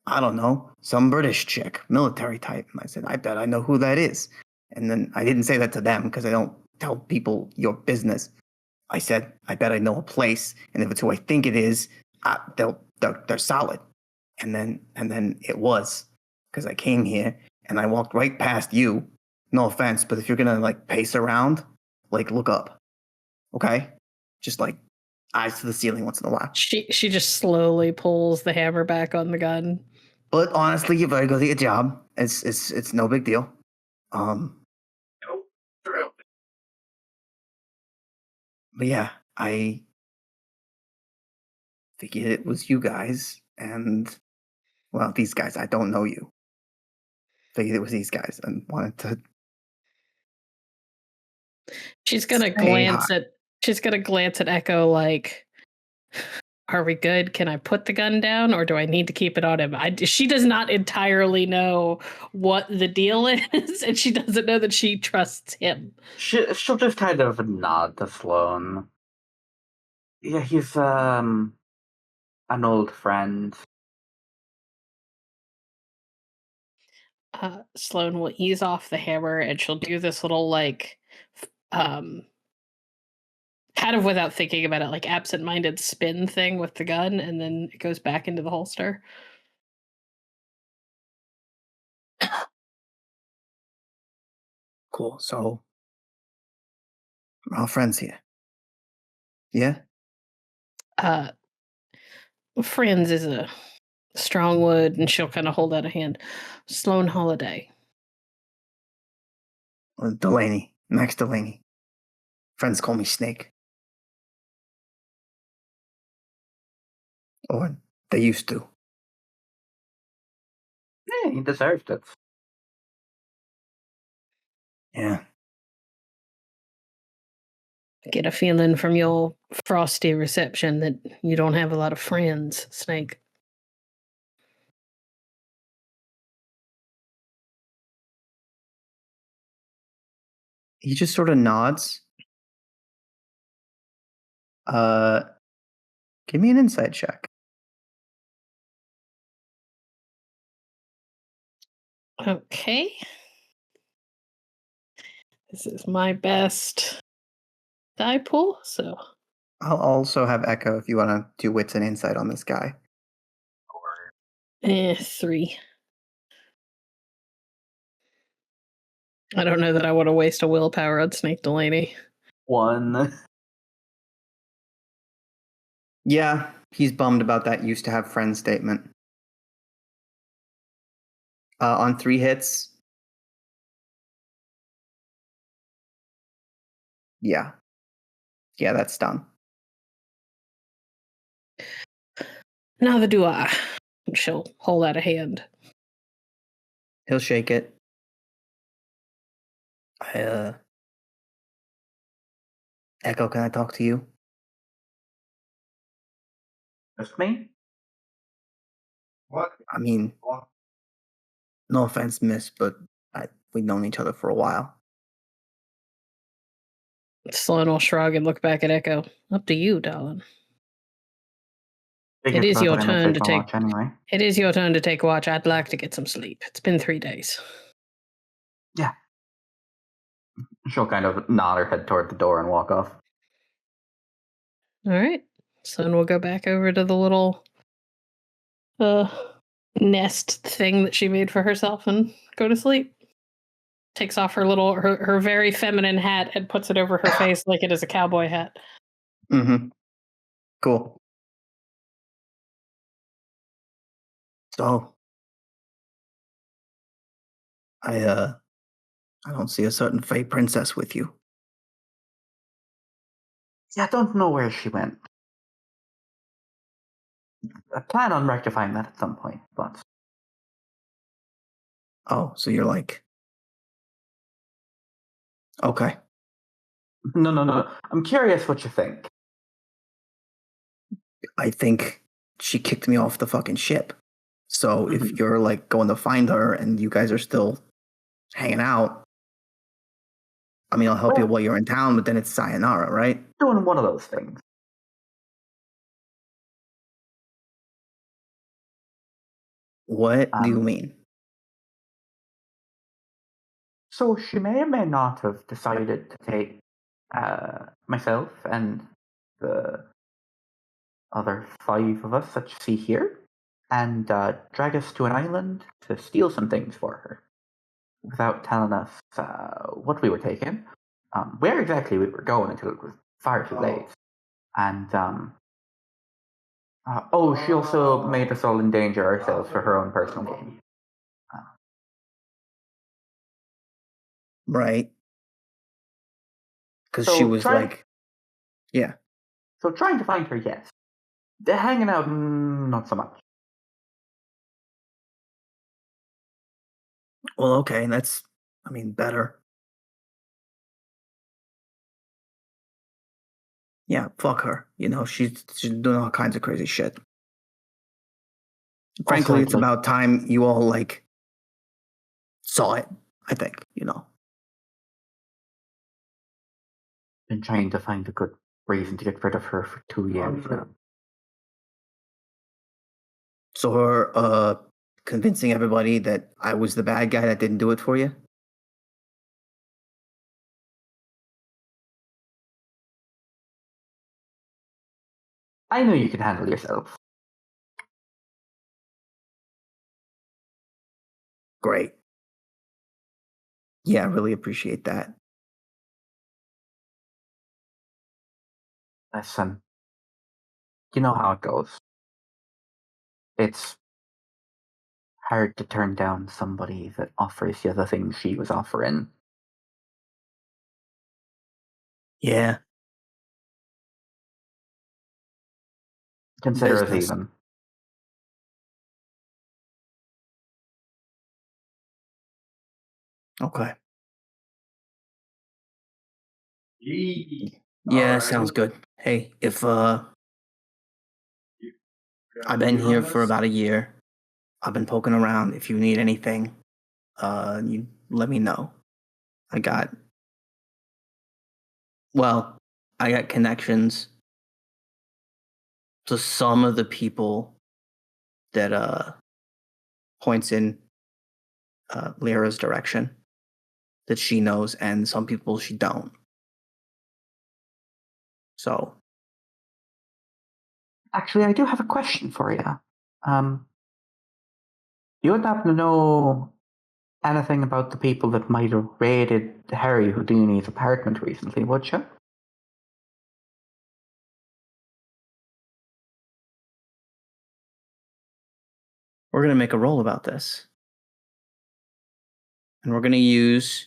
I don't know, some British chick, military type. And I said, I bet I know who that is. And then I didn't say that to them because I don't tell people your business. I said, I bet I know a place, and if it's who I think it is, they're solid. And then it was, because I came here and I walked right past you. No offense, but if you're gonna like pace around, like look up, okay? Just like eyes to the ceiling once in a while. She just slowly pulls the hammer back on the gun. But honestly, you're very good at your job. It's no big deal. But yeah, I figured it was you guys, and well, these guys. I don't know you. Figured it was these guys, and wanted to. She's gonna glance at Echo like, are we good? Can I put the gun down, or do I need to keep it on him? She does not entirely know what the deal is, and she doesn't know that she trusts him. She'll just kind of nod to Sloan. Yeah, he's an old friend. Sloan will ease off the hammer, and she'll do this little like, kind of without thinking about it, like absent-minded spin thing with the gun, and then it goes back into the holster. Cool. So we're all friends here. Yeah? Friends is a strong word, and she'll kind of hold out a hand. Sloan Holliday. Delaney. Max Delaney. Friends call me Snake. Or they used to. Yeah, he deserved it. Yeah. get a feeling from your frosty reception that you don't have a lot of friends, Snake. He just sort of nods. Give me an insight check. Okay. This is my best die pool, so I'll also have Echo if you want to do wits and insight on this guy. 3. I don't know that I want to waste a willpower on Snake Delaney. 1. Yeah, he's bummed about that used to have friends statement. On 3 hits. Yeah. Yeah, that's done. Neither do I. She'll hold out a hand. He'll shake it. Echo, can I talk to you? Just me? What? I mean, What? no offense, miss, but we've known each other for a while. Sloan will shrug and look back at Echo. Up to you, darling. Figured It is for your that I might turn to my take. watch anyway. It is your turn to take watch. I'd like to get some sleep. It's been 3 days. Yeah. She'll kind of nod her head toward the door and walk off. All right. So then we'll go back over to the little nest thing that she made for herself and go to sleep. Takes off her very feminine hat and puts it over her face like it is a cowboy hat. Mm-hmm. Cool. So, I don't see a certain Fey princess with you. Yeah, I don't know where she went. I plan on rectifying that at some point, but... Oh, so you're like... Okay. No. I'm curious what you think. I think she kicked me off the fucking ship. So Mhm. if you're like going to find her and you guys are still hanging out, I mean, I'll help you Well- while you're in town, but then it's sayonara, right? Doing one of those things. What do you mean? So she may or may not have decided to take myself and the other 5 of us that you see here and drag us to an island to steal some things for her without telling us what we were taking, where exactly we were going until it was far too late. And she also made us all endanger ourselves for her own personal gain. Right. Because So she was try- like, yeah. So trying to find her, yes. The hanging out, not so much. Well, okay, that's, I mean, better. Yeah, fuck her. You know, she's doing all kinds of crazy shit. Frankly, Also, it's like- about time you all, like, saw it, I think, you know. Been trying to find a good reason to get rid of her for 2 years now. So her convincing everybody that I was the bad guy that didn't do it for you? I know you can handle yourself. Great. Yeah, I really appreciate that. Listen, you know how it goes. It's hard to turn down somebody that offers you the things she was offering. Yeah. Consider us Business. even. Okay. Yee. Yeah, Alright. sounds good. Hey, if You got I've been you here on for this? about a year. I've been poking around. If you need anything, you let me know. I got connections to some of the people that points in Lyra's direction that she knows, and some people she don't. So Actually, I do have a question for you. You would happen to know anything about the people that might have raided Harry Houdini's apartment recently, would you? we're gonna make a roll about this, and we're gonna use.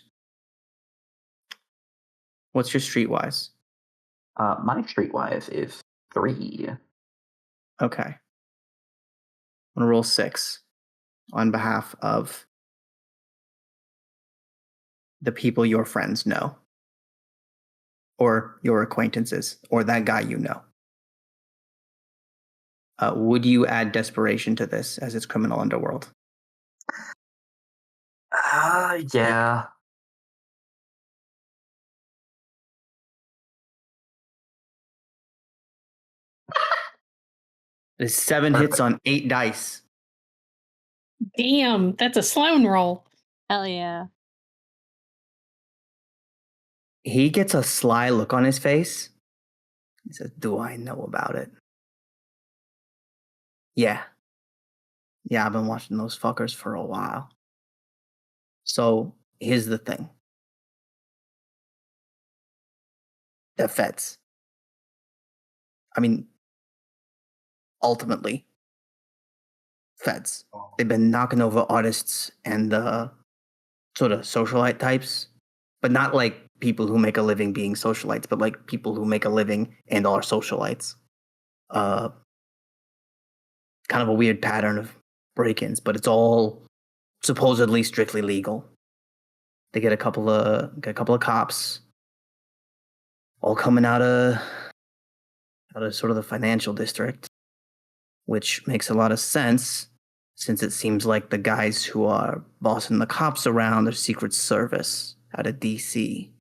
What's your streetwise? My streetwise is 3. Okay. I'm gonna roll 6 on behalf of the people your friends know, or your acquaintances, or that guy you know. Would you add desperation to this as its criminal underworld? Yeah. There's 7 hits on 8 dice. Damn, that's a Sloan roll. Hell yeah. He gets a sly look on his face. He says, "Do I know about it?" Yeah. Yeah, I've been watching those fuckers for a while. So here's the thing. The feds. I mean, ultimately, feds. They've been knocking over artists and sort of socialite types, but not like people who make a living being socialites, but like people who make a living and are socialites. Kind of a weird pattern of break-ins, but it's all supposedly strictly legal. They get a couple of cops, all coming out of sort of the financial district, which makes a lot of sense since it seems like the guys who are bossing the cops around are Secret Service out of DC.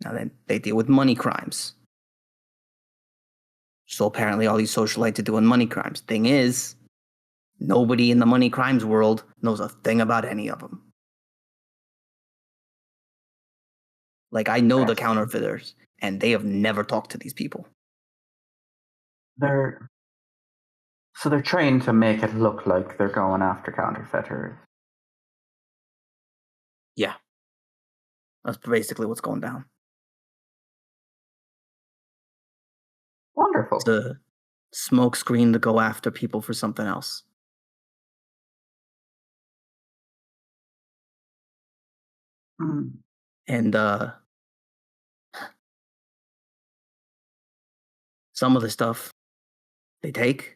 Now they deal with money crimes. So apparently all these socialites are doing money crimes. Thing is, nobody in the money crimes world knows a thing about any of them. Like, I know the counterfeiters, and they have never talked to these people. They're trying to make it look like they're going after counterfeiters. Yeah. That's basically what's going down. Wonderful. It's a smoke screen to go after people for something else. Mm. And some of the stuff they take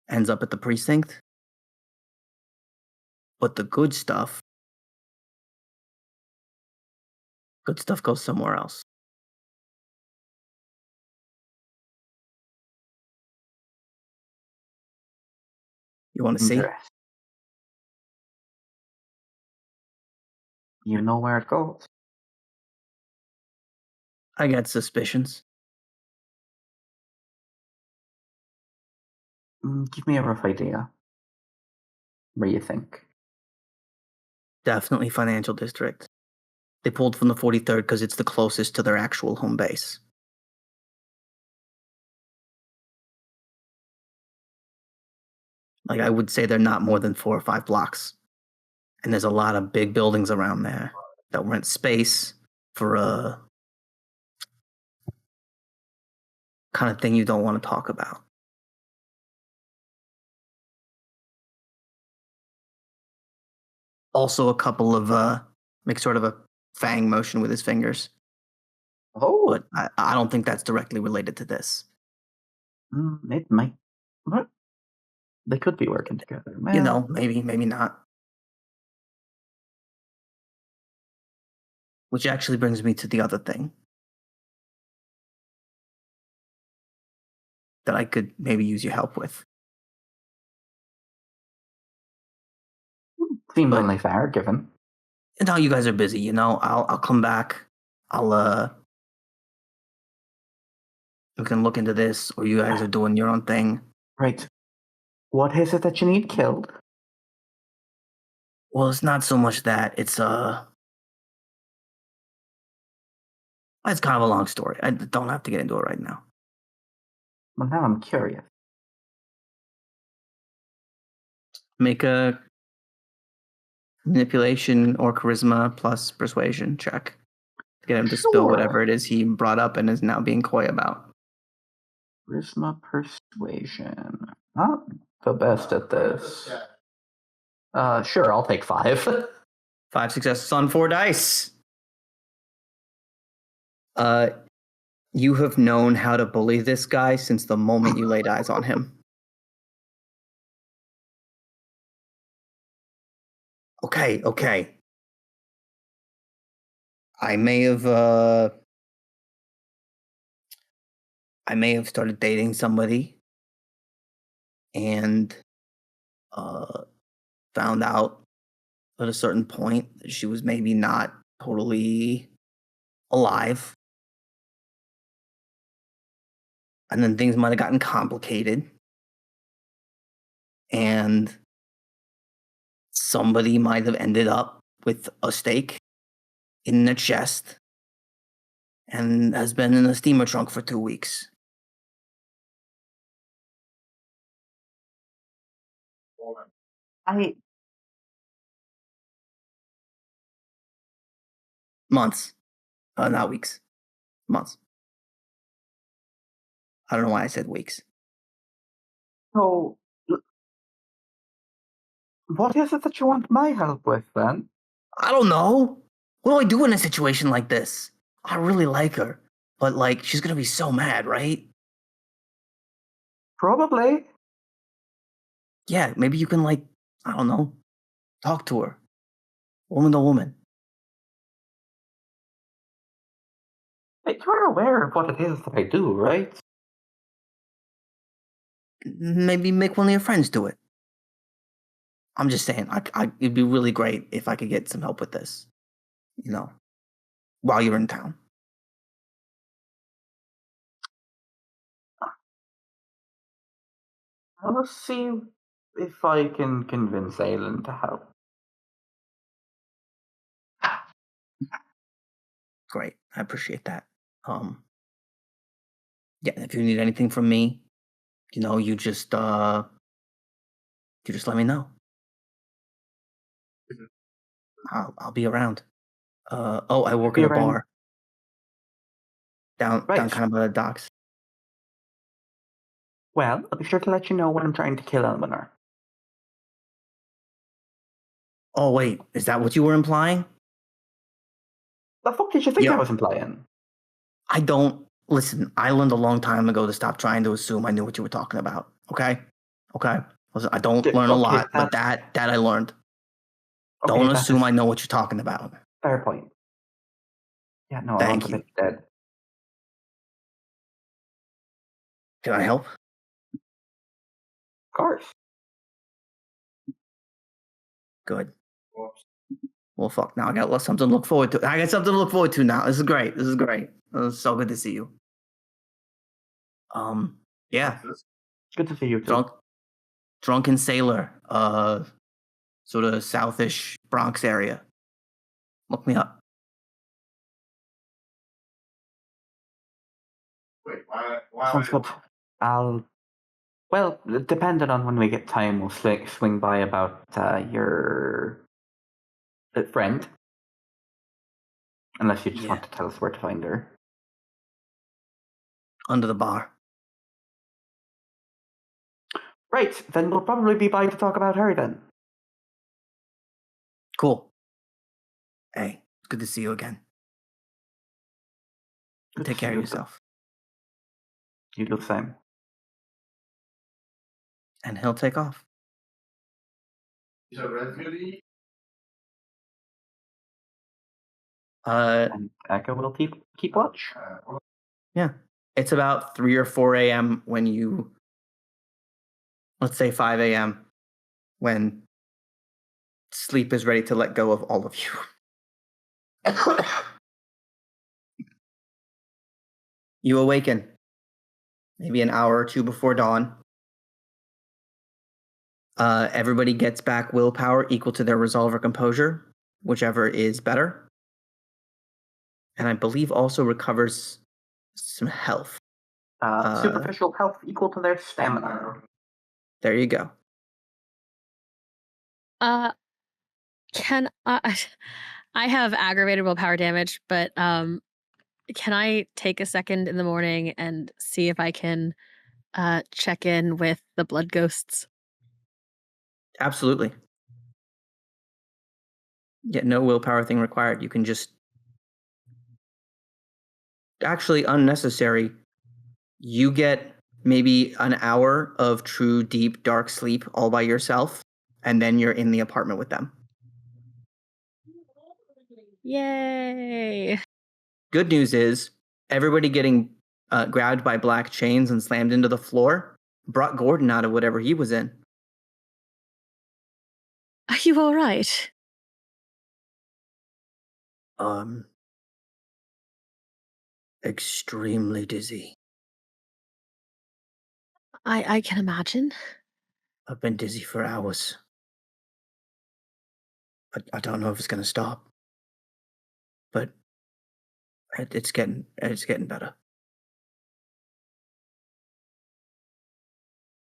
ends up at the precinct. But the good stuff goes somewhere else. You want to see? Interesting. You know where it goes. I got suspicions. Give me a rough idea. What do you think? Definitely financial district. They pulled from the 43rd because it's the closest to their actual home base. Like, I would say they're not more than 4 or 5 blocks. And there's a lot of big buildings around there that rent space for a kind of thing you don't want to talk about. Also, a couple of make sort of a fang motion with his fingers. Oh, But I don't think that's directly related to this. it might. What? They could be working together. You Well, know, maybe not. Which actually brings me to the other thing. that I could maybe use your help with. Seems only fair, given. And now you guys are busy, you know. I'll come back. We can look into this, or you guys are doing your own thing. Right. What is it that you need killed? Well, it's not so much that. It's kind of a long story. I don't have to get into it right now. Well, now I'm curious. Make a manipulation or charisma plus persuasion check to get him to spill whatever it is he brought up and is now being coy about. Charisma persuasion. Not the best at this. Sure, I'll take 5. 5 successes on 4 dice. You have known how to bully this guy since the moment you laid eyes on him. Okay. I may have started dating somebody and found out at a certain point that she was maybe not totally alive. And then things might have gotten complicated. And somebody might have ended up with a stake in their chest and has been in a steamer trunk for 2 weeks. Months. Not weeks. Months. I don't know why I said weeks. So, what is it that you want my help with, then? I don't know. What do I do in a situation like this? I really like her, but she's gonna be so mad, right? Probably. Yeah, maybe you can I don't know, talk to her, woman to woman. You're aware of what it is that I do, right? Maybe make one of your friends do it. I'm just saying, it'd be really great if I could get some help with this, while you're in town. I'll see if I can convince Aylin to help. Great, I appreciate that. Yeah, if you need anything from me, you just let me know. I'll be around. I work at a bar down kind of by the docks. Well, I'll be sure to let you know when I'm trying to kill Elmanor. Oh wait, is that what you were implying? The fuck did you think I was implying? I don't listen. I learned a long time ago to stop trying to assume I knew what you were talking about. Okay. Listen, I don't learn a lot, but that I learned. Don't assume I know what you're talking about. Fair point. Yeah, no, Thank I'm you. dead. Can I help? Of course. Good. Well, fuck. Now I got something to look forward to. I got something to look forward to now. This is great. It's so good to see you. Yeah. Good to see you too. Drunken sailor. Sort of southish Bronx area. Look me up. Wait, why Sounds good. Well, depending on when we get time, we'll swing by about your friend. Unless you just want to tell us where to find her. Under the bar. Right, then we'll probably be by to talk about her then. Cool. Hey, it's good to see you again. Take care of yourself. You do the same. And he'll take off. Is that ready? And Echo will keep watch. Yeah. It's about 3 or 4 a.m. when you, let's say 5 a.m., when sleep is ready to let go of all of you. You awaken maybe an hour or two before dawn. Everybody gets back willpower equal to their resolve or composure, whichever is better. And I believe also recovers some health. Superficial health equal to their stamina. There you go. Can I have aggravated willpower damage, but can I take a second in the morning and see if I can check in with the blood ghosts? Absolutely. Yeah, no willpower thing required. You can just... Actually, unnecessary. You get maybe an hour of true, deep, dark sleep all by yourself, and then you're in the apartment with them. Yay! Good news is, everybody getting grabbed by black chains and slammed into the floor brought Gordon out of whatever he was in. Are you all right? Extremely dizzy. I can imagine. I've been dizzy for hours. I don't know if it's going to stop, but it's getting better.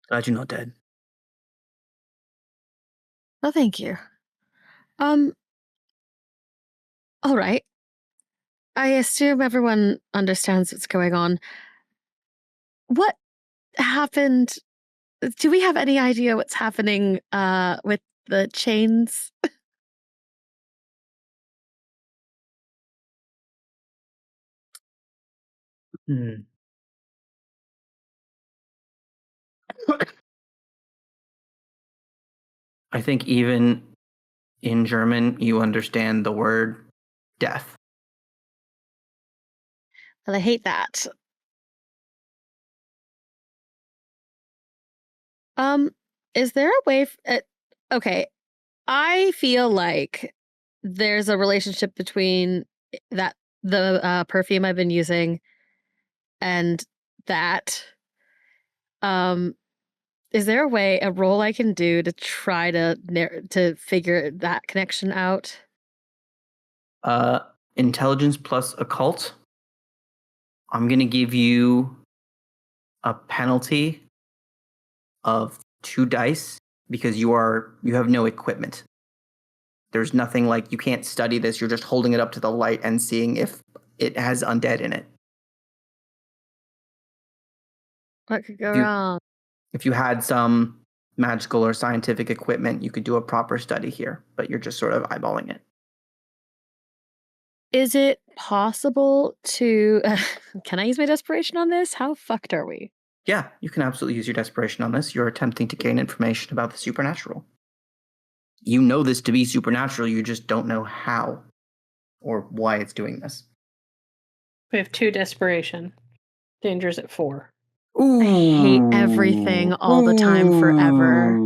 Glad you're not dead. Oh, thank you. All right. I assume everyone understands what's going on. What happened? Do we have any idea what's happening with the chains? I think even in German, you understand the word death. Well, I hate that. Is there a way? Okay, I feel like there's a relationship between the perfume I've been using and that. Is there a role I can do to try to figure that connection out? Intelligence plus occult. I'm going to give you a penalty of 2 dice because you have no equipment. There's nothing like, you can't study this. You're just holding it up to the light and seeing if it has undead in it. What could go wrong? If you had some magical or scientific equipment, you could do a proper study here, but you're just sort of eyeballing it. Is it possible to... Can I use my desperation on this? How fucked are we? Yeah, you can absolutely use your desperation on this. You're attempting to gain information about the supernatural. You know this to be supernatural, you just don't know how or why it's doing this. We have 2 desperation. Danger's at 4. Ooh. I hate everything all the time forever.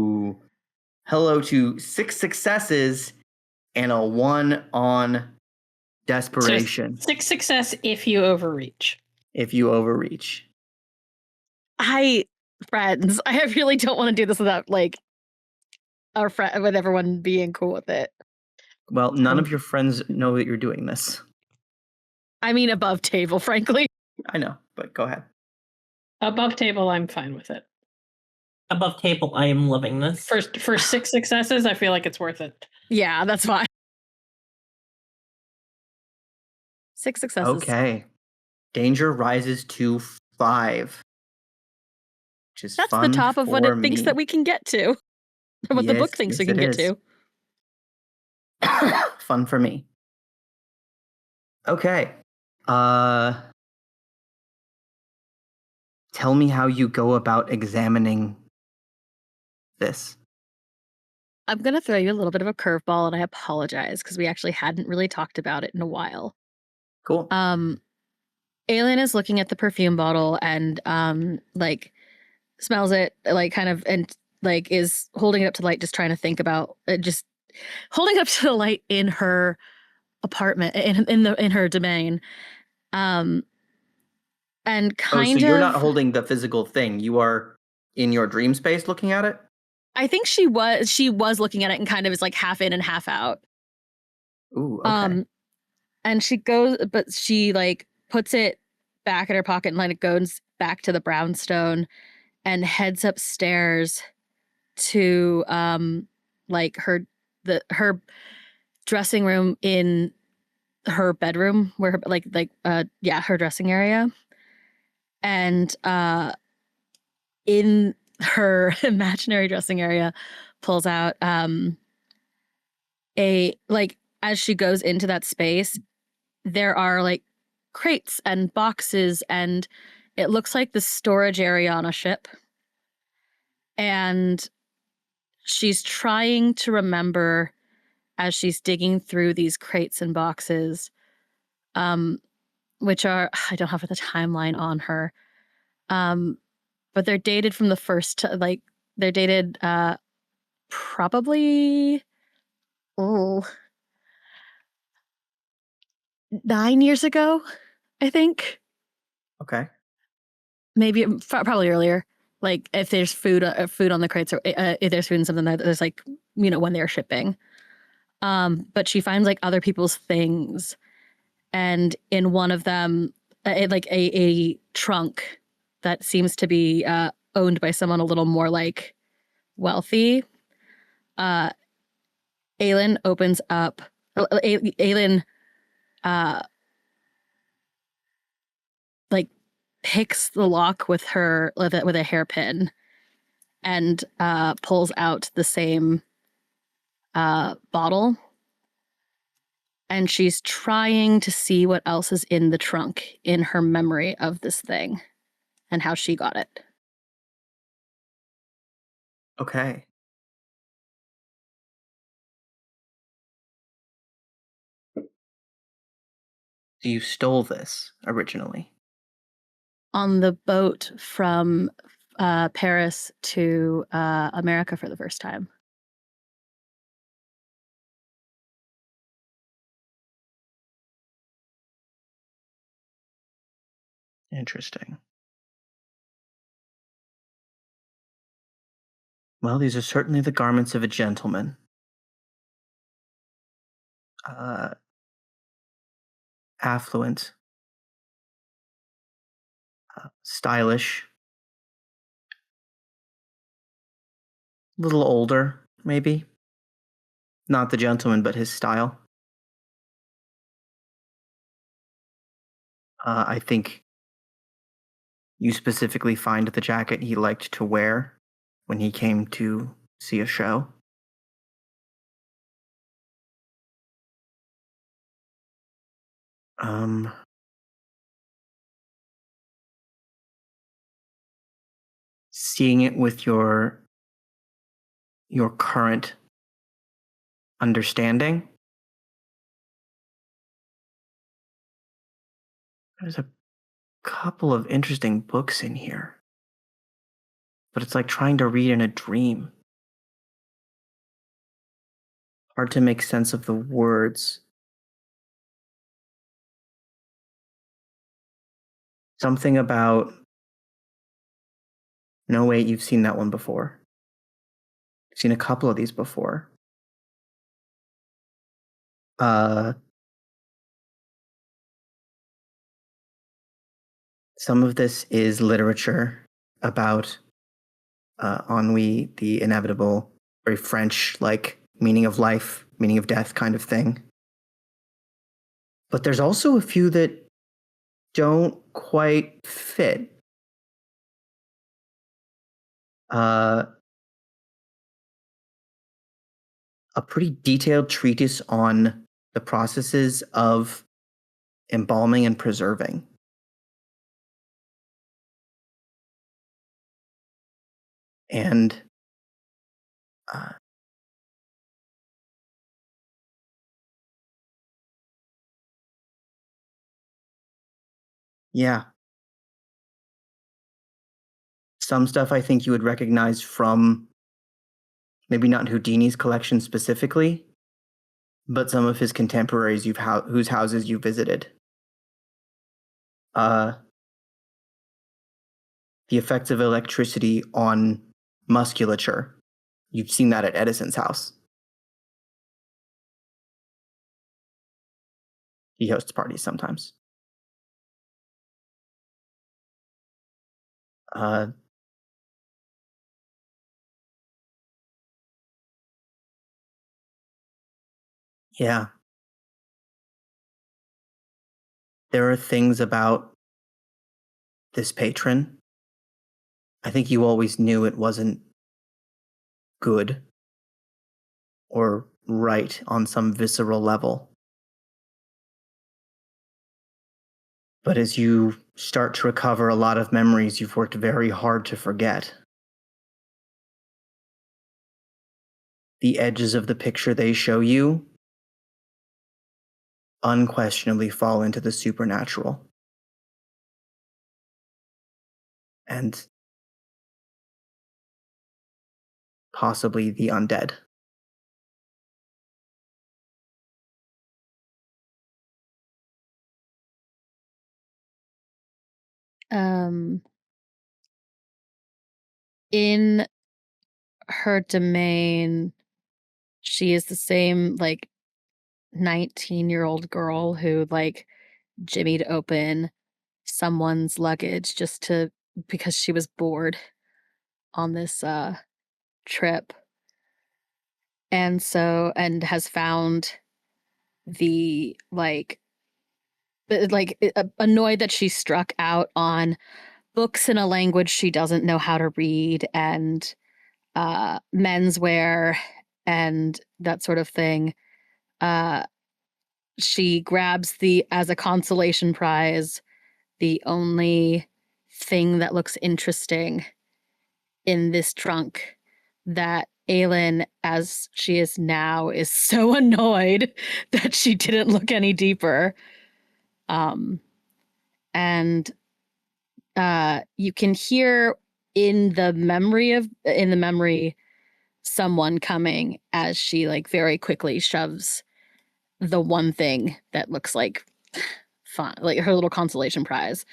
Hello to 6 successes and a 1 on desperation. So 6 success if you overreach. If you overreach. Friends, I really don't want to do this without with everyone being cool with it. Well, none of your friends know that you're doing this. I mean, above table, frankly. I know, but go ahead. Above table, I'm fine with it. Above table, I am loving this. For 6 successes, I feel like it's worth it. Yeah, that's fine. 6 successes. Okay. Danger rises to 5. Which is That's fun the top of what it thinks me. that we can get to. What the book thinks we can get to. Fun for me. Okay. Tell me how you go about examining this. I'm going to throw you a little bit of a curveball, and I apologize because we actually hadn't really talked about it in a while. Cool. Aylin is looking at the perfume bottle and like smells it, like kind of, and like is holding it up to the light, just trying to think about just holding it up to the light in her apartment, in her domain, and kind so of. you're not holding the physical thing. You are in your dream space looking at it? I think she was looking at it and kind of is like half in and half out. Ooh, okay. And she goes, but she like puts it back in her pocket and like goes back to the brownstone and heads upstairs to like her dressing room in her bedroom, where her, her dressing area. And in her imaginary dressing area pulls out a, like, as she goes into that space, there are like crates and boxes, and it looks like the storage area on a ship. And she's trying to remember as she's digging through these crates and boxes, which are, I don't have the timeline on her, but they're dated from the first, like, they're dated probably 9 years ago, I think. Okay. Maybe probably earlier. Like if there's food on the crates, or if there's food in something that there's like, when they're shipping. But she finds like other people's things, and in one of them, like a trunk that seems to be owned by someone a little more like wealthy. Aylin opens up. Aylin, like picks the lock with a hairpin, and pulls out the same bottle. And she's trying to see what else is in the trunk in her memory of this thing and how she got it. Okay. So you stole this originally? On the boat from Paris to America for the first time. Interesting. Well, these are certainly the garments of a gentleman. Affluent. Stylish. A little older, maybe. Not the gentleman, but his style. I think you specifically find the jacket he liked to wear when he came to see a show. Seeing it with your current understanding, there's a couple of interesting books in here, but it's like trying to read in a dream. Hard to make sense of the words. Something about... No, wait, you've seen that one before. You've seen a couple of these before. Some of this is literature about ennui, the inevitable, very French-like meaning of life, meaning of death kind of thing. But there's also a few that don't quite fit. A pretty detailed treatise on the processes of embalming and preserving. And Yeah. Some stuff I think you would recognize from maybe not Houdini's collection specifically, but some of his contemporaries whose houses you visited. The effects of electricity on musculature. You've seen that at Edison's house. He hosts parties sometimes. Yeah. There are things about this patron. I think you always knew it wasn't good or right on some visceral level. But as you start to recover a lot of memories you've worked very hard to forget, the edges of the picture they show you unquestionably fall into the supernatural. And possibly the undead. In her domain, she is the same, 19-year-old girl who, jimmied open someone's luggage because she was bored on this trip. And has found the, annoyed that she struck out on books in a language she doesn't know how to read and menswear and that sort of thing. She grabs as a consolation prize, the only thing that looks interesting in this trunk that Aylin, as she is now, is so annoyed that she didn't look any deeper. And you can hear in the memory someone coming as she very quickly shoves the one thing that looks like fun, like her little consolation prize,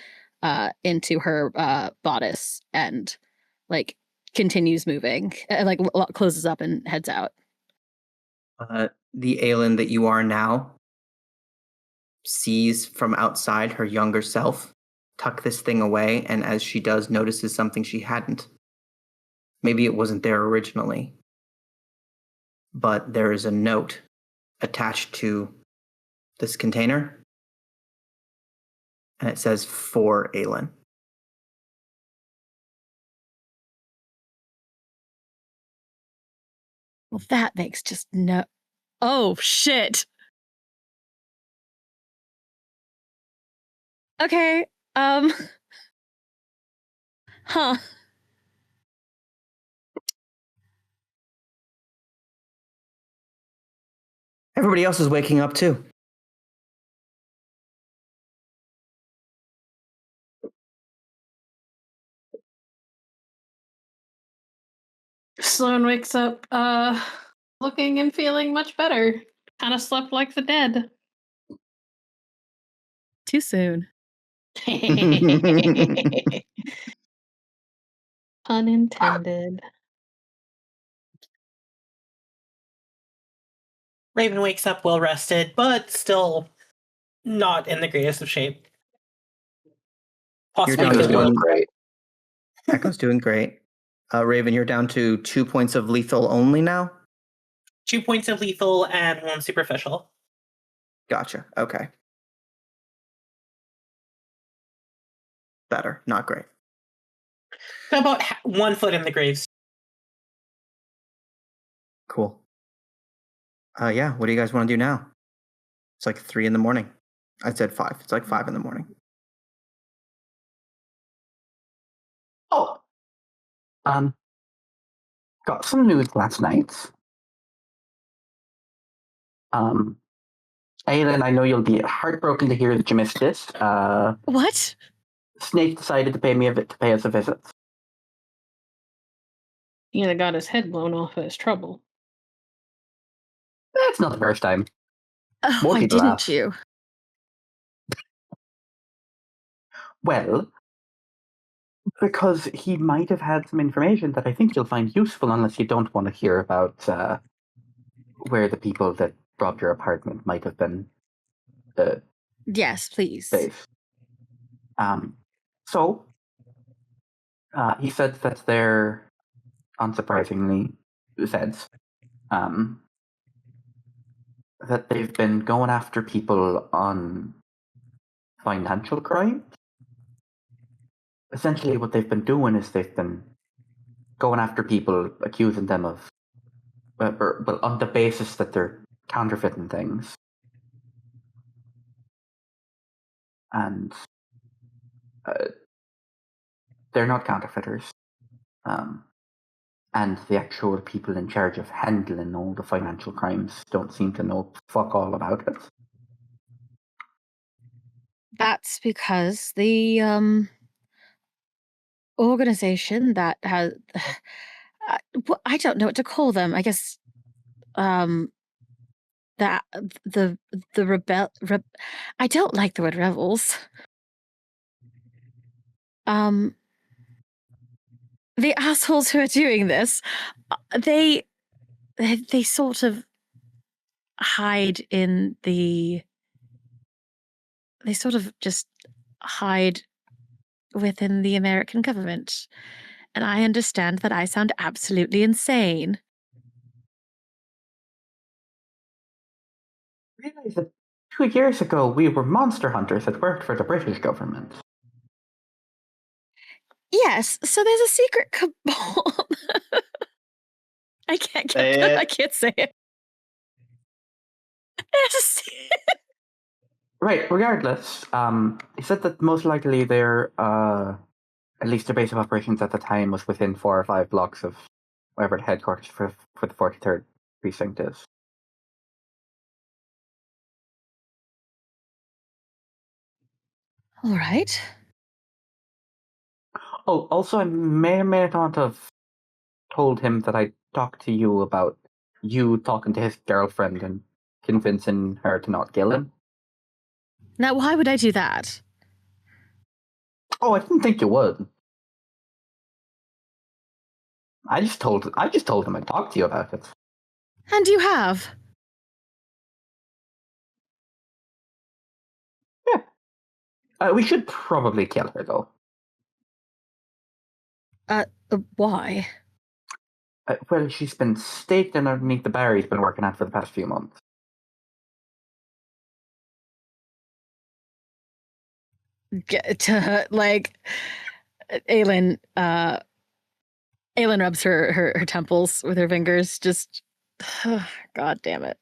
into her bodice and continues moving, closes up and heads out. The Aylin that you are now sees from outside her younger self tuck this thing away, and as she does, notices something she hadn't. Maybe it wasn't there originally, but there is a note attached to this container, and it says, "For Aylin." Well, that makes just no... Oh, shit. Okay, huh. Everybody else is waking up too. Sloan wakes up looking and feeling much better. Kind of slept like the dead. Too soon. Pun intended. Raven wakes up well rested, but still not in the greatest of shape. You're Possibly down to feeling one. Great. Echo's doing great. Raven, you're down to 2 points of lethal only now? 2 points of lethal and 1 superficial. Gotcha. Okay. Better. Not great. About 1 foot in the graves. Cool. Yeah, what do you guys want to do now? It's like 3 in the morning. I said 5. It's like 5 in the morning. Oh. Got some news last night. Aylin, I know you'll be heartbroken to hear that you missed this. What? Snake decided to pay us a visit. He either got his head blown off or his trouble. That's not the first time. Oh, More why people didn't ask. you? Well, because he might have had some information that I think you'll find useful, unless you don't want to hear about where the people that robbed your apartment might have been Yes, please. based. So, he said that they're, unsurprisingly, that they've been going after people on financial crime. Essentially, what they've been doing is they've been going after people, accusing them of, well, on the basis that they're counterfeiting things. And they're not counterfeiters. And the actual people in charge of handling all the financial crimes don't seem to know fuck all about it. That's because the organization that has I don't know what to call them. I guess that the I don't like the word rebels. The assholes who are doing this, they sort of hide in the. They sort of just hide within the American government. And I understand that I sound absolutely insane. I realize that 2 years ago we were monster hunters that worked for the British government. Yes, so there's a secret cabal. I can't I can't say it. Right, regardless, he said that most likely their, at least their base of operations at the time was within 4 or 5 blocks of wherever the headquarters for the 43rd precinct is. All right. Oh, also, I may or may not have told him that I talked to you about you talking to his girlfriend and convincing her to not kill him. Now, why would I do that? Oh, I didn't think you would. I just told him I talked to you about it. And you have. Yeah. We should probably kill her, though. Why? Well, she's been staked in underneath the bar he's been working at for the past few months. Like, Aylin rubs her temples with her fingers. Just, God damn it.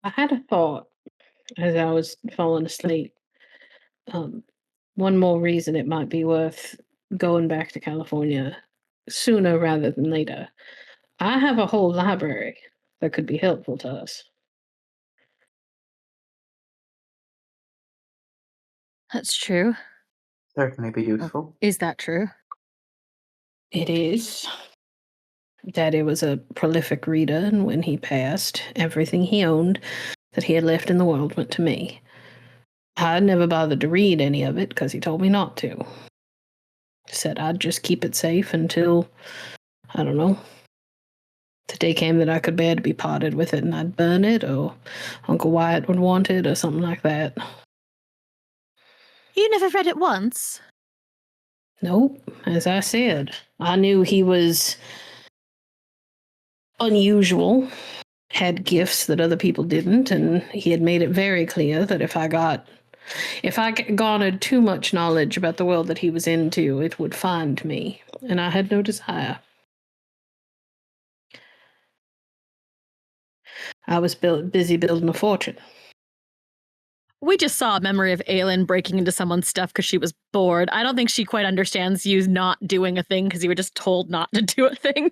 I had a thought as I was falling asleep. One more reason it might be worth going back to California sooner rather than later. I have a whole library that could be helpful to us. That's true. Certainly be useful. Is that true? It is. Daddy was a prolific reader, and when he passed, everything he owned that he had left in the world went to me. I never bothered to read any of it because he told me not to. Said I'd just keep it safe until, I don't know, the day came that I could bear to be parted with it, and I'd burn it, or Uncle Wyatt would want it, or something like that. You never read it once? Nope. As I said, I knew he was unusual, had gifts that other people didn't, and he had made it very clear that if I garnered too much knowledge about the world that he was into, it would find me, and I had no desire. I was busy building a fortune. We just saw a memory of Aylin breaking into someone's stuff because she was bored. I don't think she quite understands you not doing a thing because you were just told not to do a thing.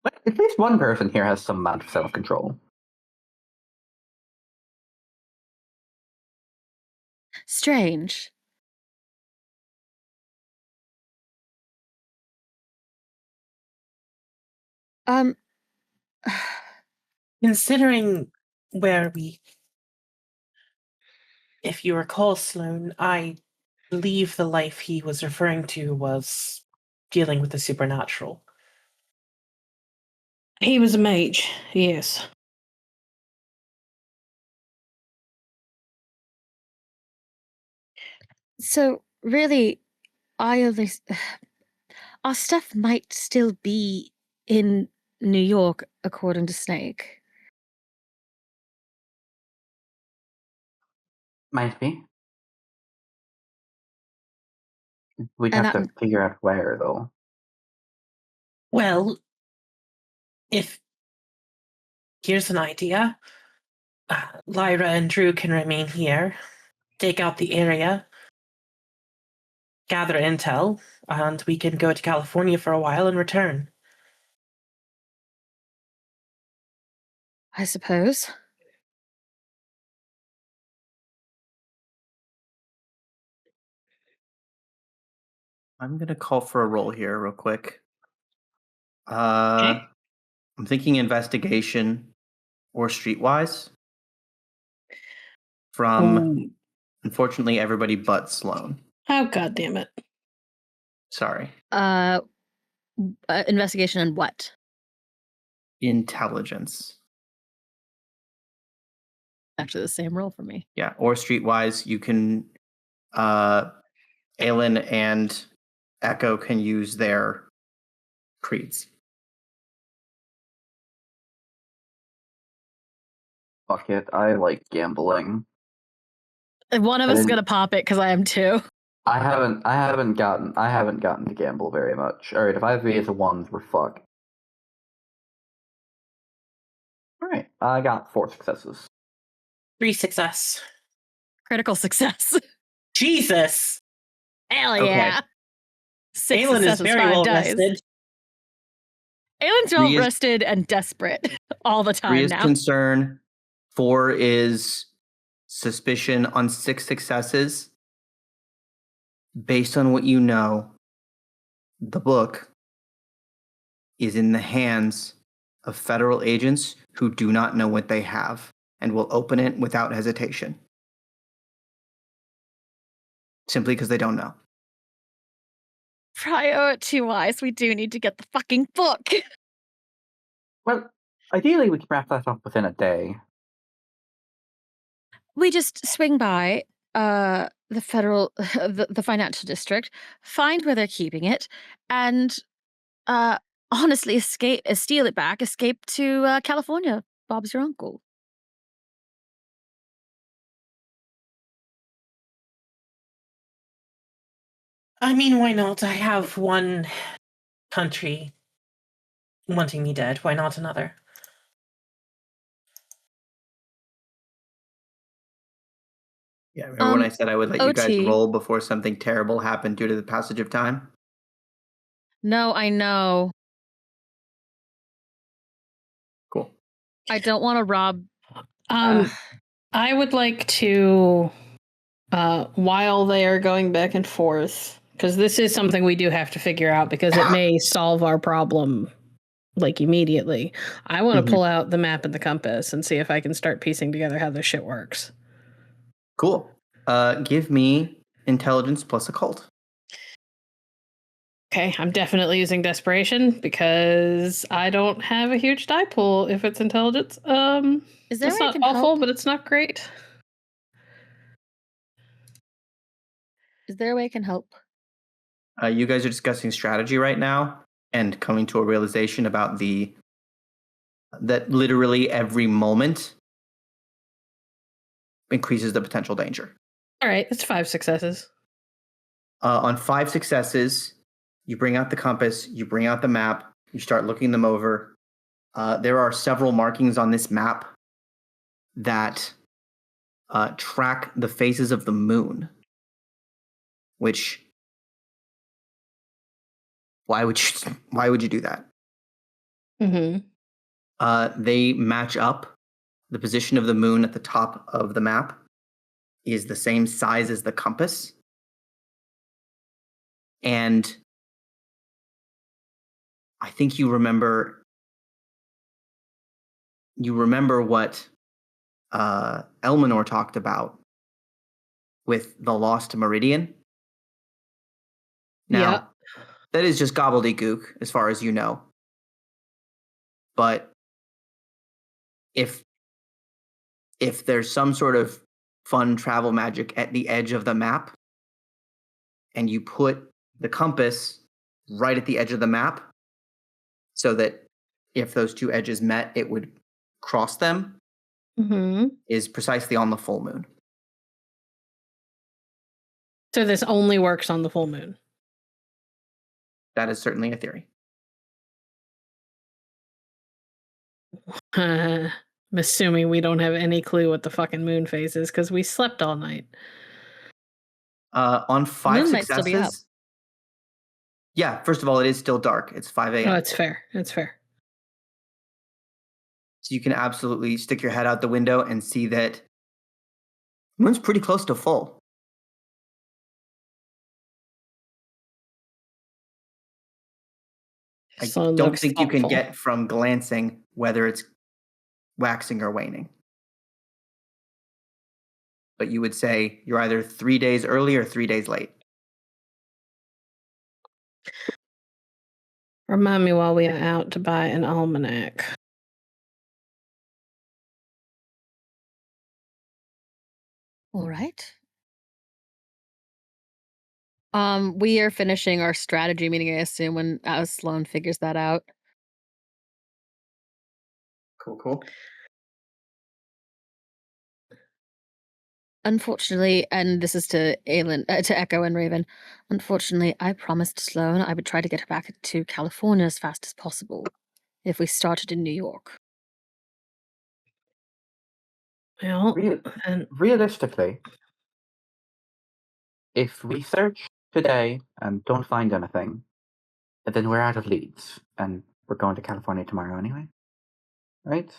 But at least one person here has some amount of self-control. strange. Considering where if you recall, Sloan, I believe the life he was referring to was dealing with the supernatural. He was a mage, yes. So really, our stuff might still be in New York, according to Snake. Might be. We'd And have to figure out where, though. Well, here's an idea. Lyra and Drew can remain here, take out the area, gather intel, and we can go to California for a while and return. I suppose. I'm going to call for a roll here real quick. Okay. I'm thinking investigation or streetwise from, unfortunately, everybody but Sloan. Oh, God damn it. Sorry. Investigation and what? Intelligence. Actually, the same roll for me. Yeah, or streetwise, you can, Aylin and Echo can use their creeds. Fuck it, I like gambling. One of us is gonna pop it because I am too. I haven't gotten to gamble very much. Alright, if I have VA to ones, we're fucked. Alright, I got 4 successes. 3 success. Critical success. Jesus! Hell yeah. 6 Aylin is successes, very 5 well dice. rested. Aylin's well rested and desperate all the time 3 is now. concern. 4 is suspicion. On 6 successes, based on what you know, the book is in the hands of federal agents who do not know what they have and will open it without hesitation. Simply because they don't know. Priority-wise, we do need to get the fucking book. Well, ideally we can wrap that up within a day. We just swing by the federal, the financial district, find where they're keeping it, and honestly steal it back, escape to California. Bob's your uncle. I mean, why not? I have one country wanting me dead. Why not another? Yeah, remember when I said I would let you guys OT. roll before something terrible happened due to the passage of time? No, I know. Cool. I don't want to rob. I would like to, while they are going back and forth, because this is something we do have to figure out because it may solve our problem like immediately. I want to pull out the map and the compass and see if I can start piecing together how this shit works. Cool. Give me intelligence plus occult. Okay, I'm definitely using desperation because I don't have a huge die pool if it's intelligence. Is there it's a way I not can awful, help? but it's not great. Is there a way I can help? You guys are discussing strategy right now and coming to a realization about that literally every moment increases the potential danger. All right, that's 5 successes. On 5 successes, you bring out the compass, you bring out the map, you start looking them over. There are several markings on this map that track the phases of the moon, which why would you do that? Mm-hmm. They match up the position of the moon at the top of the map is the same size as the compass. And I think you remember what Elmanor talked about with the lost meridian. Now, that is just gobbledygook as far as you know. But if there's some sort of fun travel magic at the edge of the map, and you put the compass right at the edge of the map, so that if those two edges met, it would cross them, is precisely on the full moon. So this only works on the full moon. That is certainly a theory. I'm assuming we don't have any clue what the fucking moon phase is because we slept all night. On 5 Moon might still be up. successes. Yeah, first of all, it is still dark. It's 5 a.m. Oh, it's fair. It's fair. So you can absolutely stick your head out the window and see that the moon's pretty close to full. I Sloan don't looks think you can thoughtful. get from glancing whether it's waxing or waning. But you would say you're either 3 days early or 3 days late. Remind me while we are out to buy an almanac. All right. We are finishing our strategy meeting, I assume, when Sloan figures that out. Cool. Unfortunately, and this is to Aylin, to Echo and Raven. Unfortunately, I promised Sloan I would try to get her back to California as fast as possible if we started in New York. Well, Realistically, if we search today and don't find anything, then we're out of leads, and we're going to California tomorrow anyway. Right?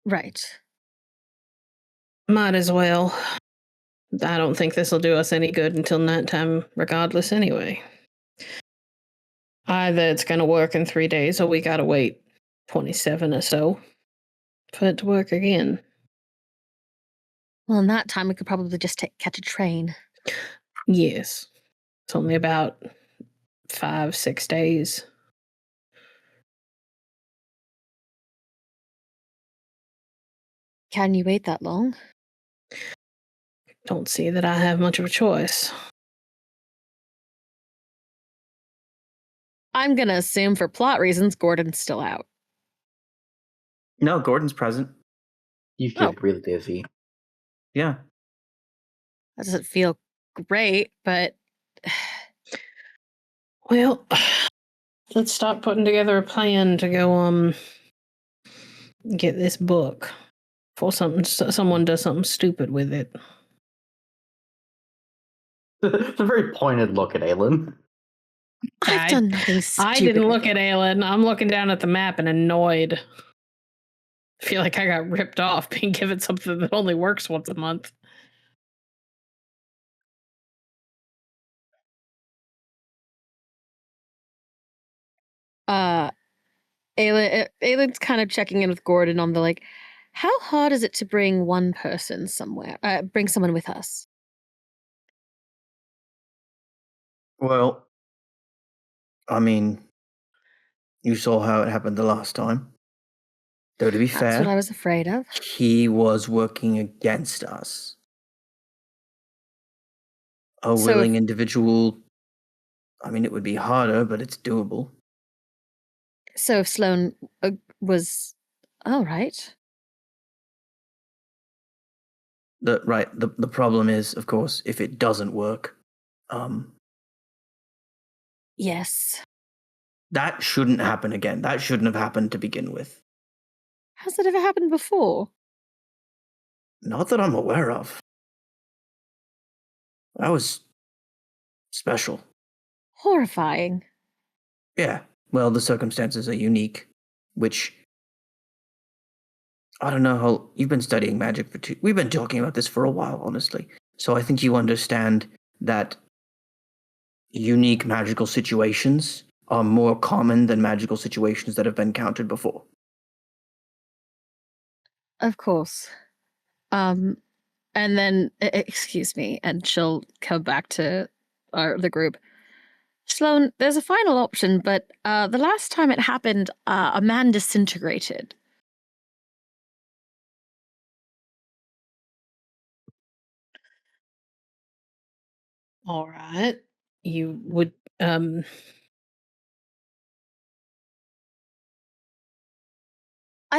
Right. might as well. I don't think this will do us any good until nighttime, regardless, anyway. Either it's going to work in 3 days, or we got to wait 27 or so for it to work again. Well, in that time, we could probably just catch a train. Yes. It's only about 5-6 days. Can you wait that long? Don't see that I have much of a choice. I'm going to assume for plot reasons, Gordon's still out. No, Gordon's present. You should real dizzy. Yeah. That doesn't feel great, but... Well, let's start putting together a plan to go get this book before someone does something stupid with it. It's a very pointed look at Aylin. I've done nothing stupid. I didn't look at Aylin. I'm looking down at the map and annoyed. I feel like I got ripped off being given something that only works once a month. Aylin's kind of checking in with Gordon on the how hard is it to bring one person somewhere? Bring someone with us. Well, I mean, you saw how it happened the last time. Though to be fair, That's what I was afraid of. he was working against us. A So willing individual, I mean, it would be harder, but it's doable. So if Sloan was... All right. The problem is, of course, if it doesn't work, Yes. that shouldn't happen again. That shouldn't have happened to begin with. Has that ever happened before? Not that I'm aware of. That was special. Horrifying. Yeah. Well, the circumstances are unique, which I don't know how you've been studying magic we've been talking about this for a while, honestly. So I think you understand that unique magical situations are more common than magical situations that have been encountered before. Of course. And then, excuse me, and she'll come back to the group. Sloan, there's a final option, but the last time it happened, a man disintegrated. All right. You would I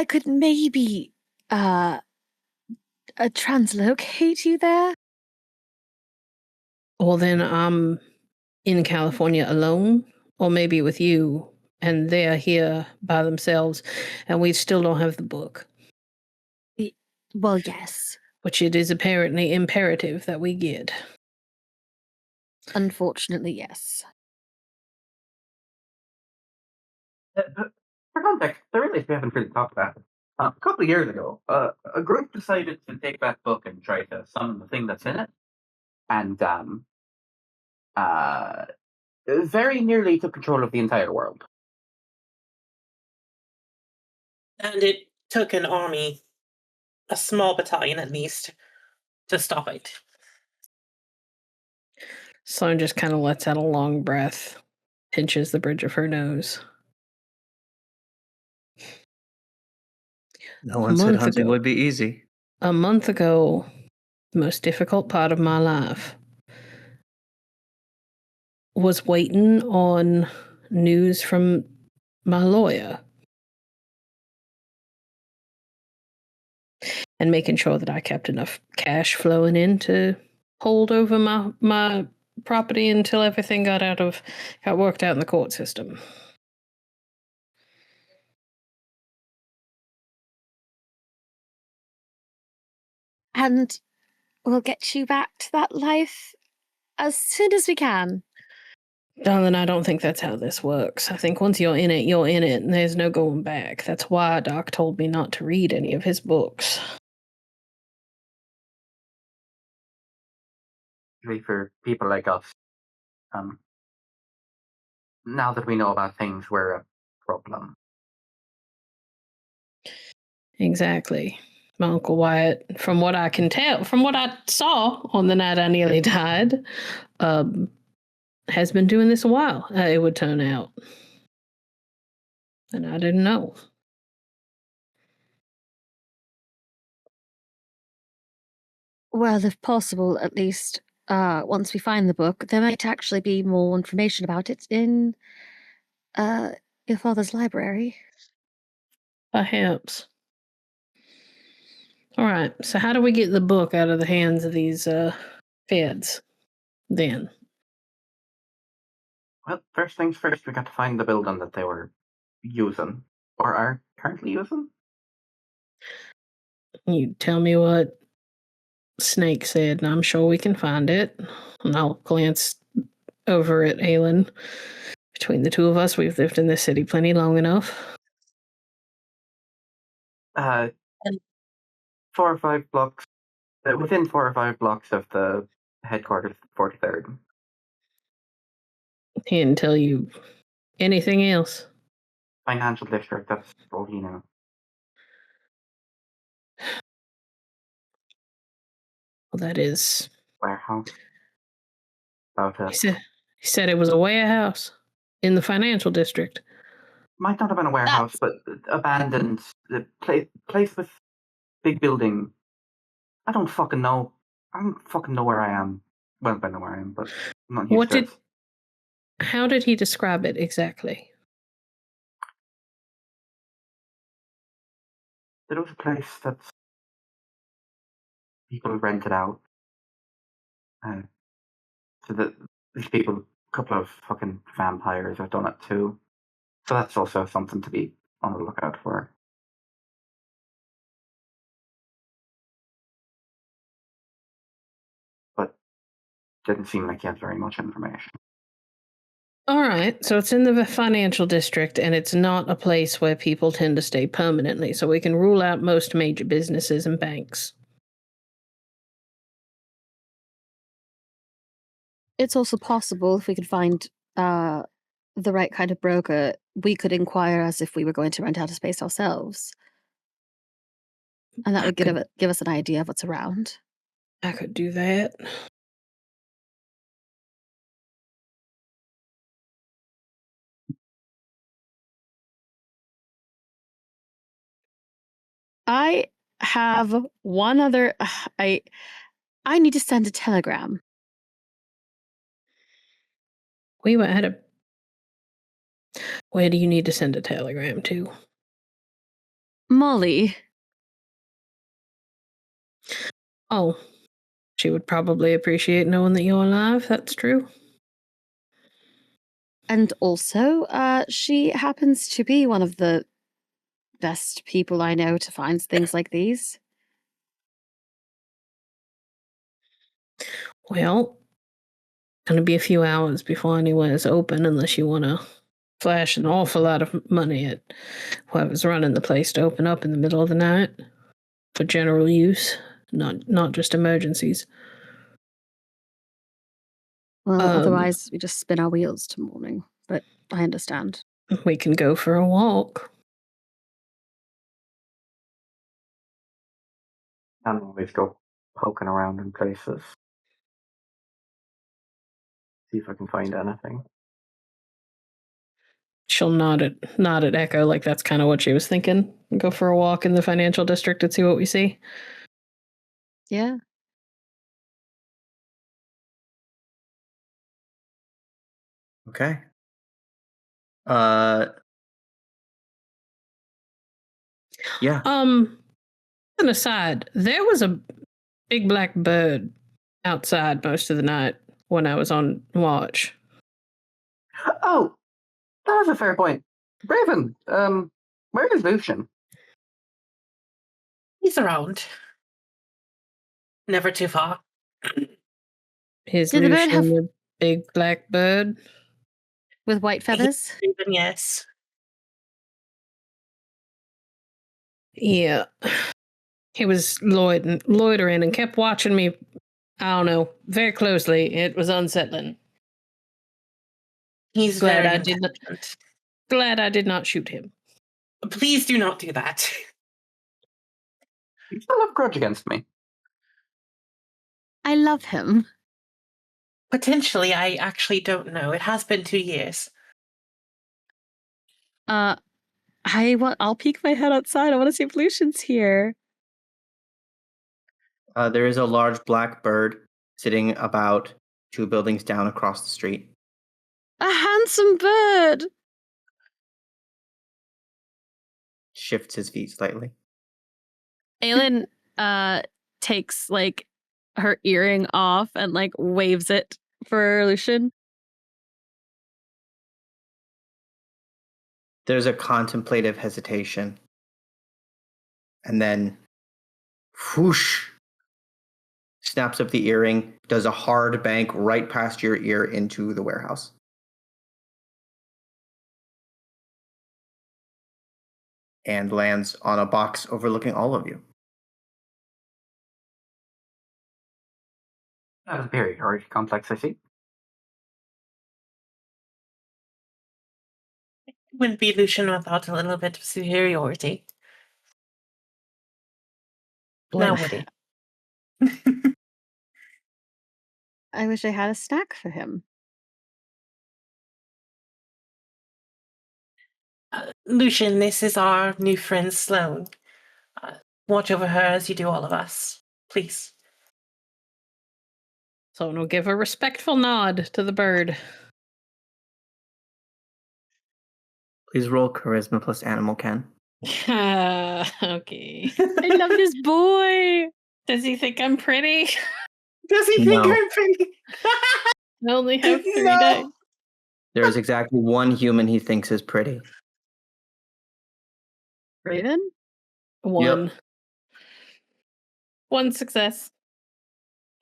could maybe translocate you there. well then I'm in California alone, or maybe with you, and they're here by themselves, and we still don't have the book. Well, yes. Which it is apparently imperative that we get. Unfortunately, yes. For context, there really we haven't really talked about it. A couple of years ago, a group decided to take that book and try to summon the thing that's in it, and very nearly took control of the entire world. And it took an army, a small battalion at least, to stop it. Sloan just kind of lets out a long breath, pinches the bridge of her nose. No one said hunting would be easy. A month ago, the most difficult part of my life was waiting on news from my lawyer and making sure that I kept enough cash flowing in to hold over my property until everything got worked out in the court system. And we'll get you back to that life as soon as we can. Darling, I don't think that's how this works. I think once you're in it, and there's no going back. That's why Doc told me not to read any of his books. For people like us, now that we know about things, we're a problem. Exactly. My Uncle Wyatt, from what I can tell, from what I saw on the night I nearly died, has been doing this a while, it would turn out. And I didn't know. Well, if possible, at least once we find the book, there might actually be more information about it in your father's library. Perhaps. All right, so how do we get the book out of the hands of these feds then? Well, first things first, we got to find the building that they were using, or are currently using. You tell me what Snake said, and I'm sure we can find it. And I'll glance over at Aylin. Between the two of us, we've lived in this city plenty long enough. 4 or 5 blocks, within 4 or 5 blocks of the headquarters, 43rd. He didn't tell you anything else. Financial district, that's all you know. Well, that is... Warehouse. About He said it was a warehouse in the financial district. Might not have been a warehouse, but abandoned. The place with big building. I don't fucking know. I don't fucking know where I am. Well, I know where I am, but I'm not used to it. How did he describe it exactly? There was a place that people rented out. So that these people, a couple of fucking vampires have done it too. So that's also something to be on the lookout for. But didn't seem like he had very much information. All right, so it's in the financial district, and it's not a place where people tend to stay permanently, so we can rule out most major businesses and banks. It's also possible if we could find the right kind of broker, we could inquire as if we were going to rent out a space ourselves. And that would give us an idea of what's around. I could do that. I have one other. I need to send a telegram. We went ahead of. Where do you need to send a telegram to? Molly. Oh, she would probably appreciate knowing that you're alive. That's true. And also, she happens to be one of the best people I know to find things like these. Well, it's gonna be a few hours before anywhere's open unless you want to flash an awful lot of money at whoever's running the place to open up in the middle of the night for general use, not just emergencies. Well, otherwise we just spin our wheels till morning. But I understand. We can go for a walk. And always go poking around in places. See if I can find anything. She'll nod at Echo like that's kind of what she was thinking. Go for a walk in the financial district and see what we see. Yeah. Okay. Yeah. An aside, there was a big black bird outside most of the night when I was on watch. Oh, that was a fair point. Raven, where is Lucian? He's around. Never too far. His Did the bird have a big black bird with white feathers? Even yes. Yeah. He was loitering and kept watching me, I don't know, very closely. It was unsettling. He's Glad very I did not. intelligent. Glad I did not shoot him. Please do not do that. You still have a grudge against me. I love him. Potentially, I actually don't know. It has been 2 years. I'll peek my head outside. I want to see if Lucian's here. There is a large black bird sitting about 2 buildings down across the street. A handsome bird. Shifts his feet slightly. Aylin takes like her earring off and like waves it for Lucian. There's a contemplative hesitation. And then, whoosh, snaps up the earring, does a hard bank right past your ear into the warehouse. And lands on a box overlooking all of you. That was very complex, I see. Wouldn't be Lucian without a little bit of superiority. Now would he? I wish I had a snack for him. Lucian, this is our new friend Sloan. Watch over her as you do all of us. Please. Someone will give a respectful nod to the bird. Please roll charisma plus animal Ken. Okay. I love this boy. Does he think I'm pretty? Does he think I'm pretty? I only have 3 No. days. There is exactly 1 human he thinks is pretty. Raven? 1. Yep. 1 success.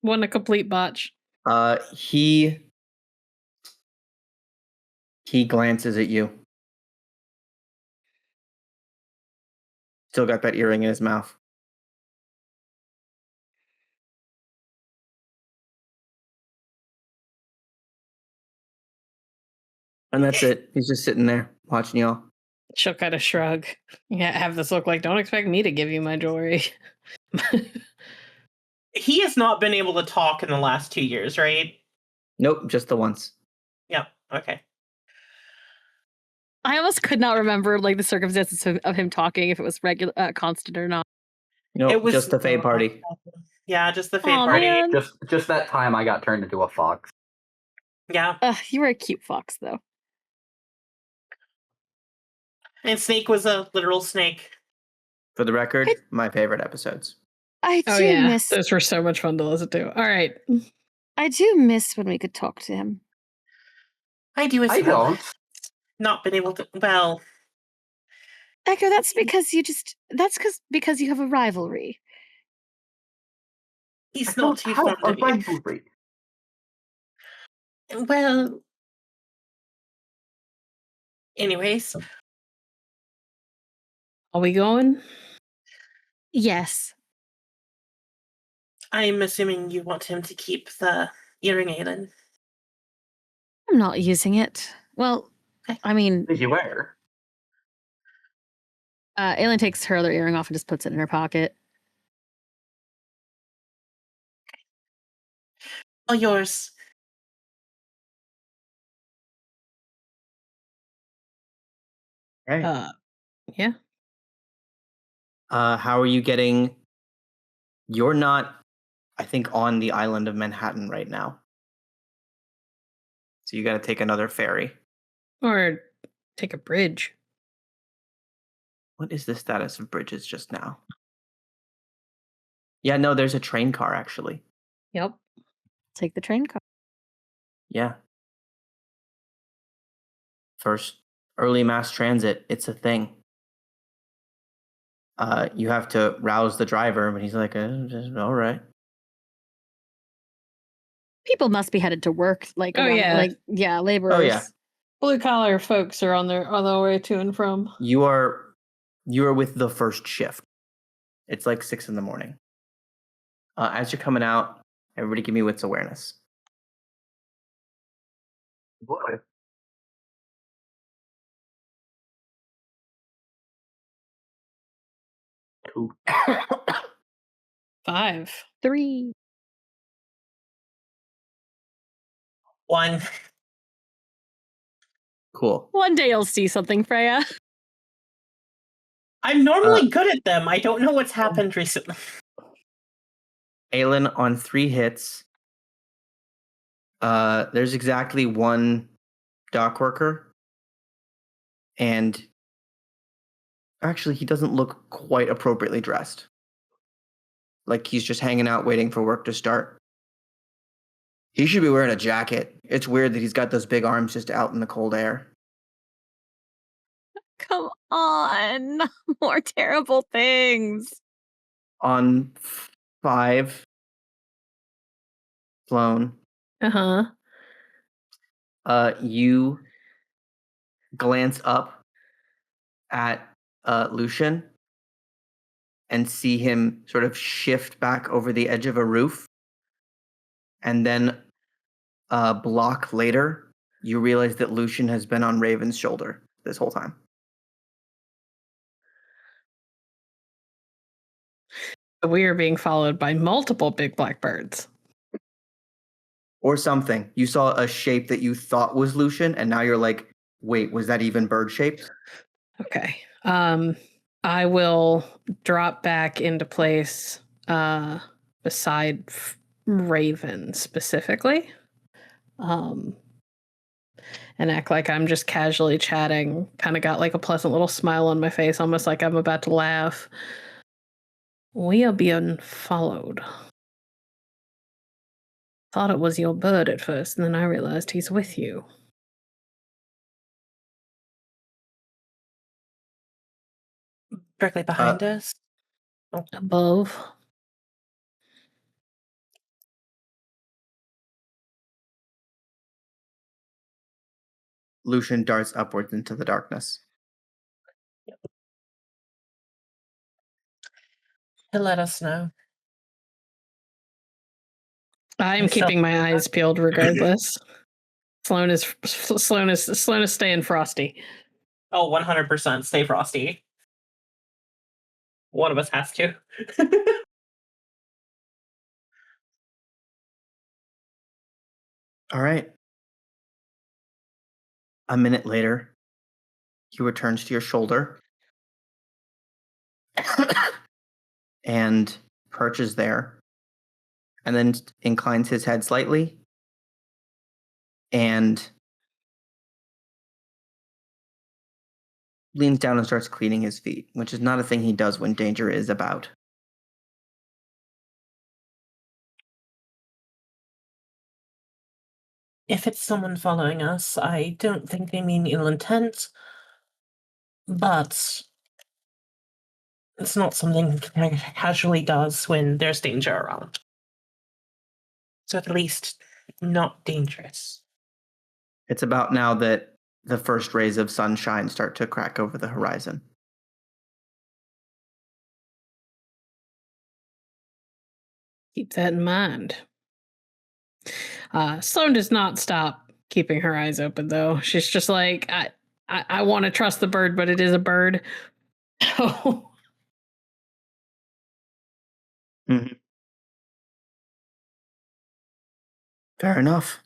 1 a complete botch. He glances at you. Still got that earring in his mouth. And that's it. He's just sitting there watching y'all. She'll kind of shrug. Yeah, have this look like, don't expect me to give you my jewelry. He has not been able to talk in the last 2 years, right? Nope, just the once. Yeah, okay. I almost could not remember like the circumstances of him talking, if it was regular, constant or not. Nope, It was just the Fae party. Yeah, just the Fae Aw, party. man. Just that time I got turned into a fox. Yeah. You were a cute fox, though. And Snake was a literal snake. For the record, my favorite episodes. I do miss. Those were so much fun to listen to. All right. I do miss when we could talk to him. I do as I well. don't. Not been able to. Well, Echo, that's because you just. That's because you have a rivalry. he's I not don't too have fond a of you. rivalry. Well, anyways, Are we going? Yes. I'm assuming you want him to keep the earring, Aylin. I'm not using it. Well, I mean, Did you wear? Aylin takes her other earring off and just puts it in her pocket. All yours. Right. Yeah. How are you getting? You're not, I think, on the island of Manhattan right now. So you got to take another ferry. Or take a bridge. What is the status of bridges just now? Yeah, no, there's a train car actually. Yep. Take the train car. Yeah. First early mass transit, it's a thing. You have to rouse the driver, but he's like, all right. People must be headed to work, like, Oh, around, yeah. like, yeah, laborers. Oh, yeah. Blue collar folks are on their way to and from. You are with the first shift. It's like 6 a.m. As you're coming out, everybody give me wits awareness. Boy. Two. 5. 3. 1. Cool. One day you'll see something, Freyja. I'm normally good at them. I don't know what's happened recently. Aylin on 3 hits. There's exactly 1 dock worker. And actually, he doesn't look quite appropriately dressed. Like he's just hanging out waiting for work to start. He should be wearing a jacket. It's weird that he's got those big arms just out in the cold air. Come on. More terrible things. On 5, Sloan, Uh-huh. you glance up at Lucian and see him sort of shift back over the edge of a roof. And then a block later, you realize that Lucian has been on Raven's shoulder this whole time. We are being followed by multiple big black birds. Or something. You saw a shape that you thought was Lucian, and now you're like, wait, was that even bird-shaped? Okay. I will drop back into place beside Raven specifically. And act like I'm just casually chatting, kind of got like a pleasant little smile on my face, almost like I'm about to laugh. We are being followed. Thought it was your bird at first, and then I realized he's with you. Directly behind us. Above. Lucian darts upwards into the darkness. To let us know. I'm And so- keeping my eyes peeled regardless. Sloan is staying frosty. Oh, 100% stay frosty. One of us has to. All right. A minute later, he returns to your shoulder and perches there, and then inclines his head slightly and leans down and starts cleaning his feet, which is not a thing he does when danger is about. If it's someone following us, I don't think they mean ill intent, but it's not something casually does when there's danger around. So at least not dangerous. It's about now that the first rays of sunshine start to crack over the horizon. Keep that in mind. Sloan does not stop keeping her eyes open, though. She's just like, I want to trust the bird, but it is a bird. Oh. Fair enough.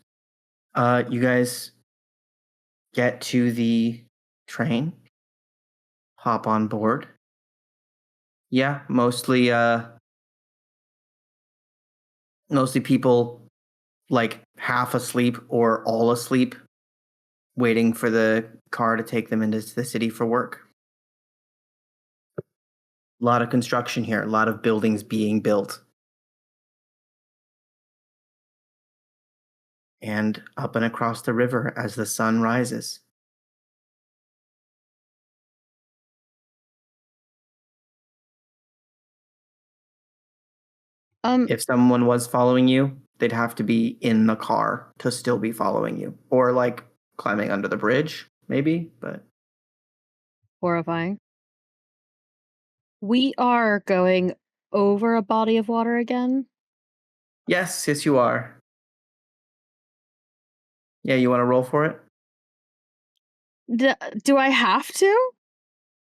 You guys get to the train, hop on board. Yeah, mostly people like half asleep or all asleep, waiting for the car to take them into the city for work. A lot of construction here, a lot of buildings being built. And up and across the river as the sun rises. If someone was following you, they'd have to be in the car to still be following you. Or like climbing under the bridge, maybe, but Horrifying. We are going over a body of water again. yes, you are. Yeah, you want to roll for it? Do I have to?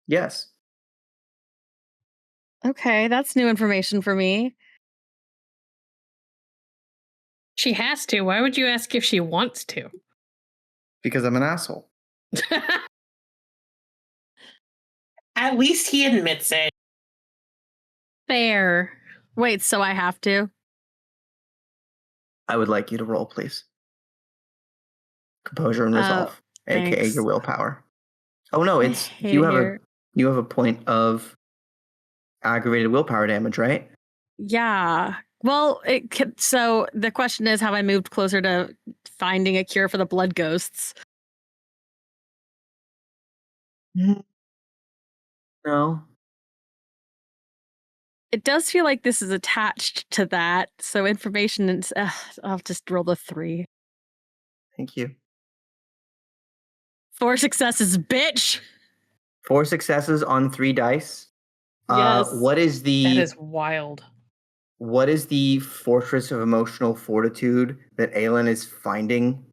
Yes. Okay, that's new information for me. She has to. Why would you ask if she wants to? Because I'm an asshole. At least he admits it. Fair. Wait, so I have to? I would like you to roll, please. Composure and resolve, aka thanks. your willpower. Oh no, it's hate you it have here. you have a point of aggravated willpower damage, right? Yeah. Well, so the question is, have I moved closer to finding a cure for the blood ghosts? No. It does feel like this is attached to that. So information, and I'll just roll the 3. Thank you. 4 successes, bitch. 4 successes on 3 dice. Yes. What is That is wild. What is the fortress of emotional fortitude that Aylin is finding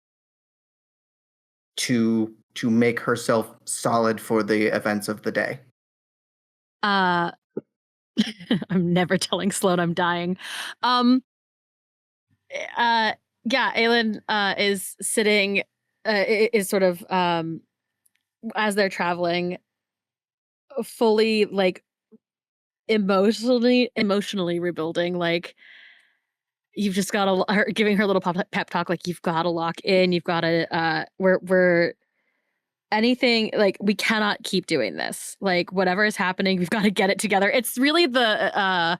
to make herself solid for the events of the day? I'm never telling Sloan I'm dying. Yeah, Aylin is sitting, is sort of as they're traveling, fully like emotionally rebuilding. Like, you've just got to her giving her a little pep talk. Like, you've got to lock in. You've got to we're anything, like, we cannot keep doing this. Like, whatever is happening, we've got to get it together. It's really the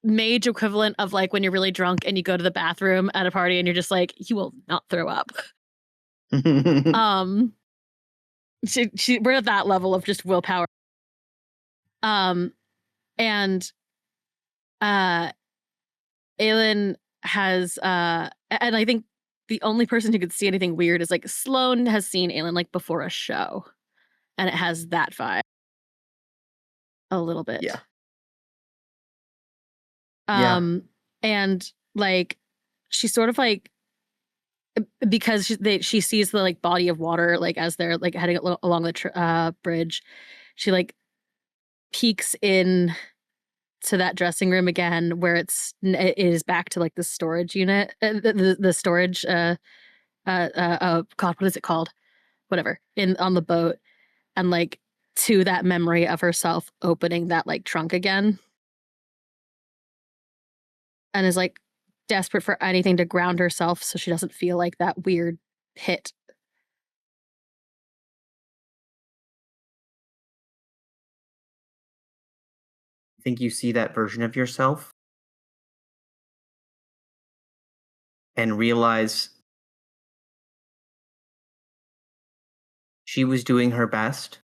mage equivalent of like when you're really drunk and you go to the bathroom at a party and you're just like, you will not throw up. We're at that level of just willpower. And Aylin has and I think the only person who could see anything weird is like Sloan has seen Aylin like before a show, and it has that vibe a little bit. Yeah. And like, she sort of like because she sees the like body of water like as they're like heading along the bridge. She like peeks in to that dressing room again, where it is back to like the storage unit, the storage. God, what is it called? Whatever, on the boat, and like to that memory of herself opening that like trunk again, and is like desperate for anything to ground herself so she doesn't feel like that weird pit. I think you see that version of yourself and realize she was doing her best,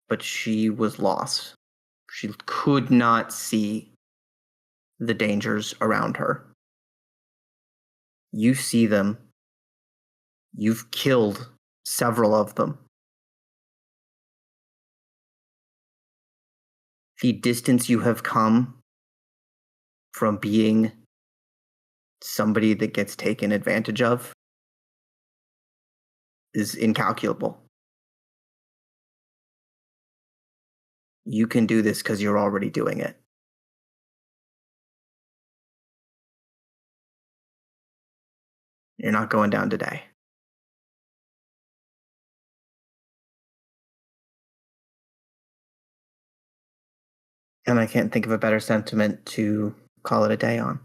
but she was lost. She could not see the dangers around her. You see them. You've killed several of them. The distance you have come from being somebody that gets taken advantage of is incalculable. You can do this because you're already doing it. You're not going down today. And I can't think of a better sentiment to call it a day on.